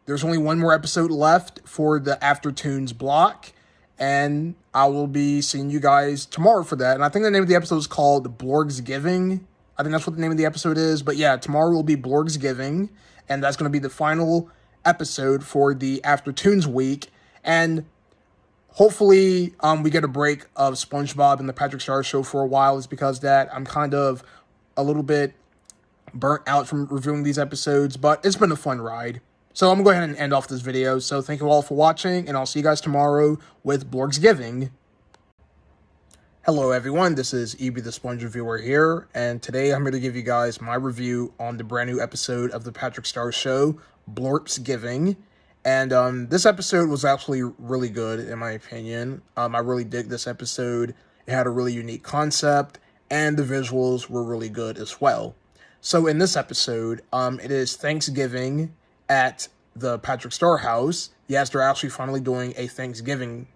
there's only one more episode left for the Aftertunes block, and I will be seeing you guys tomorrow for that. And I think the name of the episode is called Blorg's Giving. I think that's what the name of the episode is, but yeah, tomorrow will be Blorg's Giving, and that's going to be the final episode for the Aftertunes week, and hopefully, we get a break of SpongeBob and the Patrick Star Show for a while. It's because that I'm kind of a little bit burnt out from reviewing these episodes, but it's been a fun ride. So I'm going to go ahead and end off this video. So thank you all for watching, and I'll see you guys tomorrow with Blorg's Giving. Hello everyone, this is Evie the Sponge Reviewer here, and today I'm here to give you guys my review on the brand new episode of the Patrick Star Show, Blorg's Giving. And this episode was actually really good, in my opinion. I really dig this episode. It had a really unique concept, and the visuals were really good as well. So in this episode, it is Thanksgiving at the Patrick Star house. Yes, they're actually finally doing a Thanksgiving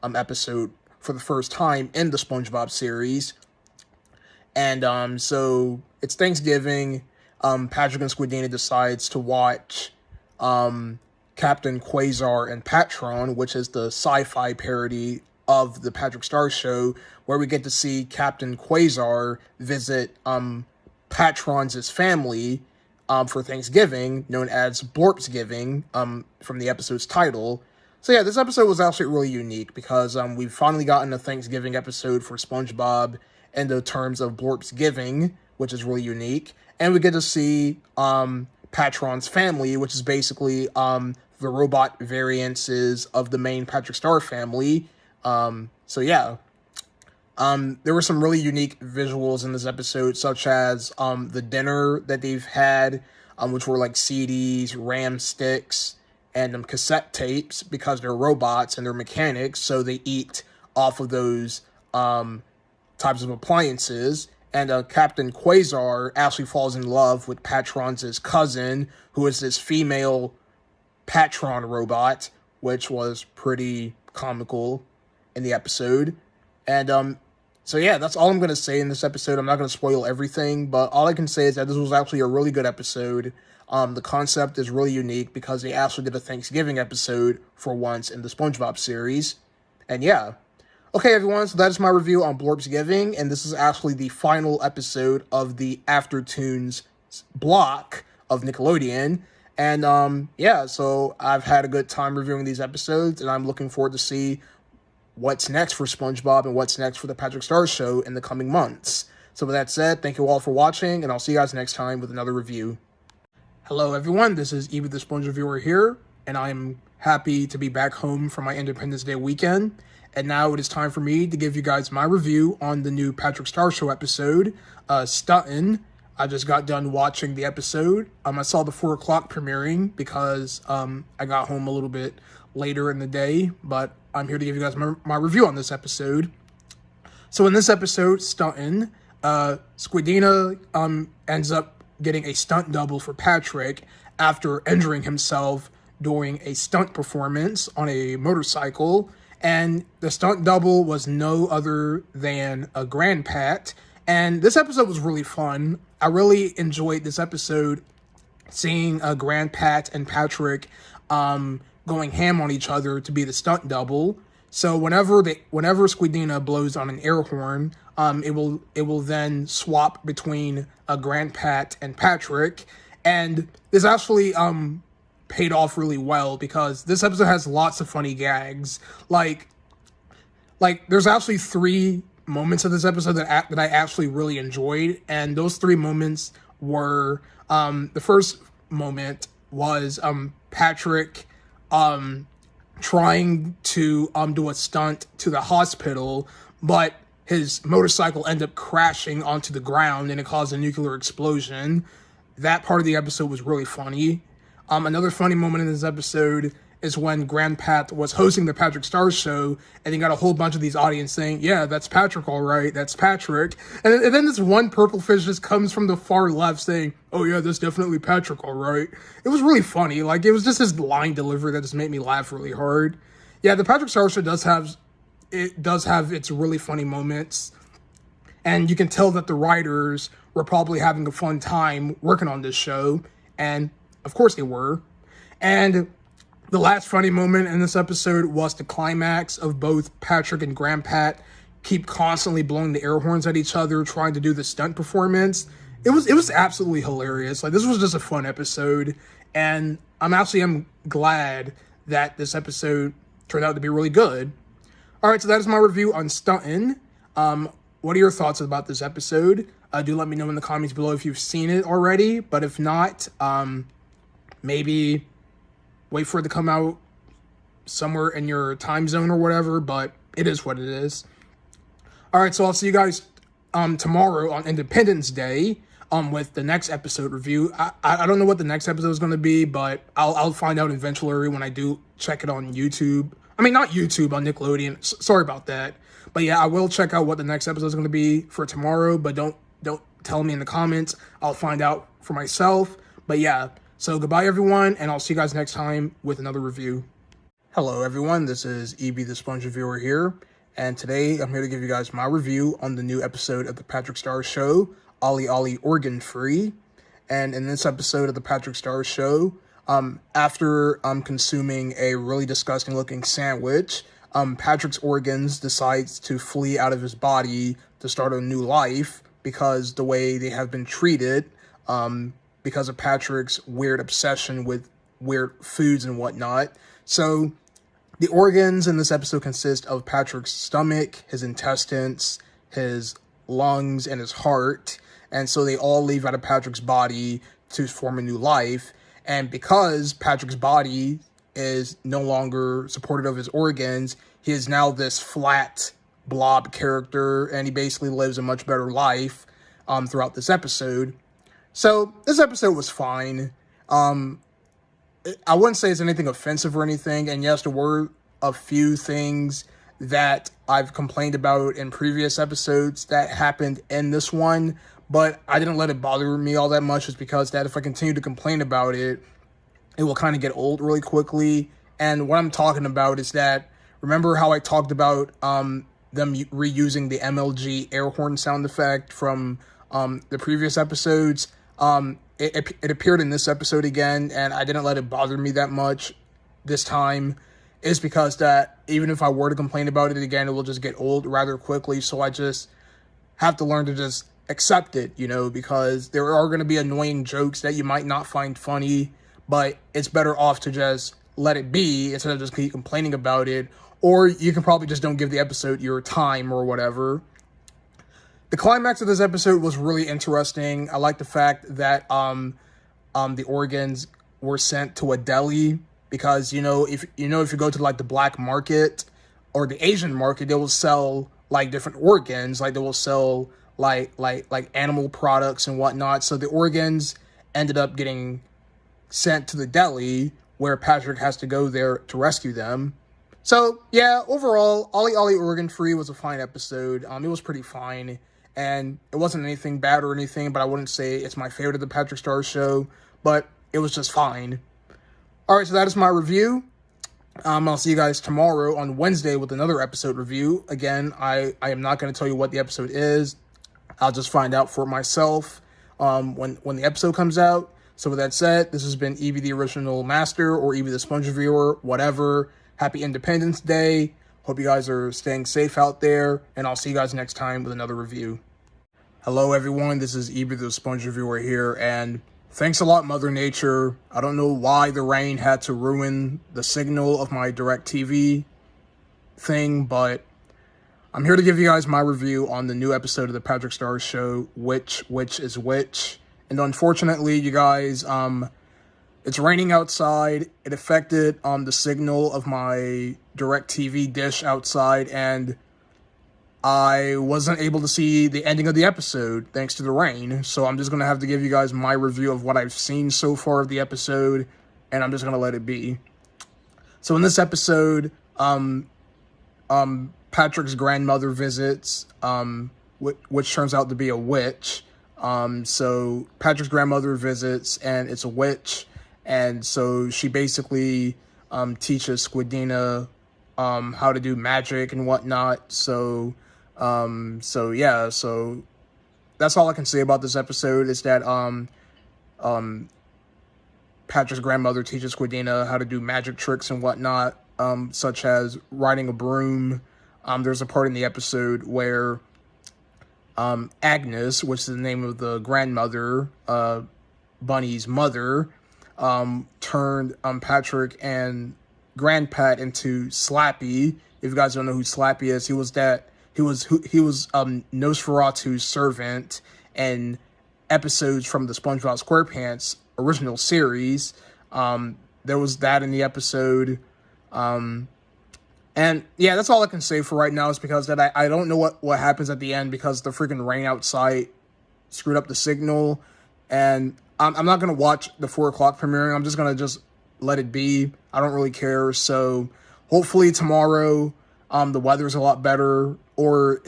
episode for the first time in the SpongeBob series. And so it's Thanksgiving. Patrick and Squidina decides to watch Captain Quasar and Patron, which is the sci-fi parody of the Patrick Star Show, where we get to see Captain Quasar visit Patron's family for Thanksgiving, known as Blorp's Giving, from the episode's title. So yeah, this episode was actually really unique because we've finally gotten a Thanksgiving episode for SpongeBob in the terms of Blorp's Giving, which is really unique, and we get to see Patron's family, which is basically the robot variances of the main Patrick Star family. So yeah, there were some really unique visuals in this episode, such as the dinner that they've had, which were like CDs, RAM sticks, and cassette tapes, because they're robots and they're mechanics, so they eat off of those types of appliances. And Captain Quasar actually falls in love with Patron's cousin, who is this female Patron robot, which was pretty comical in the episode. And so yeah, that's all I'm going to say in this episode. I'm not going to spoil everything, but all I can say is that this was actually a really good episode. The concept is really unique because they actually did a Thanksgiving episode for once in the SpongeBob series. And yeah. Okay, everyone, so that is my review on Blorp's Giving, and this is actually the final episode of the Aftertunes block of Nickelodeon. And yeah, so I've had a good time reviewing these episodes, and I'm looking forward to see what's next for SpongeBob and what's next for the Patrick Star Show in the coming months. So with that said, thank you all for watching, and I'll see you guys next time with another review. Hello, everyone, this is Evie the Sponge Reviewer here, and I'm happy to be back home for my Independence Day weekend. And now it is time for me to give you guys my review on the new Patrick Star Show episode, Stuntin'. I just got done watching the episode. I saw the 4 o'clock premiering because I got home a little bit later in the day, but I'm here to give you guys my review on this episode. So in this episode, Stuntin', Squidina ends up getting a stunt double for Patrick after injuring himself during a stunt performance on a motorcycle. And the stunt double was no other than a Grandpat. And this episode was really fun. I really enjoyed this episode, seeing Grandpat and Patrick going ham on each other to be the stunt double. So whenever Squidina blows on an air horn, it will then swap between Grandpat and Patrick, and this actually paid off really well because this episode has lots of funny gags. Like there's actually 3 moments of this episode that I actually really enjoyed, and those 3 moments were the first moment was Patrick trying to do a stunt to the hospital, but his motorcycle ended up crashing onto the ground and it caused a nuclear explosion. That part of the episode was really funny. Another funny moment in this episode is when Grandpat was hosting the Patrick Star Show, and he got a whole bunch of these audience saying, "Yeah, that's Patrick, all right, that's Patrick." And then this one purple fish just comes from the far left saying, "Oh yeah, that's definitely Patrick, all right." It was really funny. Like, it was just his line delivery that just made me laugh really hard. Yeah, the Patrick Star Show does have its really funny moments, and you can tell that the writers were probably having a fun time working on this show, and of course they were. And the last funny moment in this episode was the climax of both Patrick and Grandpat keep constantly blowing the air horns at each other, trying to do the stunt performance. It was absolutely hilarious. Like, this was just a fun episode, and I'm glad that this episode turned out to be really good. All right, so that is my review on Stuntin'. What are your thoughts about this episode? Do let me know in the comments below if you've seen it already, but if not, maybe wait for it to come out somewhere in your time zone or whatever, but it is what it is. All right, so I'll see you guys tomorrow on Independence Day with the next episode review. I don't know what the next episode is going to be, but I'll find out eventually when I do check it on YouTube. I mean, not YouTube, on Nickelodeon. Sorry about that. But yeah, I will check out what the next episode is going to be for tomorrow, but don't tell me in the comments. I'll find out for myself. But yeah, so goodbye everyone, and I'll see you guys next time with another review. Hello everyone, this is EB the Sponge Reviewer here, and today I'm here to give you guys my review on the new episode of the Patrick Star Show, Ollie Ollie Organ Free. And in this episode of the Patrick Star Show, after consuming a really disgusting looking sandwich, Patrick's organs decides to flee out of his body to start a new life because the way they have been treated, because of Patrick's weird obsession with weird foods and whatnot. So the organs in this episode consist of Patrick's stomach, his intestines, his lungs, and his heart. And so they all leave out of Patrick's body to form a new life. And because Patrick's body is no longer supportive of his organs, he is now this flat blob character, and he basically lives a much better life throughout this episode. So this episode was fine. I wouldn't say it's anything offensive or anything, and yes, there were a few things that I've complained about in previous episodes that happened in this one, but I didn't let it bother me all that much, just because that if I continue to complain about it, it will kind of get old really quickly. And what I'm talking about is that, remember how I talked about them reusing the MLG air horn sound effect from the previous episodes? It appeared in this episode again, and I didn't let it bother me that much this time. Is because that even if I were to complain about it again, it will just get old rather quickly. So I just have to learn to just accept it, because there are going to be annoying jokes that you might not find funny, but it's better off to just let it be instead of just keep complaining about it. Or you can probably just don't give the episode your time or whatever. The climax of this episode was really interesting. I like the fact that the organs were sent to a deli, because if you go to like the black market or the Asian market, they will sell like different organs, like they will sell like animal products and whatnot. So the organs ended up getting sent to the deli, where Patrick has to go there to rescue them. So yeah, overall, Ollie Ollie Organ Free was a fine episode. It was pretty fine. and it wasn't anything bad or anything, but I wouldn't say it's my favorite of the Patrick Star Show, but it was just fine. Alright, so that is my review. I'll see you guys tomorrow on Wednesday with another episode review. Again, I am not going to tell you what the episode is. I'll just find out for myself when the episode comes out. So with that said, this has been Evie the Original Master, or Evie the Sponge Reviewer, whatever. Happy Independence Day. Hope you guys are staying safe out there, and I'll see you guys next time with another review. Hello everyone, this is Evie the Sponge Reviewer here, and thanks a lot, Mother Nature. I don't know why the rain had to ruin the signal of my DirecTV thing, but I'm here to give you guys my review on the new episode of the Patrick Star Show, Which is Which. And unfortunately, you guys, it's raining outside. It affected the signal of my DirecTV dish outside, and I wasn't able to see the ending of the episode thanks to the rain. So I'm just going to have to give you guys my review of what I've seen so far of the episode, and I'm just going to let it be. So in this episode, Patrick's grandmother visits, which turns out to be a witch. So Patrick's grandmother visits, and it's a witch, and so she basically teaches Squidina how to do magic and whatnot. So yeah, so that's all I can say about this episode, is that Patrick's grandmother teaches Squidina how to do magic tricks and whatnot, such as riding a broom. There's a part in the episode where Agnes, which is the name of the grandmother, Bunny's mother, turned Patrick and Grandpat into Slappy. If you guys don't know who Slappy is, he was Nosferatu's servant in episodes from the SpongeBob SquarePants original series. There was that in the episode. And yeah, that's all I can say for right now, is because that I don't know what happens at the end, because the freaking rain outside screwed up the signal. And I'm not going to watch the 4 o'clock premiering. I'm just going to just let it be. I don't really care. So hopefully tomorrow the weather's a lot better. Or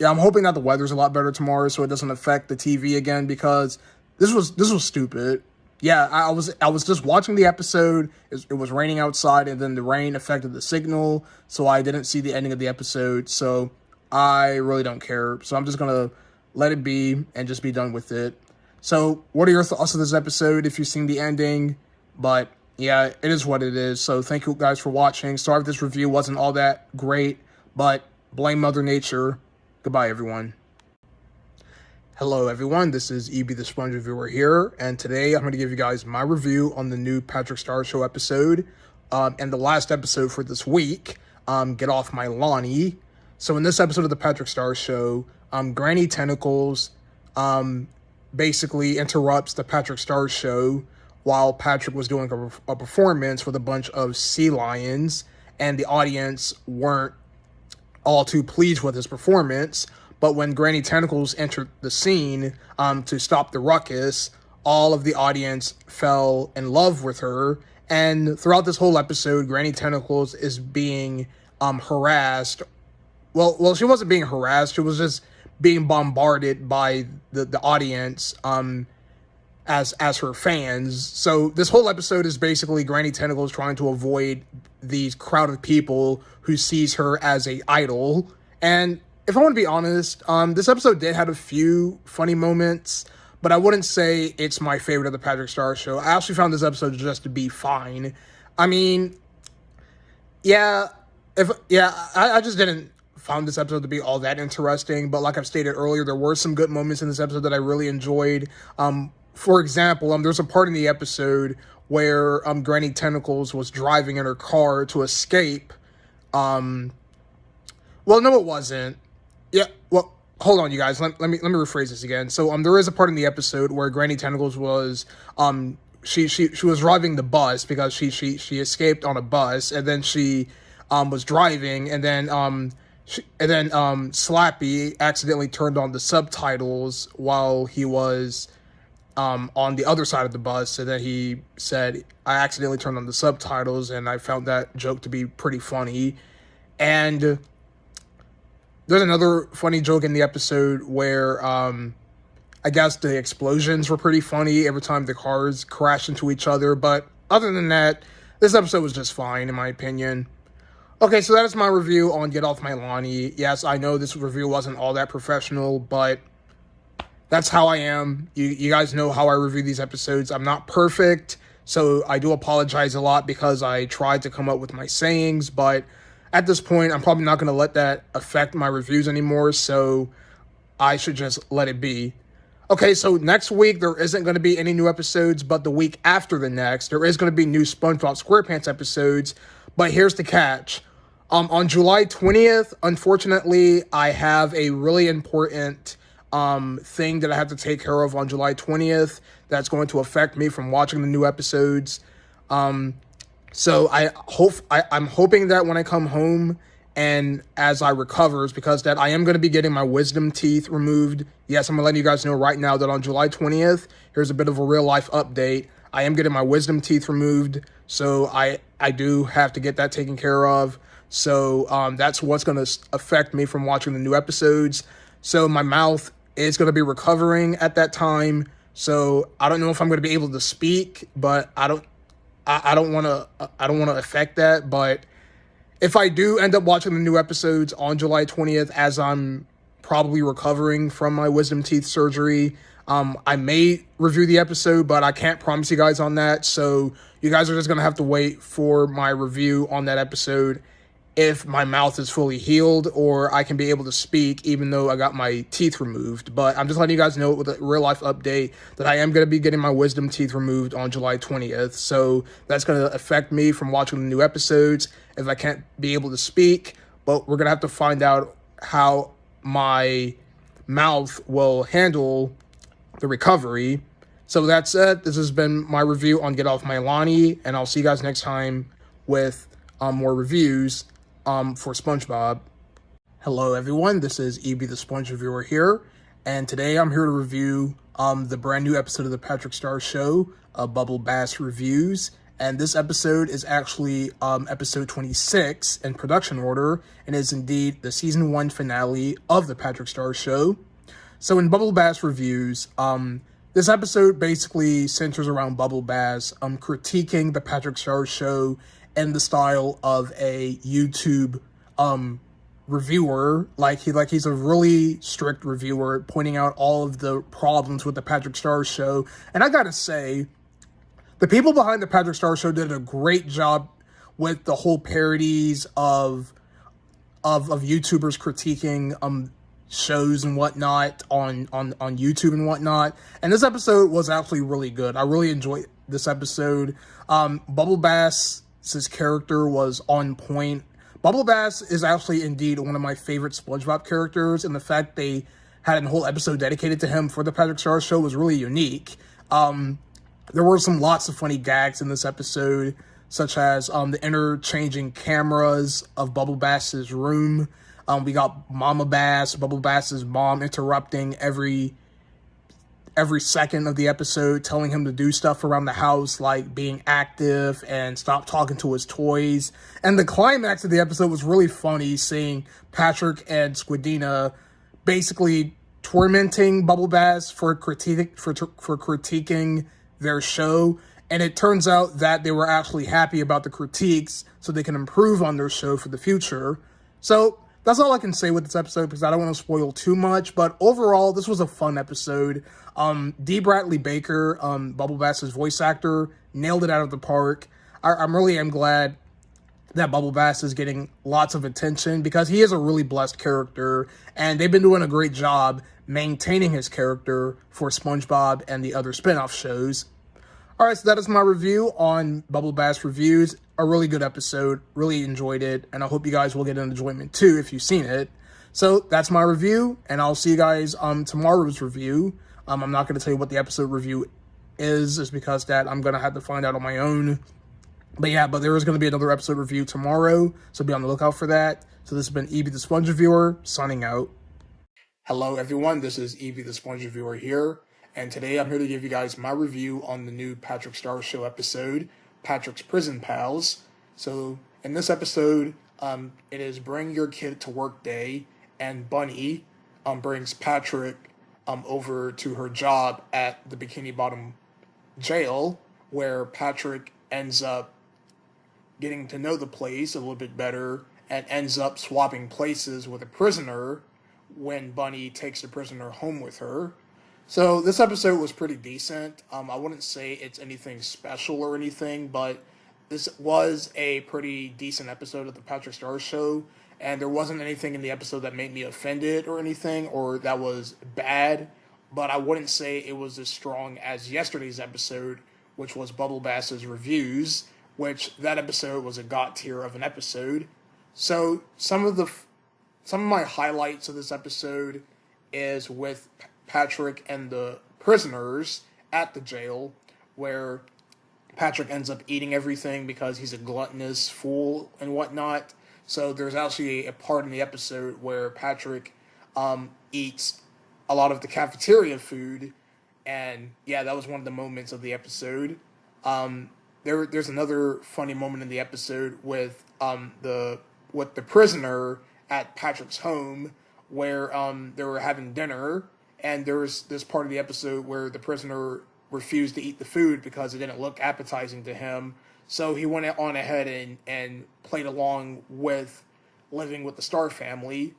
I'm hoping that the weather's a lot better tomorrow, so it doesn't affect the TV again, because this was stupid. Yeah, I was just watching the episode. It was raining outside, and then the rain affected the signal, so I didn't see the ending of the episode. So I really don't care. So I'm just gonna let it be and just be done with it. So what are your thoughts on this episode if you've seen the ending? But yeah, it is what it is. So thank you guys for watching. Sorry if this review wasn't all that great, but blame Mother Nature. Goodbye, everyone. Hello, everyone. This is Evie the Sponge Reviewer here, and today I'm going to give you guys my review on the new Patrick Star Show episode, and the last episode for this week, Get Off My Lawnie. So in this episode of the Patrick Star Show, Granny Tentacles basically interrupts the Patrick Star Show while Patrick was doing a performance with a bunch of sea lions, and the audience weren't all too pleased with his performance. But when Granny Tentacles entered the scene to stop the ruckus, all of the audience fell in love with her. And throughout this whole episode, Granny Tentacles is being harassed. Well, she wasn't being harassed. She was just being bombarded by the audience as her fans. So this whole episode is basically Granny Tentacles trying to avoid these crowd of people who sees her as a idol. And if I want to be honest, this episode did have a few funny moments, but I wouldn't say it's my favorite of the Patrick Star Show. I actually found this episode just to be fine. I mean, I just didn't find this episode to be all that interesting, but like I've stated earlier, there were some good moments in this episode that I really enjoyed. For example, there's a part in the episode where Granny Tentacles was driving in her car to escape. Well, no, it wasn't. Yeah, well, hold on, you guys. Let me rephrase this again. So, there is a part in the episode where Granny Tentacles was, she was driving the bus because she escaped on a bus, and then she, was driving, and then Slappy accidentally turned on the subtitles while he was, on the other side of the bus, and then he said, I accidentally turned on the subtitles, and I found that joke to be pretty funny. And there's another funny joke in the episode where I guess the explosions were pretty funny every time the cars crash into each other. But other than that, this episode was just fine, in my opinion. Okay, so that is my review on Get Off My Lonnie. Yes, I know this review wasn't all that professional, but that's how I am. You guys know how I review these episodes. I'm not perfect, so I do apologize a lot because I tried to come up with my sayings, but at this point, I'm probably not going to let that affect my reviews anymore, so I should just let it be. Okay, so next week, there isn't going to be any new episodes, but the week after the next, there is going to be new SpongeBob SquarePants episodes, but here's the catch. On July 20th, unfortunately, I have a really important thing that I have to take care of on July 20th that's going to affect me from watching the new episodes. So I'm hoping that when I come home and as I recover, is because that I am going to be getting my wisdom teeth removed. Yes, I'm going to let you guys know right now that on July 20th, here's a bit of a real life update. I am getting my wisdom teeth removed, so I do have to get that taken care of. So that's what's going to affect me from watching the new episodes. So my mouth is going to be recovering at that time. So I don't know if I'm going to be able to speak, but I don't want to affect that. But if I do end up watching the new episodes on July 20th, as I'm probably recovering from my wisdom teeth surgery, I may review the episode, but I can't promise you guys on that. So you guys are just going to have to wait for my review on that episode if my mouth is fully healed or I can be able to speak even though I got my teeth removed. But I'm just letting you guys know with a real life update that I am going to be getting my wisdom teeth removed on July 20th. So that's going to affect me from watching the new episodes if I can't be able to speak. But we're going to have to find out how my mouth will handle the recovery. So that's it. This has been my review on Get Off My Lonnie, and I'll see you guys next time with more reviews for SpongeBob. Hello, everyone. This is EB the Sponge Reviewer here, and today I'm here to review the brand new episode of the Patrick Star Show, Bubble Bass Reviews. And this episode is actually episode 26 in production order, and is indeed the season 1 finale of the Patrick Star Show. So in Bubble Bass Reviews, this episode basically centers around Bubble Bass critiquing the Patrick Star Show in the style of a YouTube reviewer. He's a really strict reviewer, pointing out all of the problems with the Patrick Star Show. And I gotta say, the people behind the Patrick Star Show did a great job with the whole parodies of YouTubers critiquing shows and whatnot on YouTube and whatnot. And this episode was actually really good. I really enjoyed this episode. Bubble Bass's character was on point. Bubble Bass is actually indeed one of my favorite SpongeBob characters, and the fact they had a whole episode dedicated to him for the Patrick Star Show was really unique. There were lots of funny gags in this episode, such as the interchanging cameras of Bubble Bass's room. We got Mama Bass, Bubble Bass's mom, interrupting every second of the episode, telling him to do stuff around the house, like being active and stop talking to his toys. And the climax of the episode was really funny, seeing Patrick and Squidina basically tormenting Bubble Bass for critiquing their show. And it turns out that they were actually happy about the critiques so they can improve on their show for the future. So that's all I can say with this episode because I don't want to spoil too much. But overall, this was a fun episode. D. Bradley Baker, Bubble Bass's voice actor, nailed it out of the park. I'm really glad that Bubble Bass is getting lots of attention because he is a really blessed character, and they've been doing a great job maintaining his character for SpongeBob and the other spin-off shows. All right, so that is my review on Bubble Bass Reviews. A really good episode. Really enjoyed it, and I hope you guys will get an enjoyment too if you've seen it. So that's my review, and I'll see you guys on tomorrow's review. I'm not going to tell you what the episode review is because that I'm going to have to find out on my own. But there is going to be another episode review tomorrow, so be on the lookout for that. So this has been Evie the Sponge Reviewer, signing out. Hello everyone, this is Evie the Sponge Reviewer here, and today I'm here to give you guys my review on the new Patrick Star Show episode, Patrick's Prison Pals. So in this episode, it is Bring Your Kid to Work Day, and Bunny brings Patrick over to her job at the Bikini Bottom jail, where Patrick ends up getting to know the place a little bit better and ends up swapping places with a prisoner when Bunny takes the prisoner home with her. So this episode was pretty decent. I wouldn't say it's anything special or anything, but this was a pretty decent episode of the Patrick Star Show, and there wasn't anything in the episode that made me offended or anything, or that was bad. But I wouldn't say it was as strong as yesterday's episode, which was Bubble Bass's reviews, which that episode was a god tier of an episode. So some of my highlights of this episode is with Patrick and the prisoners at the jail, where Patrick ends up eating everything because he's a gluttonous fool and whatnot. So there's actually a part in the episode where Patrick eats a lot of the cafeteria food, and yeah, that was one of the moments of the episode. There's another funny moment in the episode with the prisoner at Patrick's home, where they were having dinner, and there was this part of the episode where the prisoner refused to eat the food because it didn't look appetizing to him. So he went on ahead and played along with living with the Star family.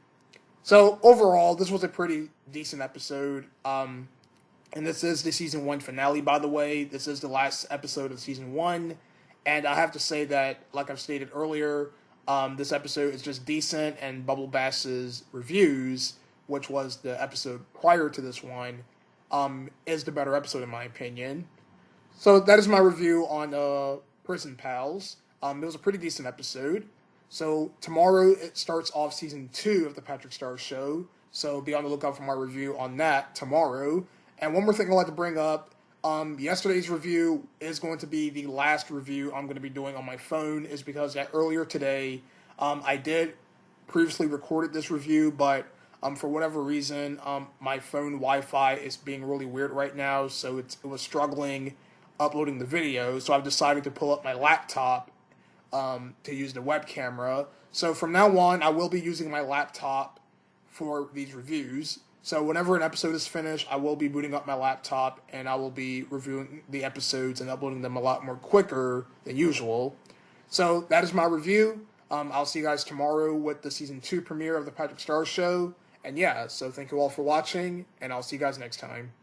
So overall, this was a pretty decent episode. And this is the season 1 finale, by the way. This is the last episode of season 1. And I have to say that, like I've stated earlier, this episode is just decent, and Bubble Bass's reviews, which was the episode prior to this one, is the better episode in my opinion. So that is my review on Prison Pals. It was a pretty decent episode. So tomorrow it starts off season 2 of the Patrick Star Show. So be on the lookout for my review on that tomorrow. And one more thing I'd like to bring up. Yesterday's review is going to be the last review I'm going to be doing on my phone, is because earlier today I did previously recorded this review, but for whatever reason my phone Wi-Fi is being really weird right now, so it was struggling uploading the video. So I've decided to pull up my laptop to use the web camera. So from now on, I will be using my laptop for these reviews. So whenever an episode is finished, I will be booting up my laptop, and I will be reviewing the episodes and uploading them a lot more quicker than usual. So that is my review. I'll see you guys tomorrow with the season 2 premiere of the Patrick Star Show. And yeah, so thank you all for watching, and I'll see you guys next time.